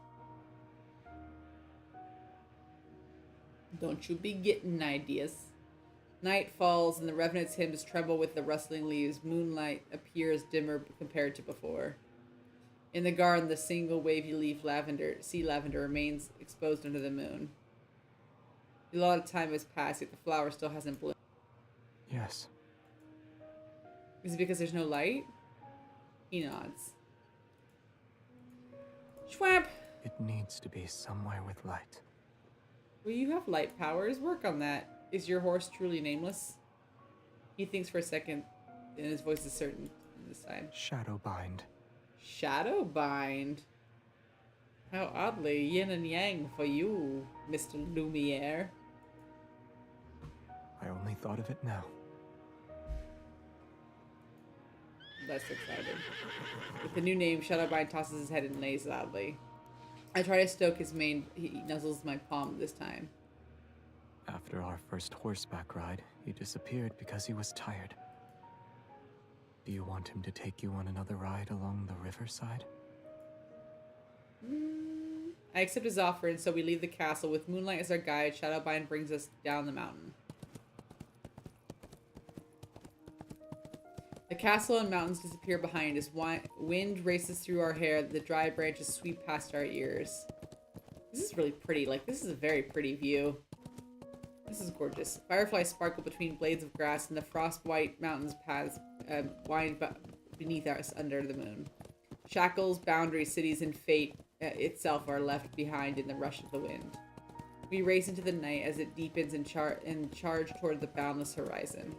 Speaker 1: Don't you be getting ideas. Night falls and the Revenant's hymns tremble with the rustling leaves. Moonlight appears dimmer compared to before. In the garden, the single wavy leaf sea lavender remains exposed under the moon. A lot of time has passed, yet the flower still hasn't bloomed.
Speaker 5: Yes.
Speaker 1: Is it because there's no light? He nods. Schwamp!
Speaker 5: It needs to be somewhere with light.
Speaker 1: Well, you have light powers. Work on that. Is your horse truly nameless? He thinks for a second, and his voice is certain this time.
Speaker 5: Shadowbind.
Speaker 1: Shadowbind? How oddly yin and yang for you, Mr. Lumiere.
Speaker 5: I only thought of it now.
Speaker 1: Less excited. With the new name, Shadowbind tosses his head and lays loudly. I try to stoke his mane. He nuzzles my palm this time.
Speaker 5: After our first horseback ride, he disappeared because he was tired. Do you want him to take you on another ride along the riverside?
Speaker 1: I accept his offer, and so we leave the castle. With Moonlight as our guide, Shadowbind brings us down the mountain. The castle and mountains disappear behind us. Wind races through our hair. The dry branches sweep past our ears. This is really pretty. Like, this is a very pretty view. This is gorgeous. Fireflies sparkle between blades of grass, and the frost-white mountains paths wind beneath us under the moon. Shackles, boundaries, cities, and fate itself are left behind in the rush of the wind. We race into the night as it deepens and charge toward the boundless horizon.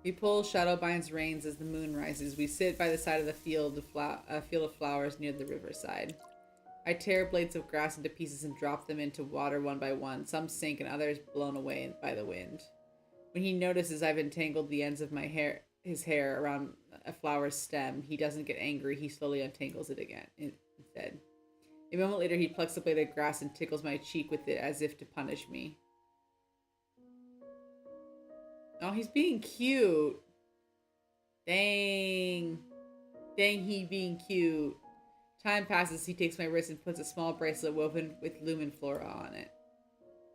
Speaker 1: We pull Shadowbind's reins as the moon rises. We sit by the side of the field of flowers near the riverside. I tear blades of grass into pieces and drop them into water one by one. Some sink and others blown away by the wind. When he notices I've entangled the ends of his hair around a flower's stem, he doesn't get angry. He slowly untangles it again instead. A moment later, he plucks a blade of grass and tickles my cheek with it as if to punish me. Oh, he's being cute. Dang. Dang, he being cute. Time passes. He takes my wrist and puts a small bracelet woven with lumen flora on it.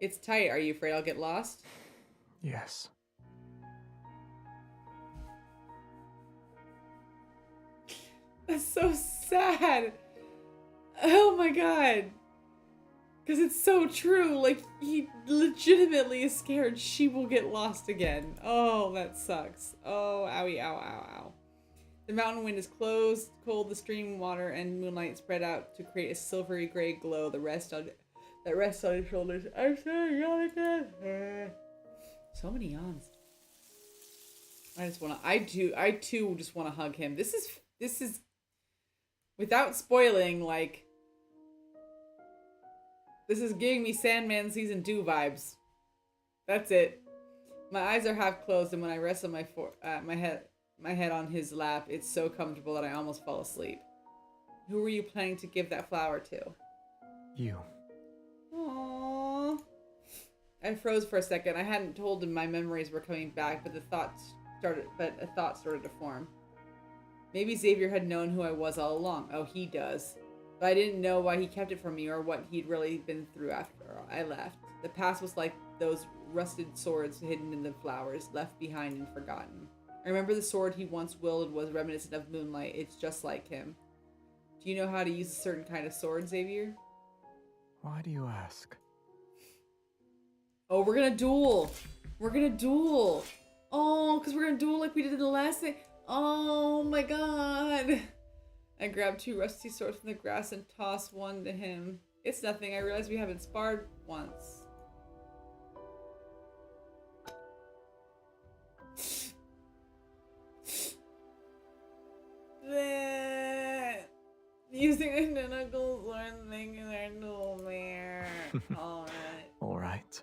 Speaker 1: It's tight. Are you afraid I'll get lost?
Speaker 5: Yes.
Speaker 1: That's so sad. Oh my god. Because it's so true. Like, he legitimately is scared she will get lost again. Oh, that sucks. Oh, owie, ow, ow, ow. The mountain wind is cold, the stream water and moonlight spread out to create a silvery gray glow that rests on his shoulders. I'm sorry, yawn again. So many yawns. I too just want to hug him. This is, without spoiling, like, this is giving me Sandman Season 2 vibes. That's it. My eyes are half closed, and when I rest on my head on his lap, it's so comfortable that I almost fall asleep. Who were you planning to give that flower to?
Speaker 5: You.
Speaker 1: Aww. I froze for a second. I hadn't told him my memories were coming back, but a thought started to form. Maybe Xavier had known who I was all along. Oh, he does. But I didn't know why he kept it from me or what he'd really been through after I left. The past was like those rusted swords hidden in the flowers, left behind and forgotten. I remember the sword he once wielded was reminiscent of Moonlight. It's just like him. Do you know how to use a certain kind of sword, Xavier?
Speaker 5: Why do you ask?
Speaker 1: Oh, we're gonna duel. We're gonna duel. Oh, because we're gonna duel like we did in the last thing. Oh my god. I grab 2 rusty swords from the grass and toss one to him. It's nothing. I realize we haven't sparred once. Using identical sword thing in our duel mirror. Alright.
Speaker 5: Alright.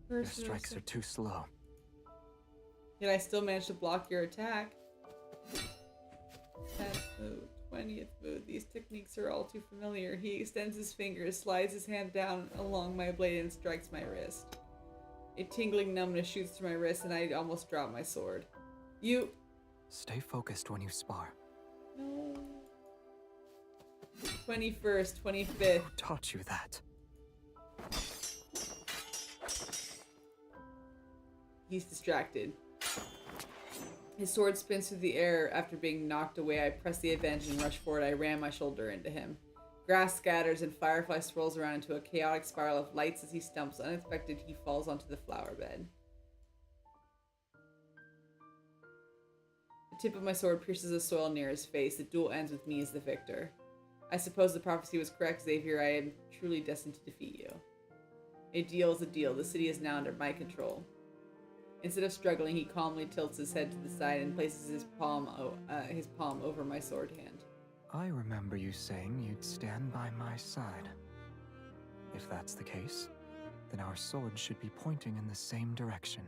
Speaker 5: Your strikes are too slow.
Speaker 1: Yet I still managed to block your attack. 10th move, 20th move. These techniques are all too familiar. He extends his fingers, slides his hand down along my blade and strikes my wrist. A tingling numbness shoots through my wrist and I almost drop my sword. You...
Speaker 5: Stay focused when you spar.
Speaker 1: No. 21st, 25th.
Speaker 5: Who taught you that?
Speaker 1: He's distracted. His sword spins through the air after being knocked away. I press the advantage and rush forward. I ram my shoulder into him. Grass scatters and Firefly swirls around into a chaotic spiral of lights as he stumps. Unexpected, he falls onto the flower bed. The tip of my sword pierces the soil near his face. The duel ends with me as the victor. I suppose the prophecy was correct, Xavier. I am truly destined to defeat you. A deal is a deal. The city is now under my control. Instead of struggling, he calmly tilts his head to the side and places his palm over my sword hand.
Speaker 5: I remember you saying you'd stand by my side. If that's the case, then our swords should be pointing in the same direction.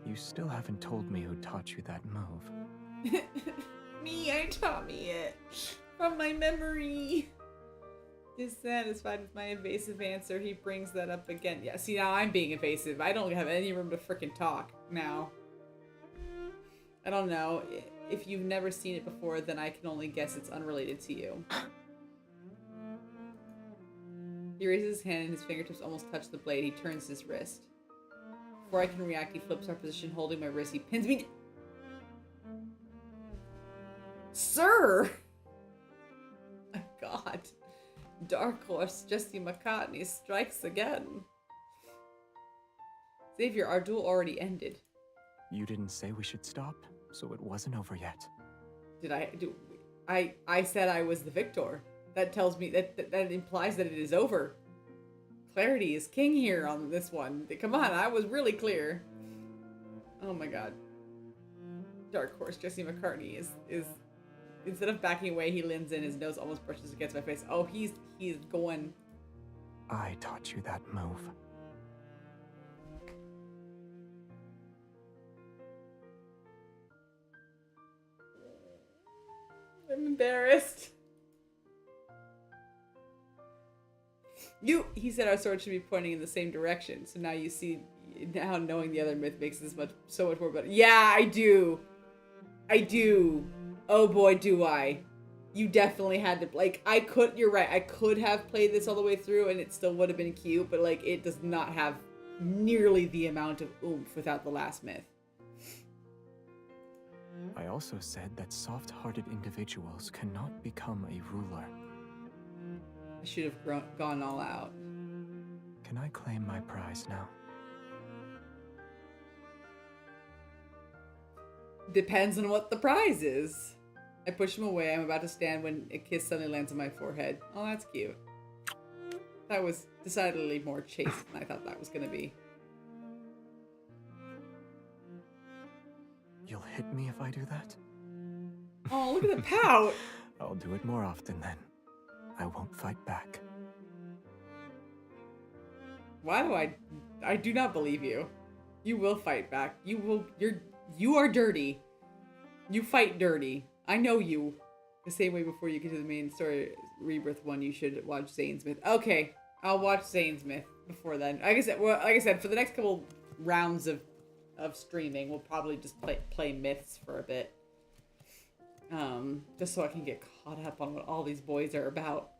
Speaker 5: You still haven't told me who taught you that move.
Speaker 1: Me, I taught me it. From my memory. Dissatisfied with my evasive answer, he brings that up again. Yeah, see, now I'm being evasive. I don't have any room to frickin' talk now. I don't know. If you've never seen it before, then I can only guess it's unrelated to you. He raises his hand and his fingertips almost touch the blade. He turns his wrist. Before I can react, he flips our position, holding my wrist. He pins me. Sir! My God. Dark Horse Jesse McCartney strikes again. Xavier, our duel already ended.
Speaker 5: You didn't say we should stop, so it wasn't over yet.
Speaker 1: Did I do? I said I was the victor. That tells me that implies that it is over. Clarity is king here on this one. Come on, I was really clear. Oh my God. Dark Horse Jesse McCartney is instead of backing away, he leans in. His nose almost brushes against my face. Oh, he's going.
Speaker 5: I taught you that move.
Speaker 1: I'm embarrassed. He said our swords should be pointing in the same direction. So now you see, now knowing the other myth makes this so much more better. Yeah, I do. Oh boy, do I. You definitely had to, like, you're right, I could have played this all the way through and it still would have been cute, but like, it does not have nearly the amount of oomph without the last myth.
Speaker 5: I also said that soft-hearted individuals cannot become a ruler.
Speaker 1: I should have gone all out.
Speaker 5: Can I claim my prize now?
Speaker 1: Depends on what the prize is. I push him away. I'm about to stand when a kiss suddenly lands on my forehead. Oh, that's cute. That was decidedly more chaste than I thought that was gonna be.
Speaker 5: You'll hit me if I do that?
Speaker 1: Oh, look at the pout!
Speaker 5: I'll do it more often then. I won't fight back.
Speaker 1: Why do I do not believe you. You will fight back. You are dirty. You fight dirty. I know you. The same way before you get to the main story, Rebirth 1, you should watch Zane's Myth. Okay, I'll watch Zane's Myth before then. Like I said, for the next couple rounds of streaming, we'll probably just play myths for a bit. Just so I can get caught up on what all these boys are about.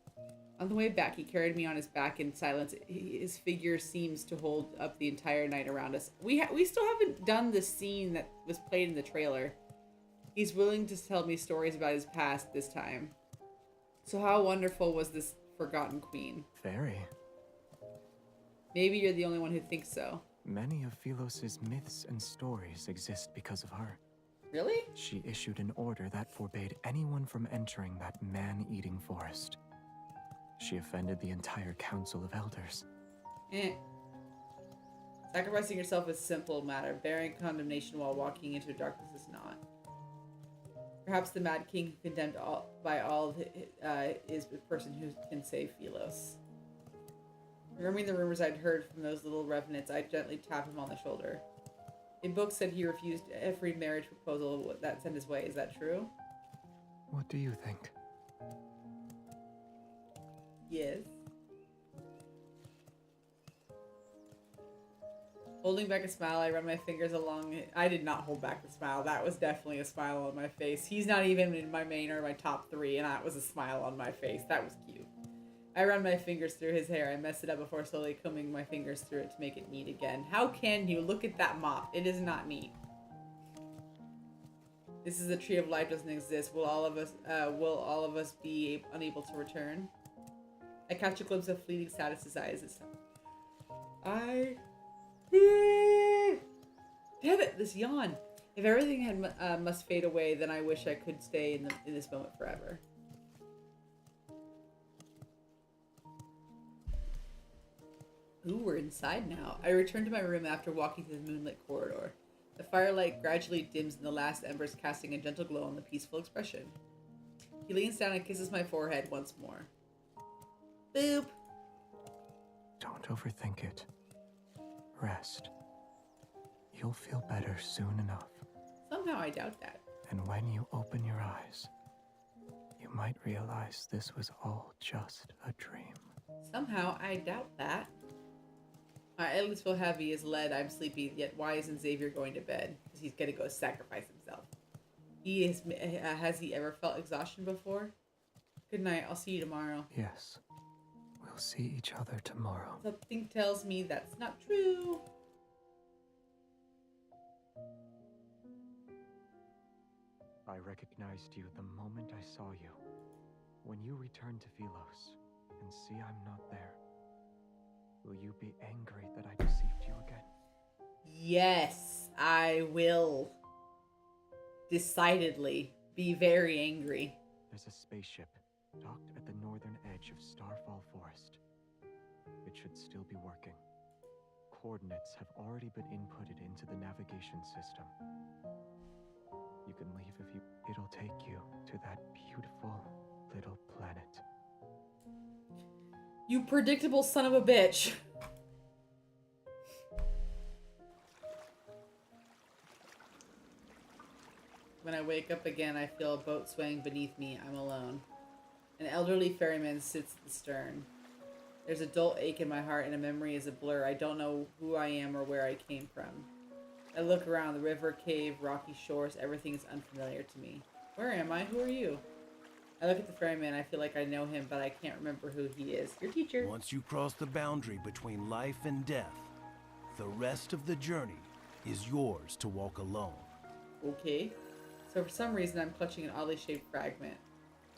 Speaker 1: On the way back, he carried me on his back in silence. His figure seems to hold up the entire night around us. We still haven't done the scene that was played in the trailer. He's willing to tell me stories about his past this time. So how wonderful was this forgotten queen?
Speaker 5: Very.
Speaker 1: Maybe you're the only one who thinks so.
Speaker 5: Many of Philos's myths and stories exist because of her.
Speaker 1: Really?
Speaker 5: She issued an order that forbade anyone from entering that man-eating forest. She offended the entire Council of Elders.
Speaker 1: Sacrificing yourself is a simple matter. Bearing condemnation while walking into darkness is not. Perhaps the Mad King, condemned by all, is the person who can save Philos. Remembering the rumors I'd heard from those little revenants, I gently tapped him on the shoulder. A book said he refused every marriage proposal that sent his way. Is that true?
Speaker 5: What do you think?
Speaker 1: Yes. Holding back a smile, I run my fingers along it. I did not hold back the smile. That was definitely a smile on my face. He's not even in my main or my top 3, and that was a smile on my face. That was cute. I run my fingers through his hair. I mess it up before slowly combing my fingers through it to make it neat again. How can you? Look at that mop. It is not neat. This is the tree of life doesn't exist. Will all of us be unable to return? I catch a glimpse of fleeting sadness in his eyes this time. Damn it, this yawn. If everything must fade away, then I wish I could stay in this moment forever. Ooh, we're inside now. I return to my room after walking through the moonlit corridor. The firelight gradually dims and the last embers casting a gentle glow on the peaceful expression. He leans down and kisses my forehead once more. Boop.
Speaker 5: Don't overthink it. Rest. You'll feel better soon enough.
Speaker 1: Somehow I doubt that.
Speaker 5: And when you open your eyes, you might realize this was all just a dream.
Speaker 1: Somehow, I doubt that. I at least feel heavy as lead. I'm sleepy, yet why isn't Xavier going to bed? Because he's gonna go sacrifice himself. He is. Has he ever felt exhaustion before? Good night. I'll see you tomorrow.
Speaker 5: Yes. We'll see each other tomorrow.
Speaker 1: Something tells me that's not true.
Speaker 5: I recognized you the moment I saw you. When you return to Philos and see I'm not there, will you be angry that I deceived you again?
Speaker 1: Yes, I will. Decidedly be very angry.
Speaker 5: There's a spaceship docked at the northern edge of Starfall Forest. It should still be working. Coordinates have already been inputted into the navigation system. You can leave if you... It'll take you to that beautiful little planet.
Speaker 1: You predictable son of a bitch. When I wake up again, I feel a boat swaying beneath me. I'm alone. An elderly ferryman sits at the stern. There's a dull ache in my heart and a memory is a blur. I don't know who I am or where I came from. I look around, the river, cave, rocky shores, everything is unfamiliar to me. Where am I? Who are you? I look at the ferryman, I feel like I know him, but I can't remember who he is. Your teacher.
Speaker 6: Once you cross the boundary between life and death, the rest of the journey is yours to walk alone.
Speaker 1: Okay. So for some reason, I'm clutching an oddly shaped fragment.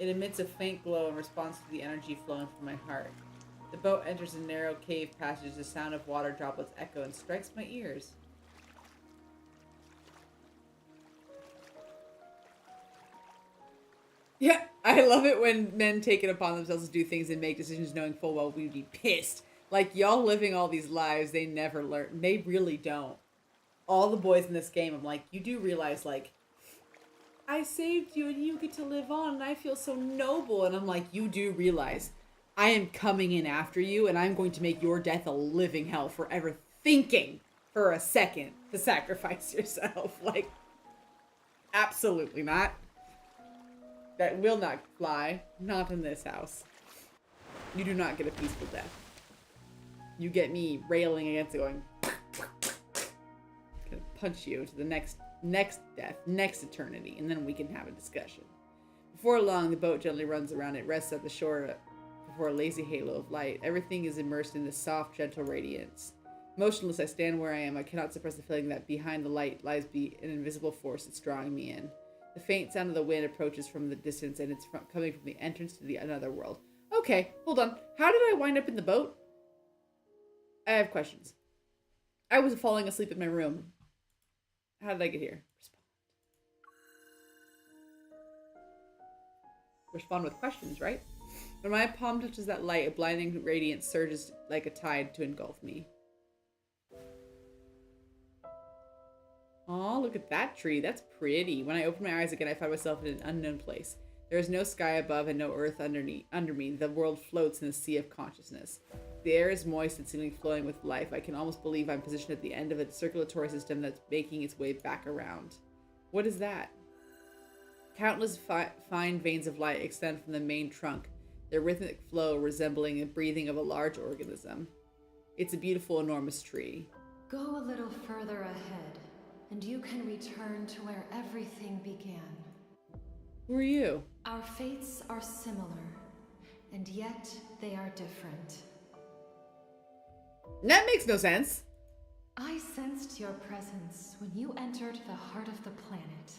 Speaker 1: It emits a faint glow in response to the energy flowing from my heart. The boat enters a narrow cave passage, the sound of water droplets echo and strikes my ears. Yeah, I love it when men take it upon themselves to do things and make decisions knowing full well we'd be pissed. Like, y'all living all these lives, they never learn. They really don't. All the boys in this game, I'm like, you do realize, like, I saved you and you get to live on and I feel so noble. And I'm like, you do realize I am coming in after you and I'm going to make your death a living hell forever thinking for a second to sacrifice yourself. Like, absolutely not. That will not fly. Not in this house. You do not get a peaceful death. You get me railing against it going, gonna punch you to the next death, next eternity, and then we can have a discussion. Before long, the boat gently runs around. It rests at the shore before a lazy halo of light. Everything is immersed in this soft, gentle radiance. Motionless, I stand where I am. I cannot suppress the feeling that behind the light lies an invisible force that's drawing me in. The faint sound of the wind approaches from the distance, and it's coming from the entrance to the another world. Okay, hold on. How did I wind up in the boat? I have questions. I was falling asleep in my room. How did I get here? Respond with questions, right? When my palm touches that light, a blinding radiance surges like a tide to engulf me. Aw, look at that tree. That's pretty. When I open my eyes again, I find myself in an unknown place. There is no sky above and no earth under me. The world floats in a sea of consciousness. The air is moist and seemingly flowing with life. I can almost believe I'm positioned at the end of a circulatory system that's making its way back around. What is that? Countless fine veins of light extend from the main trunk, their rhythmic flow resembling the breathing of a large organism. It's a beautiful, enormous tree.
Speaker 16: Go a little further ahead, and you can return to where everything began.
Speaker 1: Who are you?
Speaker 16: Our fates are similar, and yet they are different.
Speaker 1: That makes no sense.
Speaker 16: I sensed your presence when you entered the heart of the planet.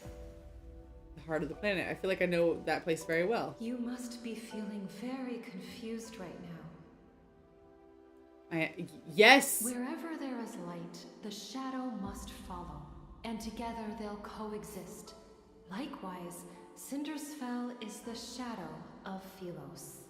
Speaker 1: The heart of the planet. I feel like I know that place very well.
Speaker 16: You must be feeling very confused right now.
Speaker 1: Yes!
Speaker 16: Wherever there is light, the shadow must follow, and together they'll coexist. Likewise, Cindersfell is the shadow of Philos.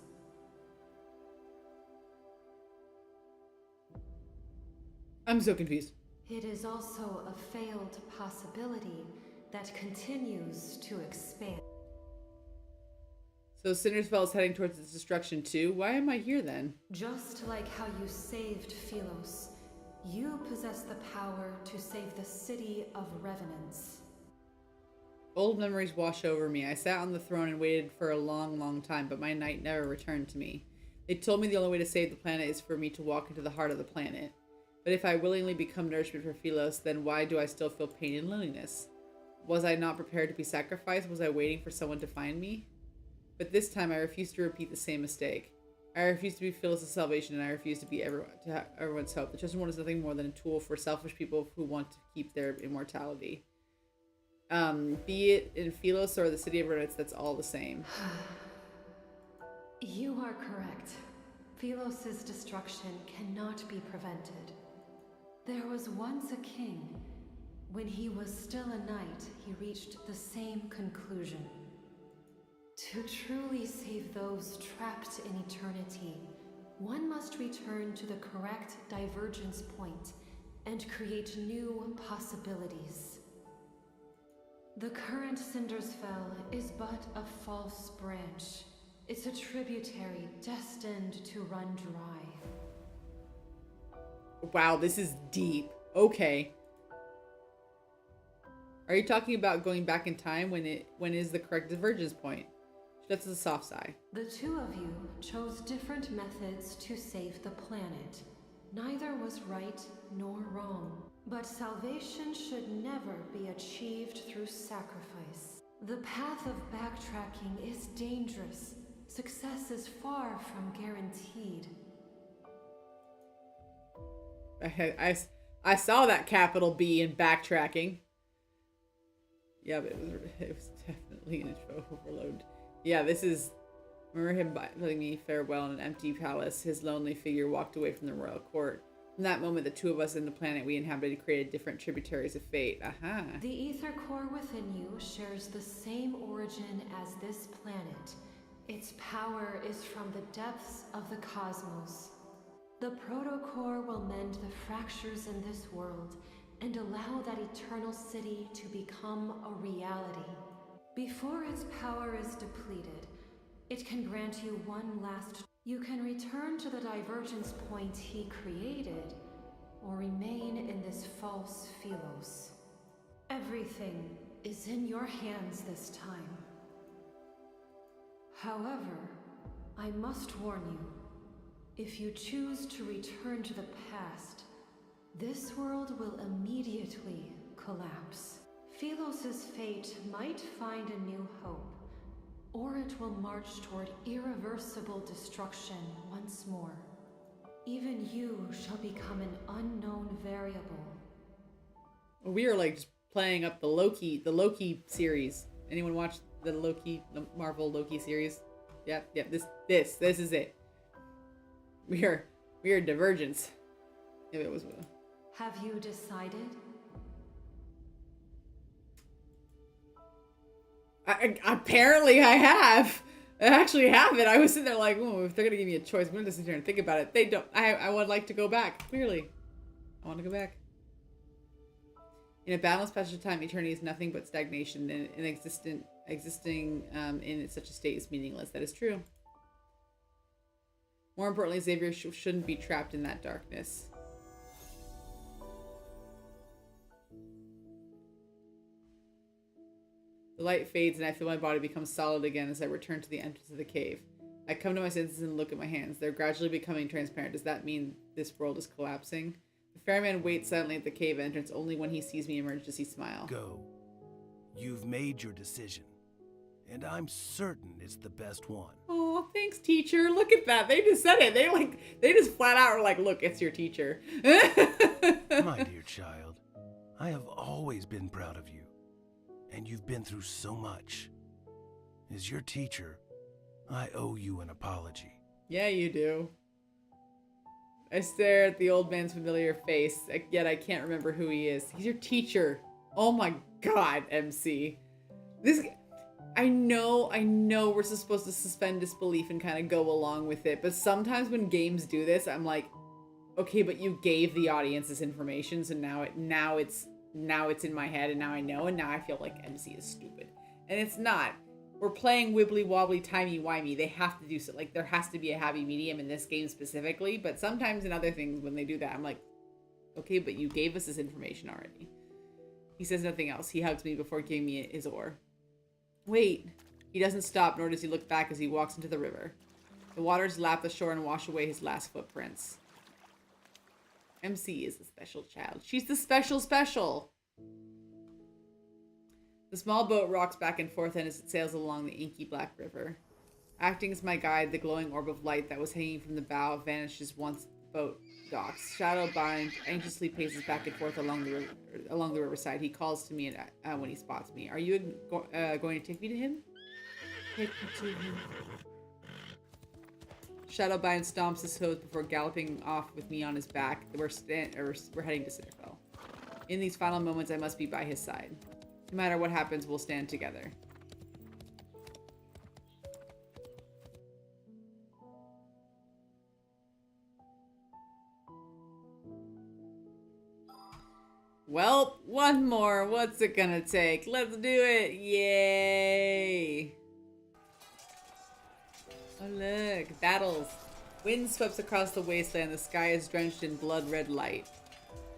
Speaker 1: I'm so confused.
Speaker 16: It is also a failed possibility that continues to expand.
Speaker 1: So Cindersfell is heading towards its destruction too? Why am I here then?
Speaker 16: Just like how you saved Philos, you possess the power to save the city of Revenants.
Speaker 1: Old memories wash over me. I sat on the throne and waited for a long, long time, but my knight never returned to me. They told me the only way to save the planet is for me to walk into the heart of the planet. But if I willingly become nourishment for Philos, then why do I still feel pain and loneliness? Was I not prepared to be sacrificed? Was I waiting for someone to find me? But this time I refuse to repeat the same mistake. I refuse to be Philos' salvation, and I refuse to be everyone's hope. The Chosen One is nothing more than a tool for selfish people who want to keep their immortality. Be it in Philos or the City of Ruins, that's all the same.
Speaker 16: You are correct. Philos' destruction cannot be prevented. There was once a king. When he was still a knight, he reached the same conclusion. To truly save those trapped in eternity, one must return to the correct divergence point and create new possibilities. The current Cindersfell is but a false branch. It's a tributary destined to run dry.
Speaker 1: Wow, this is deep. Okay. Are you talking about going back in time? When is the correct divergence point? That's the soft side.
Speaker 16: The two of you chose different methods to save the planet. Neither was right nor wrong. But salvation should never be achieved through sacrifice. The path of backtracking is dangerous. Success is far from guaranteed.
Speaker 1: I saw that capital B in backtracking. Yeah, but it was definitely an intro overload. Yeah, this is... Remember him bidding me farewell in an empty palace. His lonely figure walked away from the royal court. From that moment, the two of us and the planet we inhabited created different tributaries of fate. Aha.
Speaker 16: The ether core within you shares the same origin as this planet. Its power is from the depths of the cosmos. The protocore will mend the fractures in this world and allow that eternal city to become a reality. Before its power is depleted, it can grant you one last... You can return to the divergence point he created, or remain in this false Philos. Everything is in your hands this time. However, I must warn you, if you choose to return to the past, this world will immediately collapse. Philos' fate might find a new hope, or it will march toward irreversible destruction once more. Even you shall become an unknown variable.
Speaker 1: We are like just playing up the Loki series. Anyone watch the Marvel Loki series? Yep, this is it. We are Divergence. If it was...
Speaker 16: Have you decided?
Speaker 1: Apparently I have. I actually have it. I was sitting there like, oh, if they're gonna give me a choice, I'm gonna sit here and think about it. They don't. I would like to go back. Clearly, I want to go back. In a balanced passage of time, eternity is nothing but stagnation, and existing in such a state is meaningless. That is true. More importantly, Xavier shouldn't be trapped in that darkness. The light fades and I feel my body become solid again as I return to the entrance of the cave. I come to my senses and look at my hands. They're gradually becoming transparent. Does that mean this world is collapsing? The ferryman waits silently at the cave entrance. Only when he sees me emerge does he smile.
Speaker 6: Go. You've made your decision, and I'm certain it's the best one.
Speaker 1: Oh, thanks, teacher. Look at that. They just said it. They just flat out were like, look, it's your teacher.
Speaker 6: My dear child, I have always been proud of you. And you've been through so much. As your teacher, I owe you an apology.
Speaker 1: Yeah, you do. I stare at the old man's familiar face, yet I can't remember who he is. He's your teacher. Oh my god, MC. I know we're supposed to suspend disbelief and kind of go along with it, but sometimes when games do this, I'm like, okay, but you gave the audience this information, so now it's in my head, and now I know, and now I feel like MC is stupid. And it's not. We're playing wibbly wobbly timey wimey. They have to do so. Like, there has to be a happy medium in this game specifically, but sometimes in other things when they do that, I'm like, okay, but you gave us this information already. He says nothing else. He hugs me before giving me his oar. Wait. He doesn't stop, nor does he look back as he walks into the river. The waters lap the shore and wash away his last footprints. MC is the special child. She's the special. The small boat rocks back and forth as it sails along the inky black river. Acting as my guide, the glowing orb of light that was hanging from the bow vanishes once the boat docks. Shadowbind anxiously paces back and forth along the riverside. He calls to me when he spots me. Are you going to take me to him? Take me to him. Shadowbind stomps his hose before galloping off with me on his back. We're heading to Cinderfell. In these final moments, I must be by his side. No matter what happens, we'll stand together. Well, one more. What's it gonna take? Let's do it. Yay. Oh look, battles. Wind sweeps across the wasteland. The sky is drenched in blood-red light.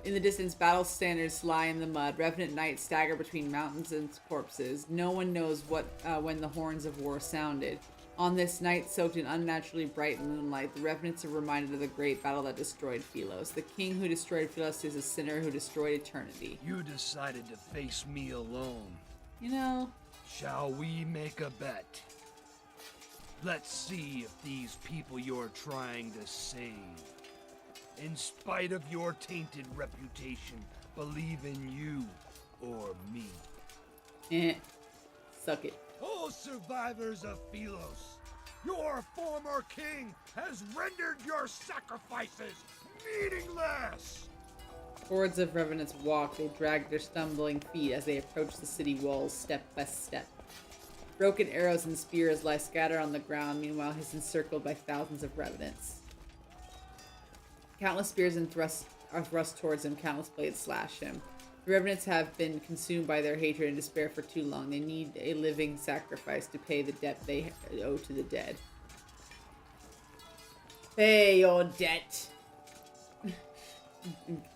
Speaker 1: In the distance, battle standards lie in the mud. Revenant knights stagger between mountains and corpses. No one knows when the horns of war sounded. On this night, soaked in unnaturally bright moonlight, the Revenants are reminded of the great battle that destroyed Philos. The king who destroyed Philos is a sinner who destroyed eternity.
Speaker 12: You decided to face me alone.
Speaker 1: You know.
Speaker 12: Shall we make a bet? Let's see if these people you're trying to save, in spite of your tainted reputation, believe in you or me.
Speaker 1: Suck it.
Speaker 12: O survivors of Philos, your former king has rendered your sacrifices meaningless!
Speaker 1: Hordes of Revenants walk. They drag their stumbling feet as they approach the city walls step by step. Broken arrows and spears lie scattered on the ground. Meanwhile, he's encircled by thousands of Revenants. Countless spears are thrust towards him. Countless blades slash him. The Revenants have been consumed by their hatred and despair for too long. They need a living sacrifice to pay the debt they owe to the dead. Pay your debt.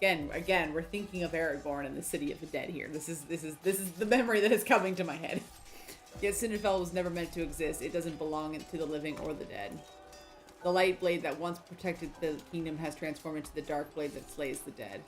Speaker 1: Again, we're thinking of Aragorn and the City of the Dead here. This is the memory that is coming to my head. Yet Cinderfell was never meant to exist. It doesn't belong to the living or the dead. The light blade that once protected the kingdom has transformed into the dark blade that slays the dead.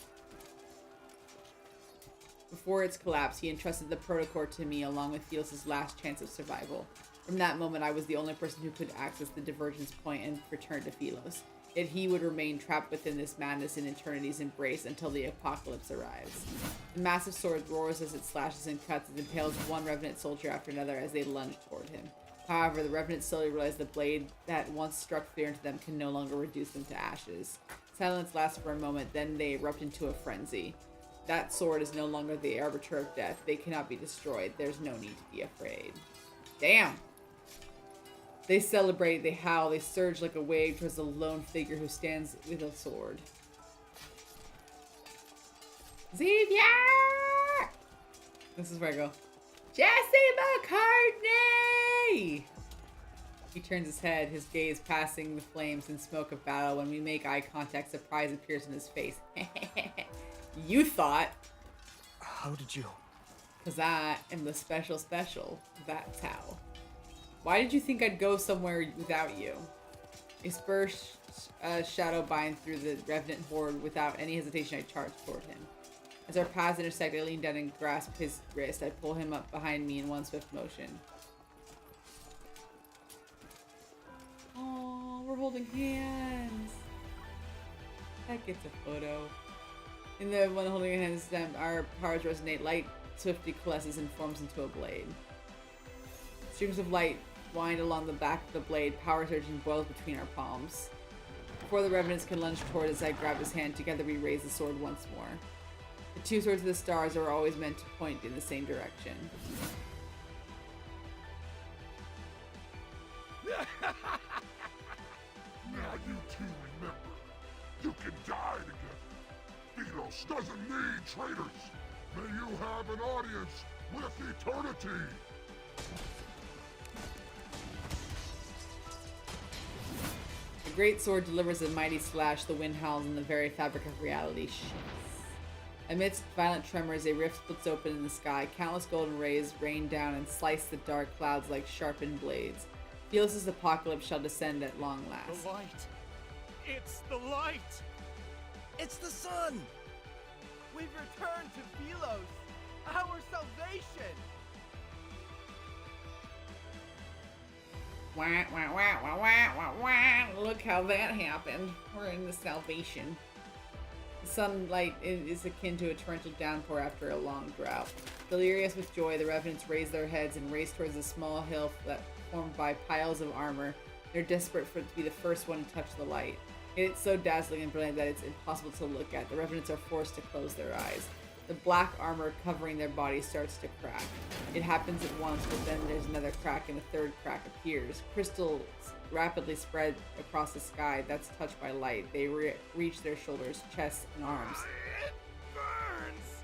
Speaker 1: Before its collapse, he entrusted the Protocore to me along with Philos' last chance of survival. From that moment, I was the only person who could access the divergence point and return to Philos. Yet he would remain trapped within this madness in eternity's embrace until the apocalypse arrives. The massive sword roars as it slashes and cuts and impales one Revenant soldier after another as they lunge toward him. However, the Revenants slowly realize the blade that once struck fear into them can no longer reduce them to ashes. Silence lasts for a moment, then they erupt into a frenzy. That sword is no longer the arbiter of death. They cannot be destroyed. There's no need to be afraid. Damn! They celebrate, they howl, they surge like a wave towards the lone figure who stands with a sword. Xavier! This is where I go. Jesse McCartney! He turns his head, his gaze passing the flames and smoke of battle. When we make eye contact, surprise appears in his face. You thought.
Speaker 5: How did you?
Speaker 1: Because I am the special. That's how. Why did you think I'd go somewhere without you? A spur Shadowbind through the Revenant horde. Without any hesitation, I charged toward him. As our paths intersect, I lean down and grasp his wrist. I pull him up behind me in one swift motion. Oh, we're holding hands. That gets a photo. In the one holding hands, our powers resonate. Light swiftly coalesces and forms into a blade. Streams of light wind along the back of the blade. Power surging boils between our palms. Before the Revenants can lunge toward us, I grab his hand. Together we raise the sword once more. The two swords of the stars are always meant to point in the same direction.
Speaker 17: Now you two remember, you can die together. Philos doesn't need traitors. May you have an audience with eternity.
Speaker 1: The great sword delivers a mighty slash. The wind howls and the very fabric of reality shakes. Amidst violent tremors, a rift splits open in the sky. Countless golden rays rain down and slice the dark clouds like sharpened blades. Phelos' apocalypse shall descend at long last.
Speaker 3: The light! It's the light!
Speaker 18: It's the sun!
Speaker 19: We've returned to Phelos, our salvation!
Speaker 1: Wah, wah, wah, wah, wah, wah, wah. Look how that happened. We're in the salvation. The sunlight is akin to a torrential downpour after a long drought. Delirious with joy, the revenants raise their heads and race towards a small hill that formed by piles of armor. They're desperate for it to be the first one to touch the light. It's so dazzling and brilliant that it's impossible to look at. The revenants are forced to close their eyes. The black armor covering their bodies starts to crack. It happens at once, but then there's another crack and a third crack appears. Crystals rapidly spread across the sky that's touched by light. They reach their shoulders, chests, and arms.
Speaker 3: It burns!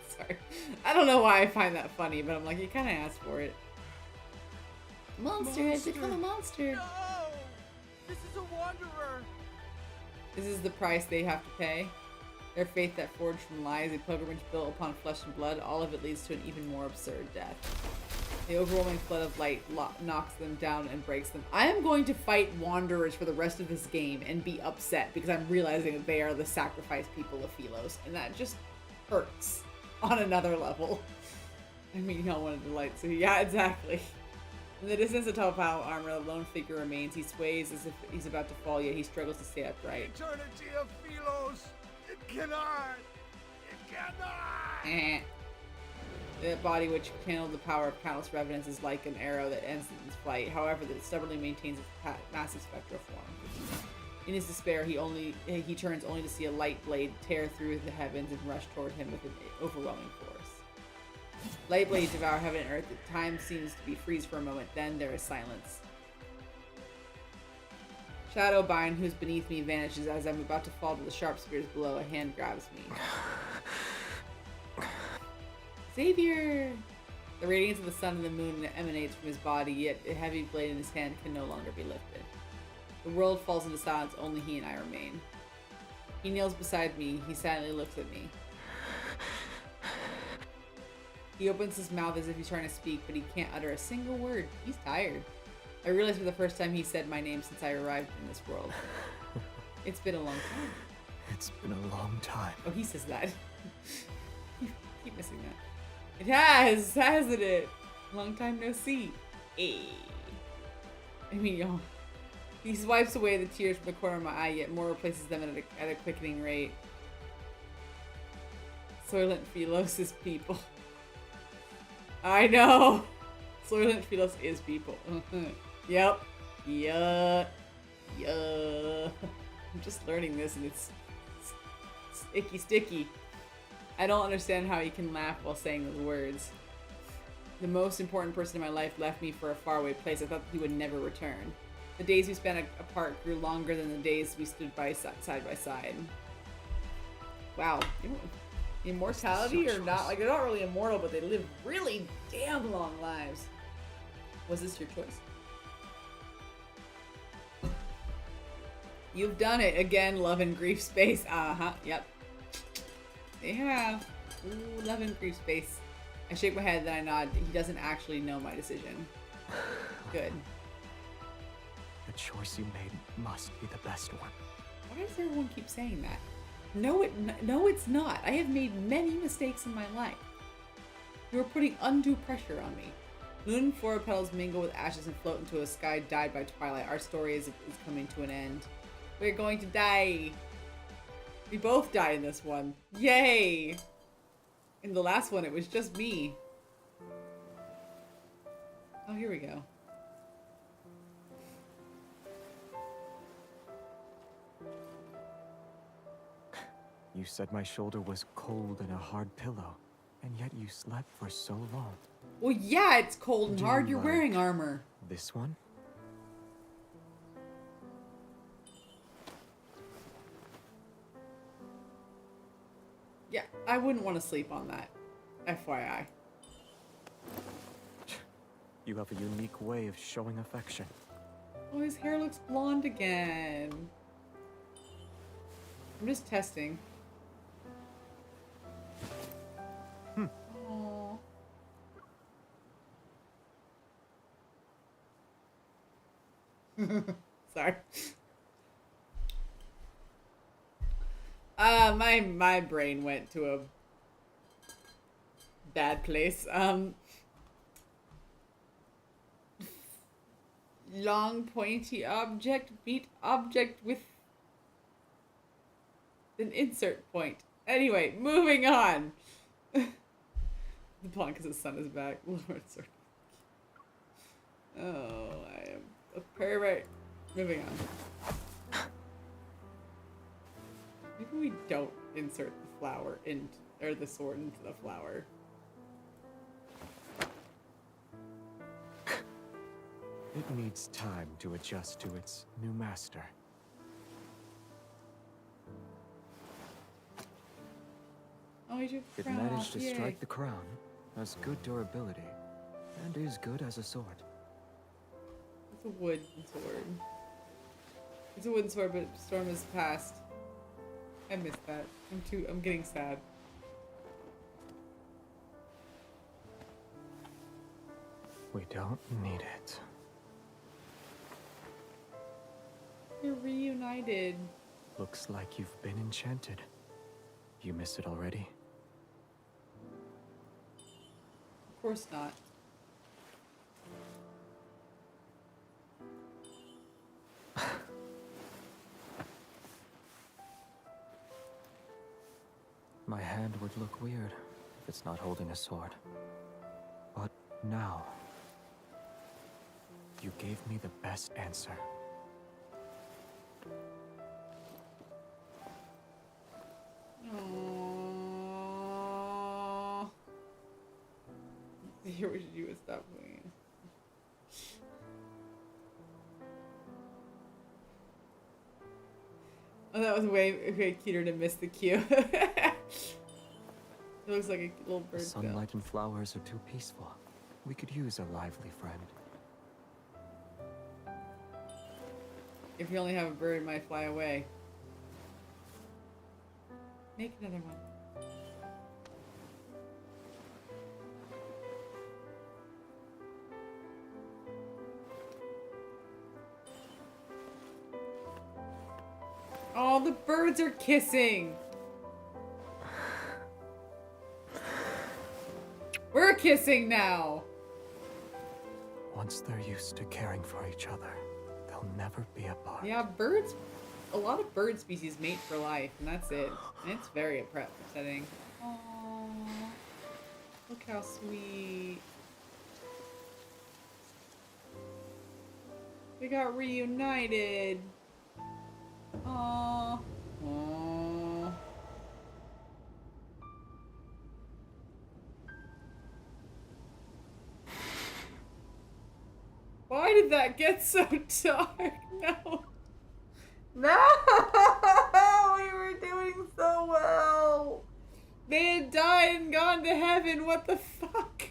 Speaker 1: Sorry. I don't know why I find that funny, but I'm like, you kind of asked for it. Monster has become a monster.
Speaker 19: No! This is a wanderer!
Speaker 1: This is the price they have to pay. Their faith that forged from lies, a pilgrimage built upon flesh and blood, all of it leads to an even more absurd death. The overwhelming flood of light knocks them down and breaks them. I am going to fight wanderers for the rest of this game and be upset because I'm realizing that they are the sacrificed people of Phelos, and that just hurts on another level. I mean, y'all wanted the light, so yeah, exactly. In the distance atop pile of armor, the lone figure remains. He sways as if he's about to fall, yet he struggles to stay upright.
Speaker 17: Eternity of Phelos! It cannot! It cannot!
Speaker 1: The body which channeled the power of countless revenants is like an arrow that ends in its flight. However, it stubbornly maintains its massive spectral form. In his despair, he turns only to see a light blade tear through the heavens and rush toward him with an overwhelming force. Light blades devour heaven and earth. Time seems to be freeze for a moment. Then there is silence. Shadowbind, who's beneath me, vanishes as I'm about to fall to the sharp spears below. A hand grabs me. Xavier! The radiance of the sun and the moon emanates from his body, yet a heavy blade in his hand can no longer be lifted. The world falls into silence, only he and I remain. He kneels beside me, he silently looks at me. He opens his mouth as if he's trying to speak, but he can't utter a single word. He's tired. I realized for the first time he said my name since I arrived in this world. It's been a long time.
Speaker 5: It's been a long time.
Speaker 1: Oh, he says that. Keep missing that. It has, hasn't it? Long time no see. Hey. I mean, y'all. He swipes away the tears from the corner of my eye, yet more replaces them at a quickening rate. Soylent Phelos' people. I know! Soylent Phelos is people. Yep. Yeah. Yeah. I'm just learning this and it's icky sticky. I don't understand how he can laugh while saying those words. The most important person in my life left me for a faraway place. I thought he would never return. The days we spent apart grew longer than the days we stood side by side. Wow. Immortality or not? Like, they're not really immortal, but they live really damn long lives. Was this your choice? You've done it again, love and grief space. Yep. They have. Ooh, love and grief space. I shake my head, then I nod. He doesn't actually know my decision. Good.
Speaker 5: The choice you made must be the best one.
Speaker 1: Why does everyone keep saying that? No, it's not. I have made many mistakes in my life. You are putting undue pressure on me. Moon and floral petals mingle with ashes and float into a sky dyed by twilight. Our story is coming to an end. We're going to die. We both died in this one. Yay! In the last one, it was just me. Oh, here we go.
Speaker 5: You said my shoulder was cold and a hard pillow, and yet you slept for so long.
Speaker 1: Well, yeah, it's cold and hard. You're wearing armor.
Speaker 5: This one?
Speaker 1: Yeah, I wouldn't want to sleep on that. FYI.
Speaker 5: You have a unique way of showing affection.
Speaker 1: Oh, his hair looks blonde again. I'm just testing. Sorry. My brain went to a bad place. Long pointy object, beat object with an insert point. Anyway, moving on. The blonde because his son is back. Lord, sorry. Oh, I am a pervert. Moving on. Maybe we don't insert the flower in, or the sword into the flower.
Speaker 5: It needs time to adjust to its new master.
Speaker 1: Oh, you
Speaker 5: It managed to strike the crown, has good durability, and is good as a sword.
Speaker 1: It's a wooden sword. It's a wooden sword, but storm is past. I missed that. I'm getting sad.
Speaker 5: We don't need it.
Speaker 1: You're reunited.
Speaker 5: Looks like you've been enchanted. You miss it already?
Speaker 1: Of course not.
Speaker 5: My hand would look weird if it's not holding a sword. But now, you gave me the best answer.
Speaker 1: Aww. Here, what should you do is stop playing. Oh, that was way cuter to miss the cue. It looks like a little bird.
Speaker 5: Sunlight and flowers are too peaceful. We could use a lively friend.
Speaker 1: If you only have a bird, it might fly away. Make another one. Oh, the birds are kissing. We're kissing now.
Speaker 5: Once they're used to caring for each other, they'll never be apart.
Speaker 1: Yeah, birds. A lot of bird species mate for life, and that's it. And it's very upsetting. Aww. Look how sweet. They got reunited. Aww. Aww. Why did that get so dark? No. No! We were doing so well. They had died and gone to heaven. What the fuck?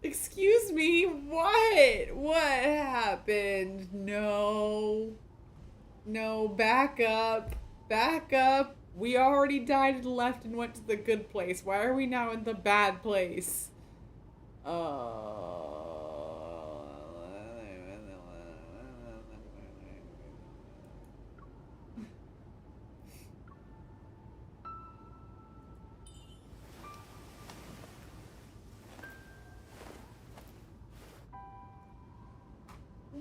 Speaker 1: Excuse me, what? What happened? No. No, back up. Back up. We already died and left and went to the good place. Why are we now in the bad place?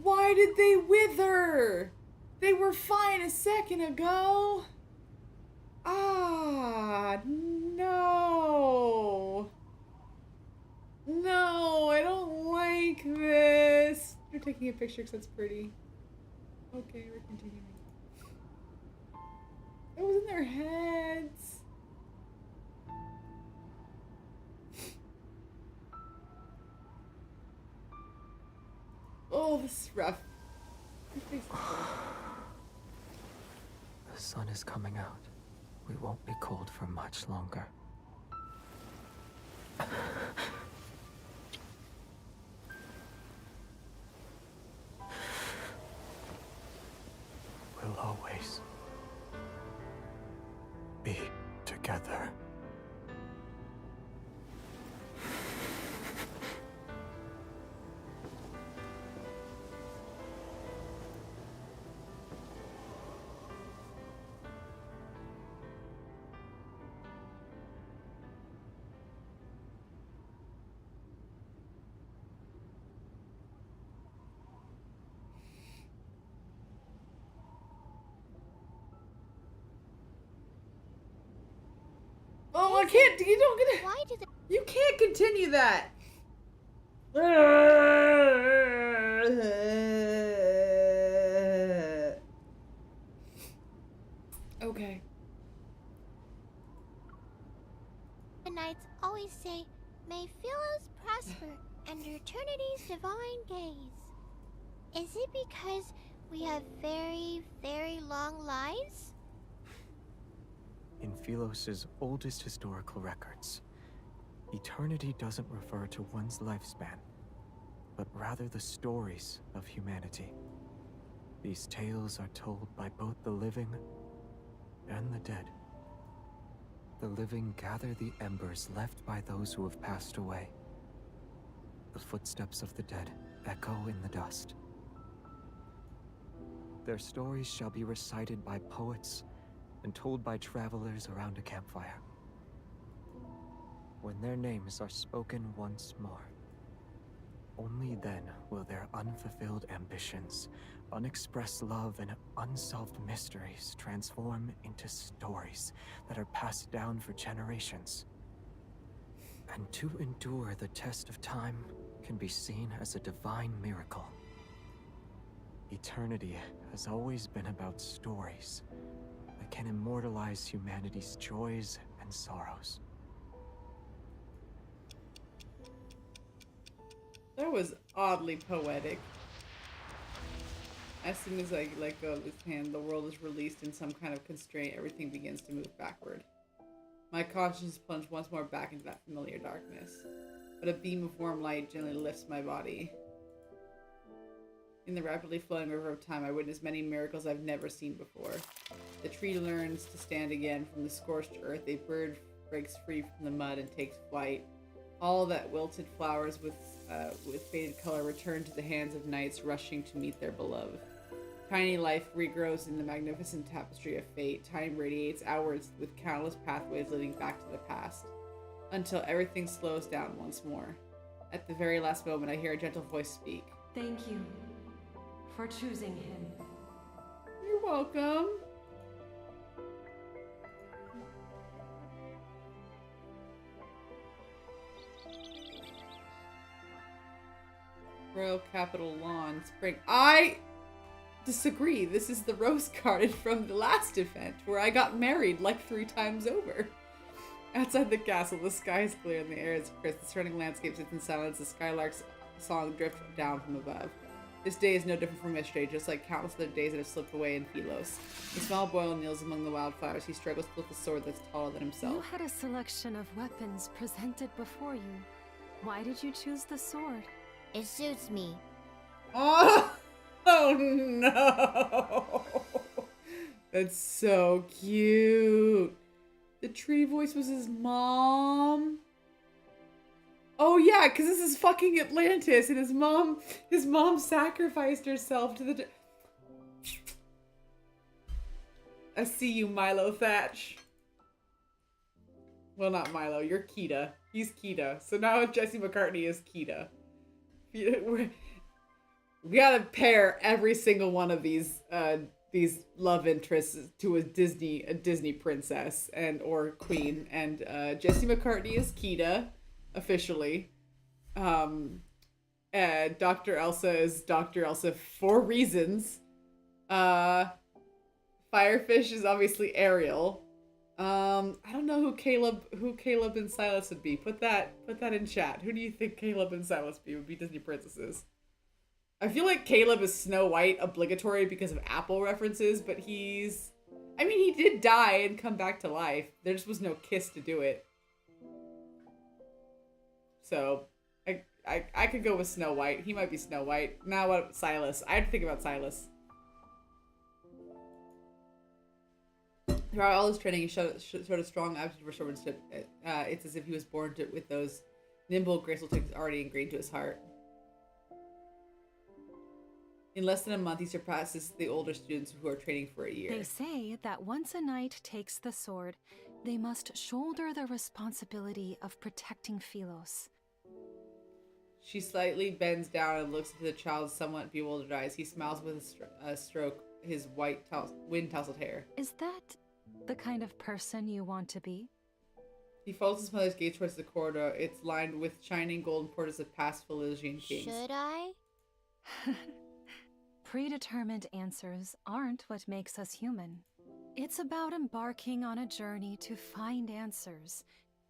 Speaker 1: Why did they wither? They were fine a second ago. Ah, no. No, I don't like this. You're taking a picture because it's pretty. Okay, we're continuing. It was in their heads. Oh, this is rough. Your face is cold.
Speaker 5: The sun is coming out. We won't be cold for much longer. We'll always be together.
Speaker 1: I can't. You don't get.
Speaker 4: Why do they?
Speaker 1: You can't continue that. Okay.
Speaker 4: The knights always say, "May Philos prosper and eternity's divine gaze." Is it because we have very, very long lives?
Speaker 5: In Philos' oldest historical records, eternity doesn't refer to one's lifespan, but rather the stories of humanity. These tales are told by both the living and the dead. The living gather the embers left by those who have passed away. The footsteps of the dead echo in the dust. Their stories shall be recited by poets and told by travelers around a campfire. When their names are spoken once more, only then will their unfulfilled ambitions, unexpressed love, and unsolved mysteries transform into stories that are passed down for generations. And to endure the test of time can be seen as a divine miracle. Eternity has always been about stories that can immortalize humanity's joys and sorrows.
Speaker 1: That was oddly poetic. As soon as I let go of his hand, the world is released in some kind of constraint. Everything begins to move backward. My conscience plunged once more back into that familiar darkness. But a beam of warm light gently lifts my body. In the rapidly flowing river of time, I witnessed many miracles I've never seen before. The tree learns to stand again from the scorched earth. A bird breaks free from the mud and takes flight. All that wilted flowers with faded color return to the hands of knights rushing to meet their beloved. Tiny life regrows in the magnificent tapestry of fate. Time radiates outwards with countless pathways leading back to the past, until everything slows down once more. At the very last moment, I hear a gentle voice speak.
Speaker 16: Thank you for choosing him.
Speaker 1: You're welcome. Royal Capital Lawn, Spring. I disagree. This is the rose garden from the last event where I got married like 3 times over. Outside the castle, the sky is clear and the air is crisp. The surrounding landscape sits in silence. The skylark's song drifts down from above. This day is no different from yesterday, just like countless other days that have slipped away in Philos. The small boy kneels among the wildflowers. He struggles with a sword that's taller than himself.
Speaker 20: You had a selection of weapons presented before you. Why did you choose the sword?
Speaker 4: It suits me.
Speaker 1: Oh no! That's so cute. The tree voice was his mom. Oh yeah, because this is fucking Atlantis, and his mom sacrificed herself to the. I see you, Milo Thatch. Well, not Milo. You're Kita. He's Kita. So now Jesse McCartney is Kita. We gotta pair every single one of these love interests to a Disney princess or queen, and Jesse McCartney is Kita officially. Dr. Elsa is Dr. Elsa for reasons. Firefish is obviously Ariel. I don't know who Caleb and Silas would be. Put that in chat. Who do you think Caleb and Silas would be Disney princesses? I feel like Caleb is Snow White obligatory because of Apple references, but he did die and come back to life. There just was no kiss to do it. So I could go with Snow White. He might be Snow White. Now what Silas? I had to think about Silas. Throughout all his training, he showed a strong aptitude for swordsmanship. It's as if he was born with those nimble, graceful techniques already ingrained to his heart. In less than a month, he surpasses the older students who are training for a year.
Speaker 20: They say that once a knight takes the sword, they must shoulder the responsibility of protecting Philos.
Speaker 1: She slightly bends down and looks into the child's somewhat bewildered eyes. He smiles with a stroke his white, wind-tousled hair.
Speaker 20: Is that the kind of person you want to be?
Speaker 1: He follows his mother's gaze towards the corridor. It's lined with shining golden portals of past Philosian kings.
Speaker 4: Should I?
Speaker 20: Predetermined answers aren't what makes us human. It's about embarking on a journey to find answers,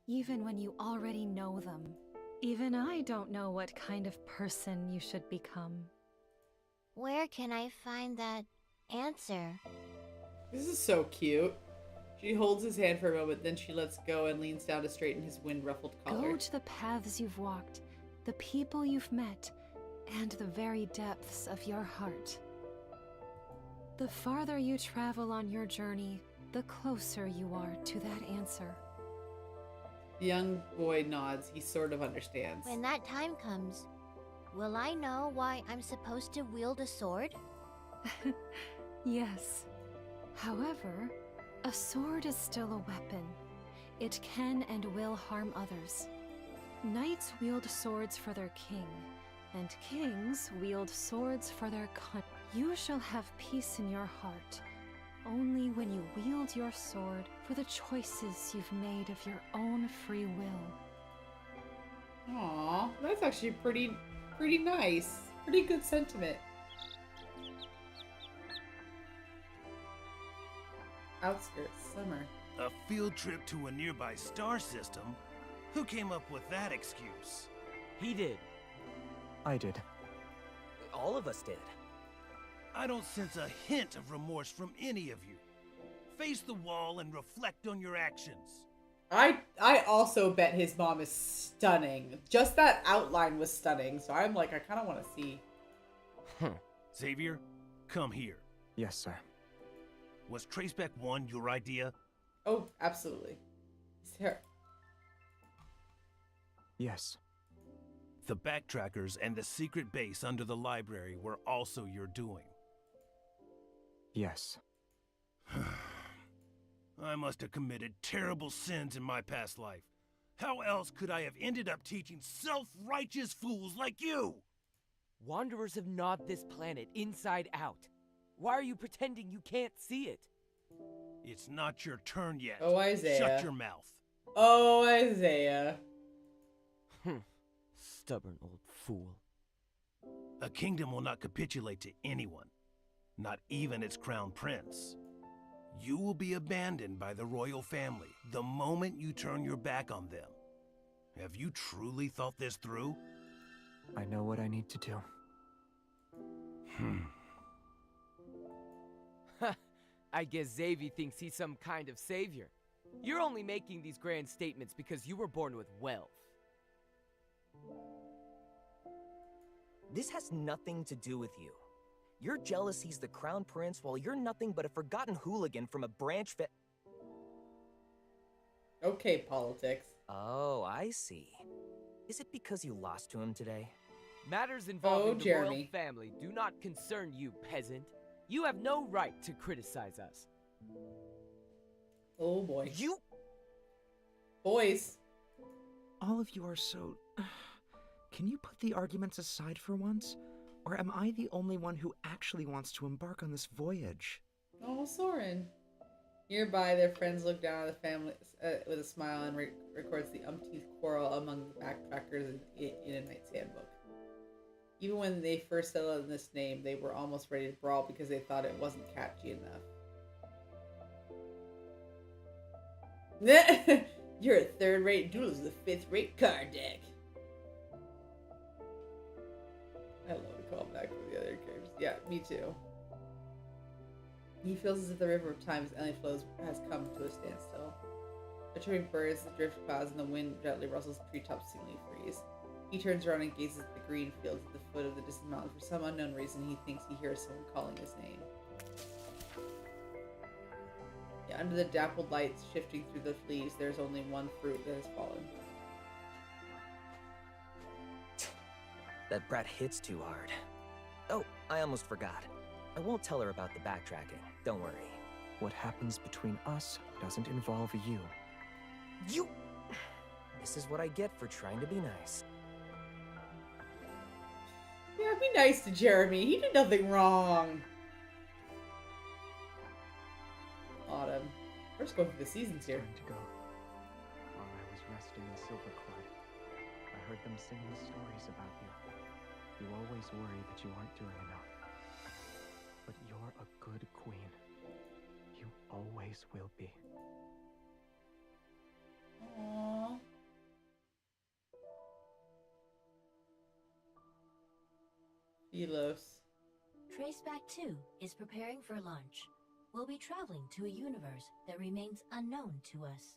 Speaker 20: even when you already know them. Even I don't know what kind of person you should become.
Speaker 4: Where can I find that answer?
Speaker 1: This is so cute. She holds his hand for a moment, then she lets go and leans down to straighten his wind-ruffled collar.
Speaker 20: Go to the paths you've walked, the people you've met, and the very depths of your heart. The farther you travel on your journey, the closer you are to that answer.
Speaker 1: The young boy nods. He sort of understands.
Speaker 4: When that time comes, will I know why I'm supposed to wield a sword?
Speaker 20: Yes. However, a sword is still a weapon. It can and will harm others. Knights wield swords for their king, and kings wield swords for their country. You shall have peace in your heart only when you wield your sword for the choices you've made of your own free will.
Speaker 1: Aww, that's actually pretty nice. Pretty good sentiment. Outskirts, summer.
Speaker 6: A field trip to a nearby star system? Who came up with that excuse?
Speaker 18: He did.
Speaker 5: I did.
Speaker 9: All of us did.
Speaker 6: I don't sense a hint of remorse from any of you. Face the wall and reflect on your actions.
Speaker 1: I also bet his mom is stunning. Just that outline was stunning, so I'm like, I kind of want to see.
Speaker 6: Xavier, come here.
Speaker 5: Yes, sir.
Speaker 6: Was Traceback 1 your idea?
Speaker 1: Oh, absolutely. Here.
Speaker 5: Yes.
Speaker 6: The backtrackers and the secret base under the library were also your doing.
Speaker 5: Yes.
Speaker 6: I must have committed terrible sins in my past life. How else could I have ended up teaching self-righteous fools like you?
Speaker 18: Wanderers have gnawed this planet inside out. Why are you pretending you can't see it?
Speaker 6: It's not your turn yet.
Speaker 1: Oh, Isaiah.
Speaker 6: Shut your mouth.
Speaker 1: Oh, Isaiah.
Speaker 18: Stubborn old fool.
Speaker 6: A kingdom will not capitulate to anyone, not even its crown prince. You will be abandoned by the royal family the moment you turn your back on them. Have you truly thought this through?
Speaker 5: I know what I need to do.
Speaker 18: I guess Xavier thinks he's some kind of savior. You're only making these grand statements because you were born with wealth.
Speaker 9: This has nothing to do with you. You're jealous he's the crown prince while you're nothing but a forgotten hooligan from a branch
Speaker 1: Okay, politics.
Speaker 9: Oh, I see. Is it because you lost to him today?
Speaker 18: Matters involving the royal
Speaker 1: Jeremy.
Speaker 18: family do not concern you, peasant. You have no right to criticize us.
Speaker 1: Oh boy.
Speaker 9: You...
Speaker 1: Boys.
Speaker 21: All of you are so... Can you put the arguments aside for once? Or am I the only one who actually wants to embark on this voyage?
Speaker 1: Oh, Soren. Nearby, their friends look down at the family with a smile and records the umpteenth quarrel among the backpackers in a knight's handbook. Even when they first settled on this name, they were almost ready to brawl because they thought it wasn't catchy enough. You're a third-rate duelist with a fifth-rate card deck. I love to call back to the other characters. Yeah, me too. He feels as if the river of time's endless flows has come to a standstill. The chirping birds, the drift clouds, and the wind gently rustles the treetops seemingly freeze. He turns around and gazes at the green fields at the foot of the distant mountain. For some unknown reason, he thinks he hears someone calling his name. Yeah, under the dappled lights shifting through the leaves, there's only one fruit that has fallen.
Speaker 9: That brat hits too hard. Oh, I almost forgot. I won't tell her about the backtracking. Don't worry.
Speaker 5: What happens between us doesn't involve you.
Speaker 9: You... This is what I get for trying to be nice.
Speaker 1: Yeah, be nice to Jeremy. He did nothing wrong. Autumn. We're just going through the seasons here.
Speaker 2: To go. While I
Speaker 5: Silverclaw. I heard them singing stories about you. You always worry that you aren't doing enough. But you're a good queen. You always will be.
Speaker 1: Aww. Philos.
Speaker 7: Traceback 2 is preparing for launch. We'll be traveling to a universe that remains unknown to us.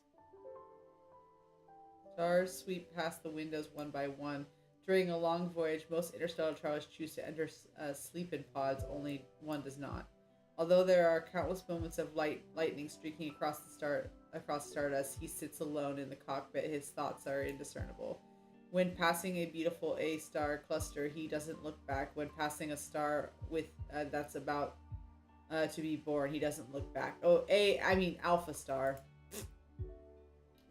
Speaker 1: Stars sweep past the windows one by one. During a long voyage, most interstellar travelers choose to enter sleep-in pods, only one does not. Although there are countless moments of lightning streaking across stardust, he sits alone in the cockpit. His thoughts are indiscernible. When passing a beautiful A-star cluster, he doesn't look back. When passing a star with that's about to be born, he doesn't look back. Oh, Alpha Star.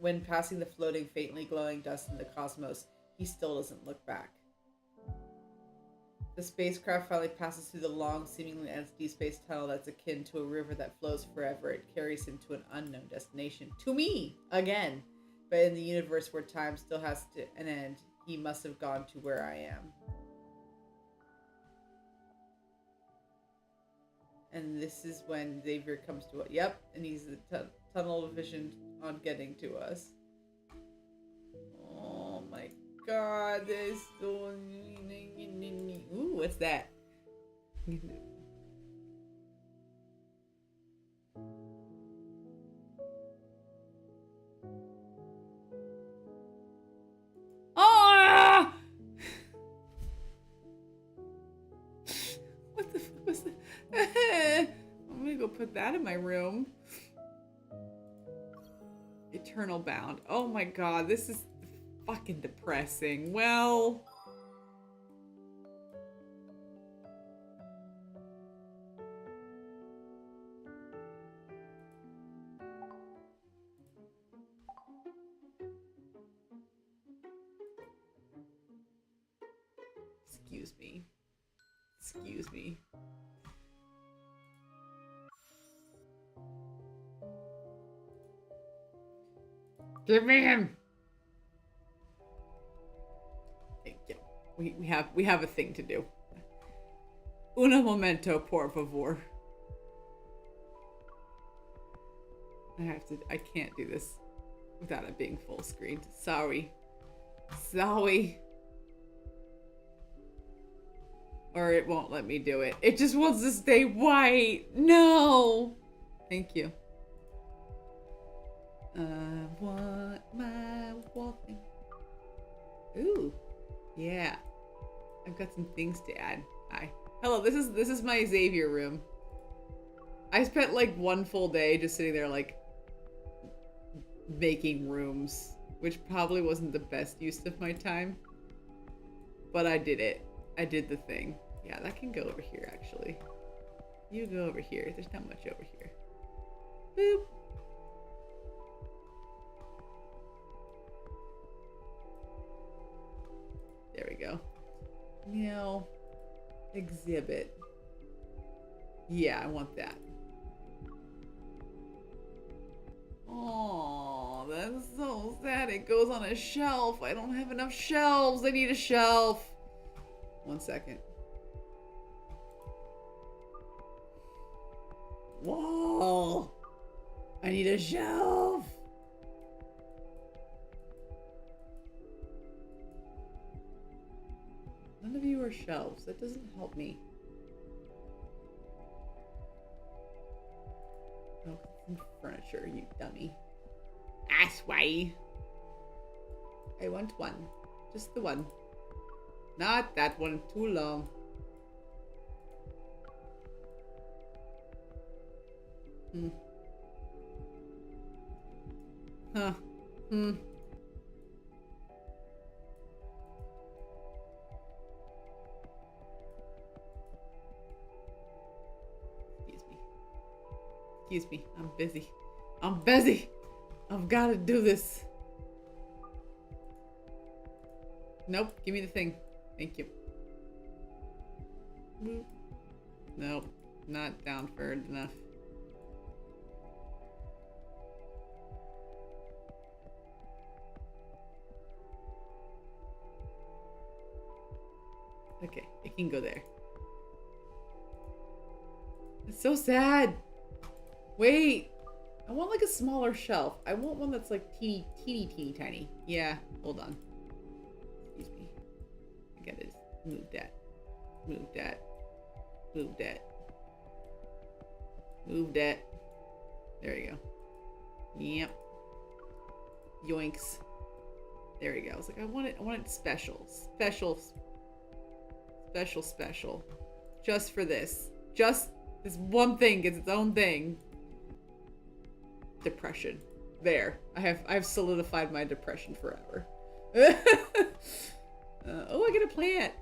Speaker 1: When passing the floating, faintly glowing dust in the cosmos, he still doesn't look back. The spacecraft finally passes through the long, seemingly empty space tunnel that's akin to a river that flows forever. It carries him to an unknown destination. To me! Again! But in the universe where time still has an end, he must have gone to where I am. And this is when Xavier comes to it. Yep, and he's the tunnel vision on getting to us. Oh my god, this. Ooh, what's that? Oh! What the fuck was that? I'm gonna go put that in my room. Eternal Bound. Oh my god, this is fucking depressing. Well... Excuse me. Excuse me. Give me him. Thank you. We have a thing to do. Un momento, por favor. I can't do this without it being full screen. Sorry. Sorry. Or it won't let me do it. It just wants to stay white. No. Thank you. I want my wall thing. Ooh. Yeah. I've got some things to add. Hi. Hello, this is my Xavier room. I spent like one full day just sitting there like making rooms, which probably wasn't the best use of my time. But I did it. I did the thing. Yeah, that can go over here actually. You go over here. There's not much over here. Boop. There we go. Now, exhibit. Yeah, I want that. Oh, that's so sad. It goes on a shelf. I don't have enough shelves. I need a shelf. 1 second. Whoa! I need a shelf. None of you are shelves. That doesn't help me. Oh, some furniture, you dummy. That's why. I want one. Just the one. Not that one. Too long. Huh. Excuse me. I'm busy. I'm busy. I've got to do this. Nope. Give me the thing. Thank you. Nope. Not down for enough. Okay, it can go there. It's so sad. Wait. I want like a smaller shelf. I want one that's like teeny tiny. Yeah, hold on. Excuse me. I gotta just move that. Move that. Move that. Move that. There you go. Yep. Yoinks. There we go. I was like, I want it special. Special. Just for this. Just this one thing gets its own thing. Depression. There. I've solidified my depression forever. Oh, I get a plant.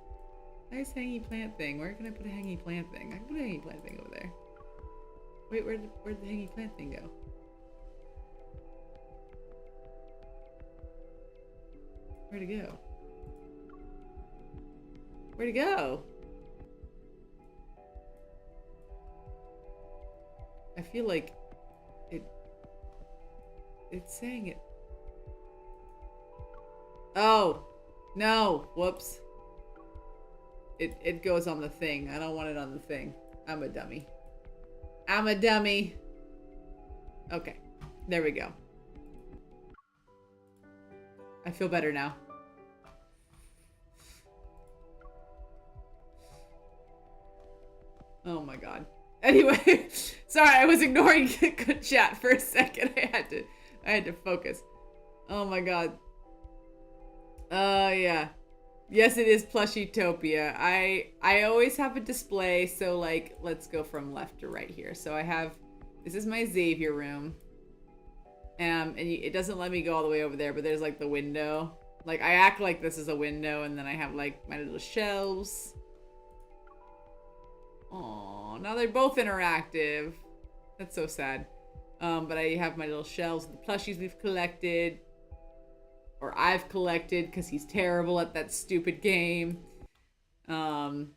Speaker 1: Nice hanging plant thing. Where can I put a hanging plant thing? I can put a hanging plant thing over there. Wait, where'd the hanging plant thing go? Where'd it go? Where'd it go? I feel like it's saying it. Oh, no. Whoops. It goes on the thing. I don't want it on the thing. I'm a dummy. I'm a dummy. Okay. There we go. I feel better now. Oh my god. Anyway, sorry, I was ignoring good chat for a second. I had to focus. Oh my god. Yeah. Yes, it is Plushytopia. I always have a display, so like, let's go from left to right here. So I have, this is my Xavier room. And it doesn't let me go all the way over there, but there's like the window. Like, I act like this is a window, and then I have like my little shelves. Aww, now they're both interactive. That's so sad. But I have my little shelves with the plushies we've collected. Or I've collected, because he's terrible at that stupid game. And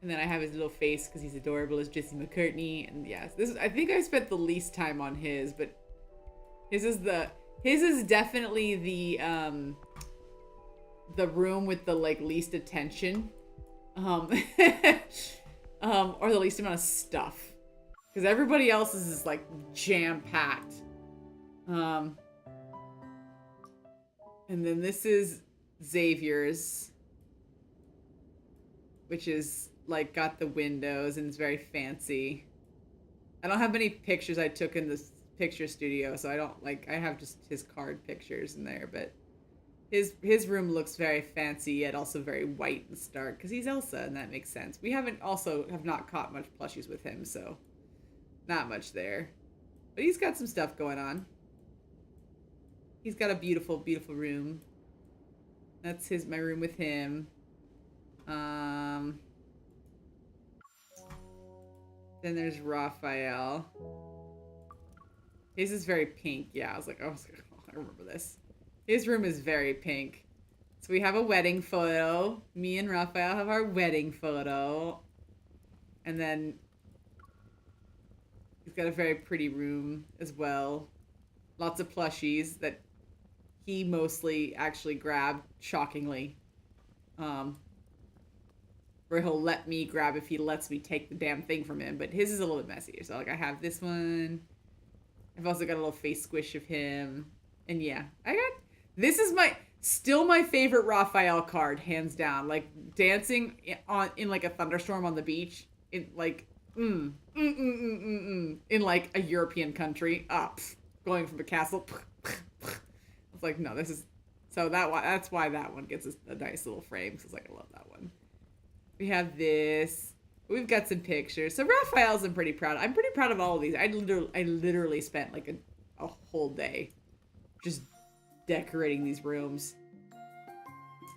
Speaker 1: then I have his little face, because he's adorable as Jesse McCartney. And yes, I think I spent the least time on his, but his is definitely the room with the like least attention. Or the least amount of stuff. Because everybody else's is like jam-packed. And then this is Xavier's, which is like got the windows and it's very fancy. I don't have many pictures I took in this picture studio, so I don't like, I have just his card pictures in there, but his room looks very fancy yet also very white and stark because he's Elsa, and that makes sense. We have not caught much plushies with him, so not much there. But he's got some stuff going on. He's got a beautiful, beautiful room. That's my room with him. Then there's Raphael. His is very pink. Yeah, I was like, oh, I remember this. His room is very pink. So we have a wedding photo. Me and Raphael have our wedding photo. And then he's got a very pretty room as well. Lots of plushies that he mostly actually grabbed, shockingly. Where he'll let me grab if he lets me take the damn thing from him. But his is a little bit messier. So like I have this one. I've also got a little face squish of him. And yeah, this is still my favorite Raphael card, hands down. Like dancing in like a thunderstorm on the beach. In like, in like a European country. Going from a castle. It's like, no, this is, so that's why that one gets a nice little frame. So it's like, I love that one. We have this. We've got some pictures. So Raphael's I'm pretty proud of all of these. I literally spent like a whole day just decorating these rooms.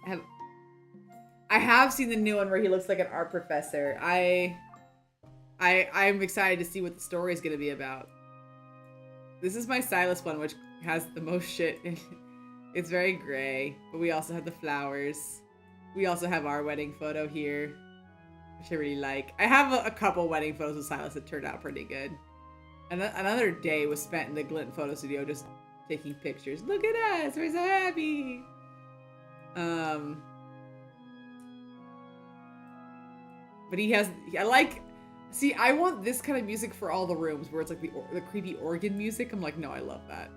Speaker 1: I have seen the new one where he looks like an art professor. I'm excited to see what the story is going to be about. This is my Silas one, which has the most shit in it. It's very gray, but we also have the flowers. We also have our wedding photo here, which I really like. I have a couple wedding photos with Silas that turned out pretty good. And another day was spent in the Glint photo studio just taking pictures. Look at us, we're so happy. But I like, see, I want this kind of music for all the rooms where it's like the creepy organ music. I'm like, no, I love that.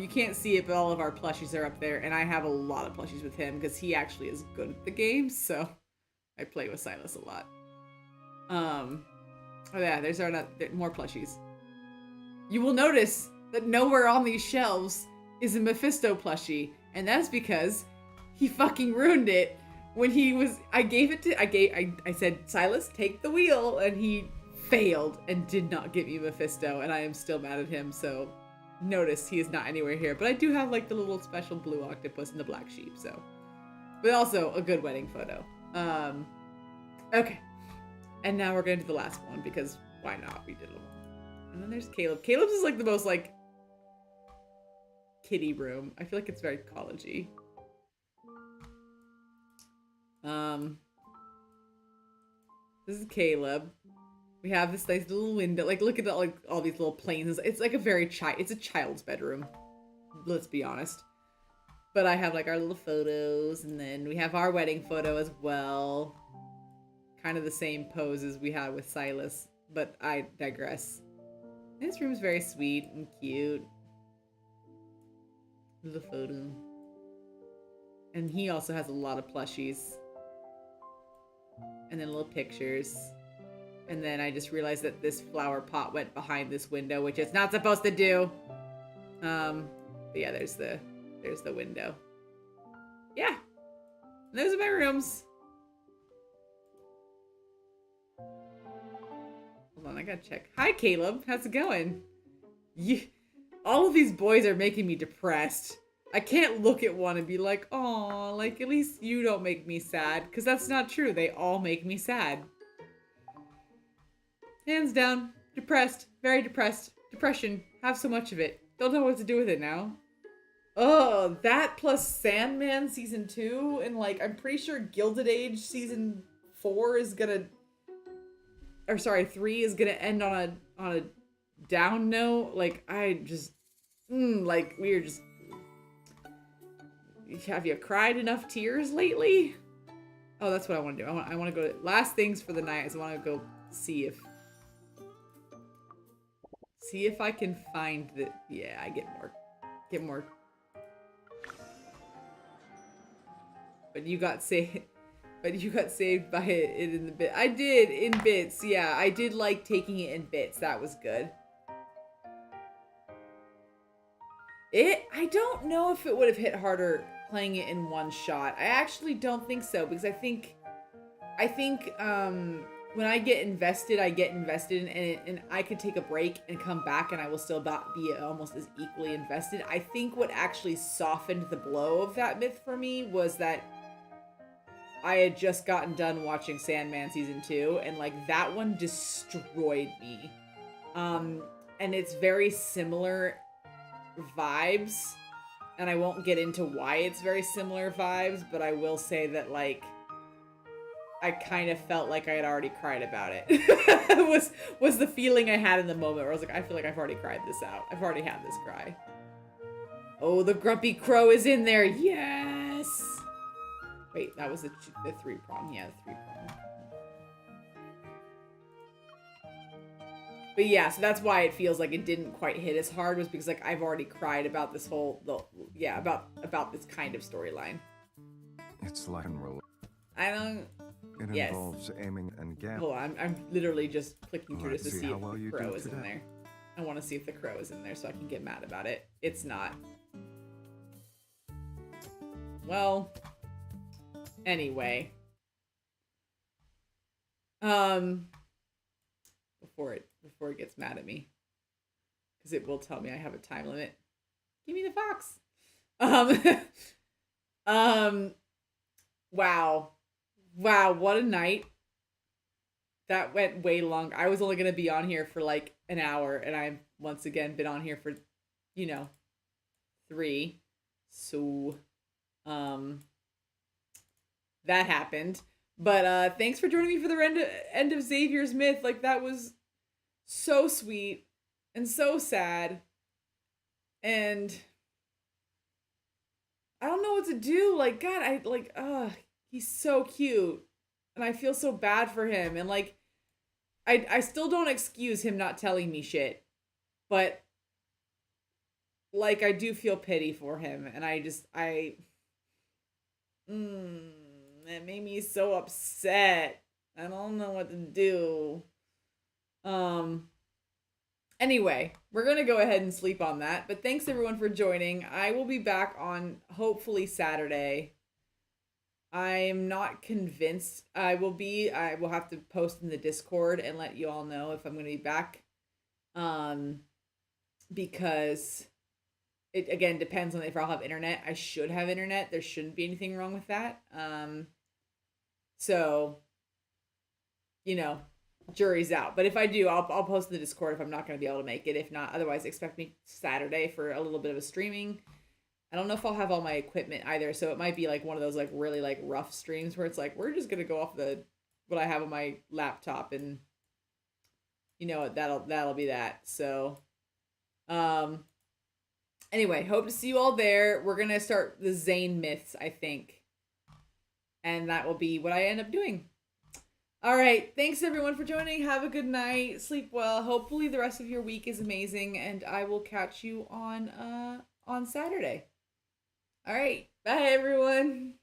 Speaker 1: You can't see it, but all of our plushies are up there, and I have a lot of plushies with him because he actually is good at the game, so I play with Silas a lot. Oh yeah, there's more plushies. You will notice that nowhere on these shelves is a Mephisto plushie, and that's because he fucking ruined it when I said, Silas, take the wheel, and he failed and did not give me Mephisto, and I am still mad at him, so notice he is not anywhere here. But I do have like the little special blue octopus and the black sheep, so. But also a good wedding photo. Okay. And now we're gonna do the last one because why not? We did it. And then there's Caleb. Caleb's is like the most like kiddie room. I feel like it's very collegey. This is Caleb. We have this nice little window. Like, look at all these little planes. It's like it's a child's bedroom. Let's be honest. But I have like our little photos, and then we have our wedding photo as well. Kind of the same pose as we had with Silas, but I digress. This room is very sweet and cute. Little photo. And he also has a lot of plushies. And then little pictures. And then I just realized that this flower pot went behind this window, which it's not supposed to do. But yeah, there's the window. Yeah. And those are my rooms. Hold on, I gotta check. Hi, Caleb. How's it going? All of these boys are making me depressed. I can't look at one and be like, "Aw, like at least you don't make me sad," because that's not true. They all make me sad. Hands down, depressed, very depressed. Depression, have so much of it. Don't know what to do with it now. Oh, that plus Sandman season 2, and like I'm pretty sure Gilded Age season 4 is gonna, or sorry, 3 is gonna end on a down note. Like I just, like we are just. Have you cried enough tears lately? Oh, that's what I want to do. I want to go. Last things for the night is I want to go see if I can find the. Yeah, I get more. But you got saved. But you got saved by it in the bit. I did in bits. Yeah, I did like taking it in bits. That was good. I don't know if it would have hit harder playing it in one shot. I actually don't think so, because I think when I get invested and I could take a break and come back and I will still be almost as equally invested. I think what actually softened the blow of that myth for me was that I had just gotten done watching Sandman season 2, and like that one destroyed me. And it's very similar vibes, and I won't get into why it's very similar vibes, but I will say that like I kind of felt like I had already cried about it. was the feeling I had in the moment where I was like, I feel like I've already cried this out. I've already had this cry. Oh, the grumpy crow is in there. Yes. Wait, that was the 3-prong. Yeah, the 3-prong. But yeah, so that's why it feels like it didn't quite hit as hard, was because like I've already cried about this whole about this kind of storyline.
Speaker 10: It's like
Speaker 1: I don't.
Speaker 10: It involves aiming and gambling.
Speaker 1: Hold on, I'm literally just clicking through
Speaker 10: Let's
Speaker 1: just to
Speaker 10: see
Speaker 1: see
Speaker 10: how
Speaker 1: if
Speaker 10: well
Speaker 1: the
Speaker 10: you
Speaker 1: crow
Speaker 10: do
Speaker 1: is in
Speaker 10: today.
Speaker 1: there. I want to see if the crow is in there so I can get mad about it. It's not. Well, anyway. Before it gets mad at me, because it will tell me I have a time limit. Give me the fox. Wow, what a night. That went way long. I was only gonna be on here for like an hour, and I've once again been on here for, 3. So, that happened. But thanks for joining me for the end of Xavier's Myth. Like, that was so sweet and so sad. And I don't know what to do. Like, God, he's so cute. And I feel so bad for him. And like, I still don't excuse him not telling me shit. But like, I do feel pity for him. And it made me so upset. I don't know what to do. Anyway, we're going to go ahead and sleep on that. But thanks everyone for joining. I will be back on hopefully Saturday. I am not convinced I will be. I will have to post in the Discord and let you all know if I'm going to be back. Because it, again, depends on if I'll have internet. I should have internet. There shouldn't be anything wrong with that. So, you know, jury's out. But if I do, I'll post in the Discord if I'm not going to be able to make it. If not, otherwise expect me Saturday for a little bit of a streaming. I don't know if I'll have all my equipment either, so it might be like one of those like really like rough streams where it's like we're just gonna go off what I have on my laptop, and you know that'll be that. So anyway, hope to see you all there. We're gonna start the Zane myths, I think, and that will be what I end up doing. All right, thanks everyone for joining. Have a good night, sleep well. Hopefully the rest of your week is amazing, and I will catch you on Saturday. All right, bye everyone.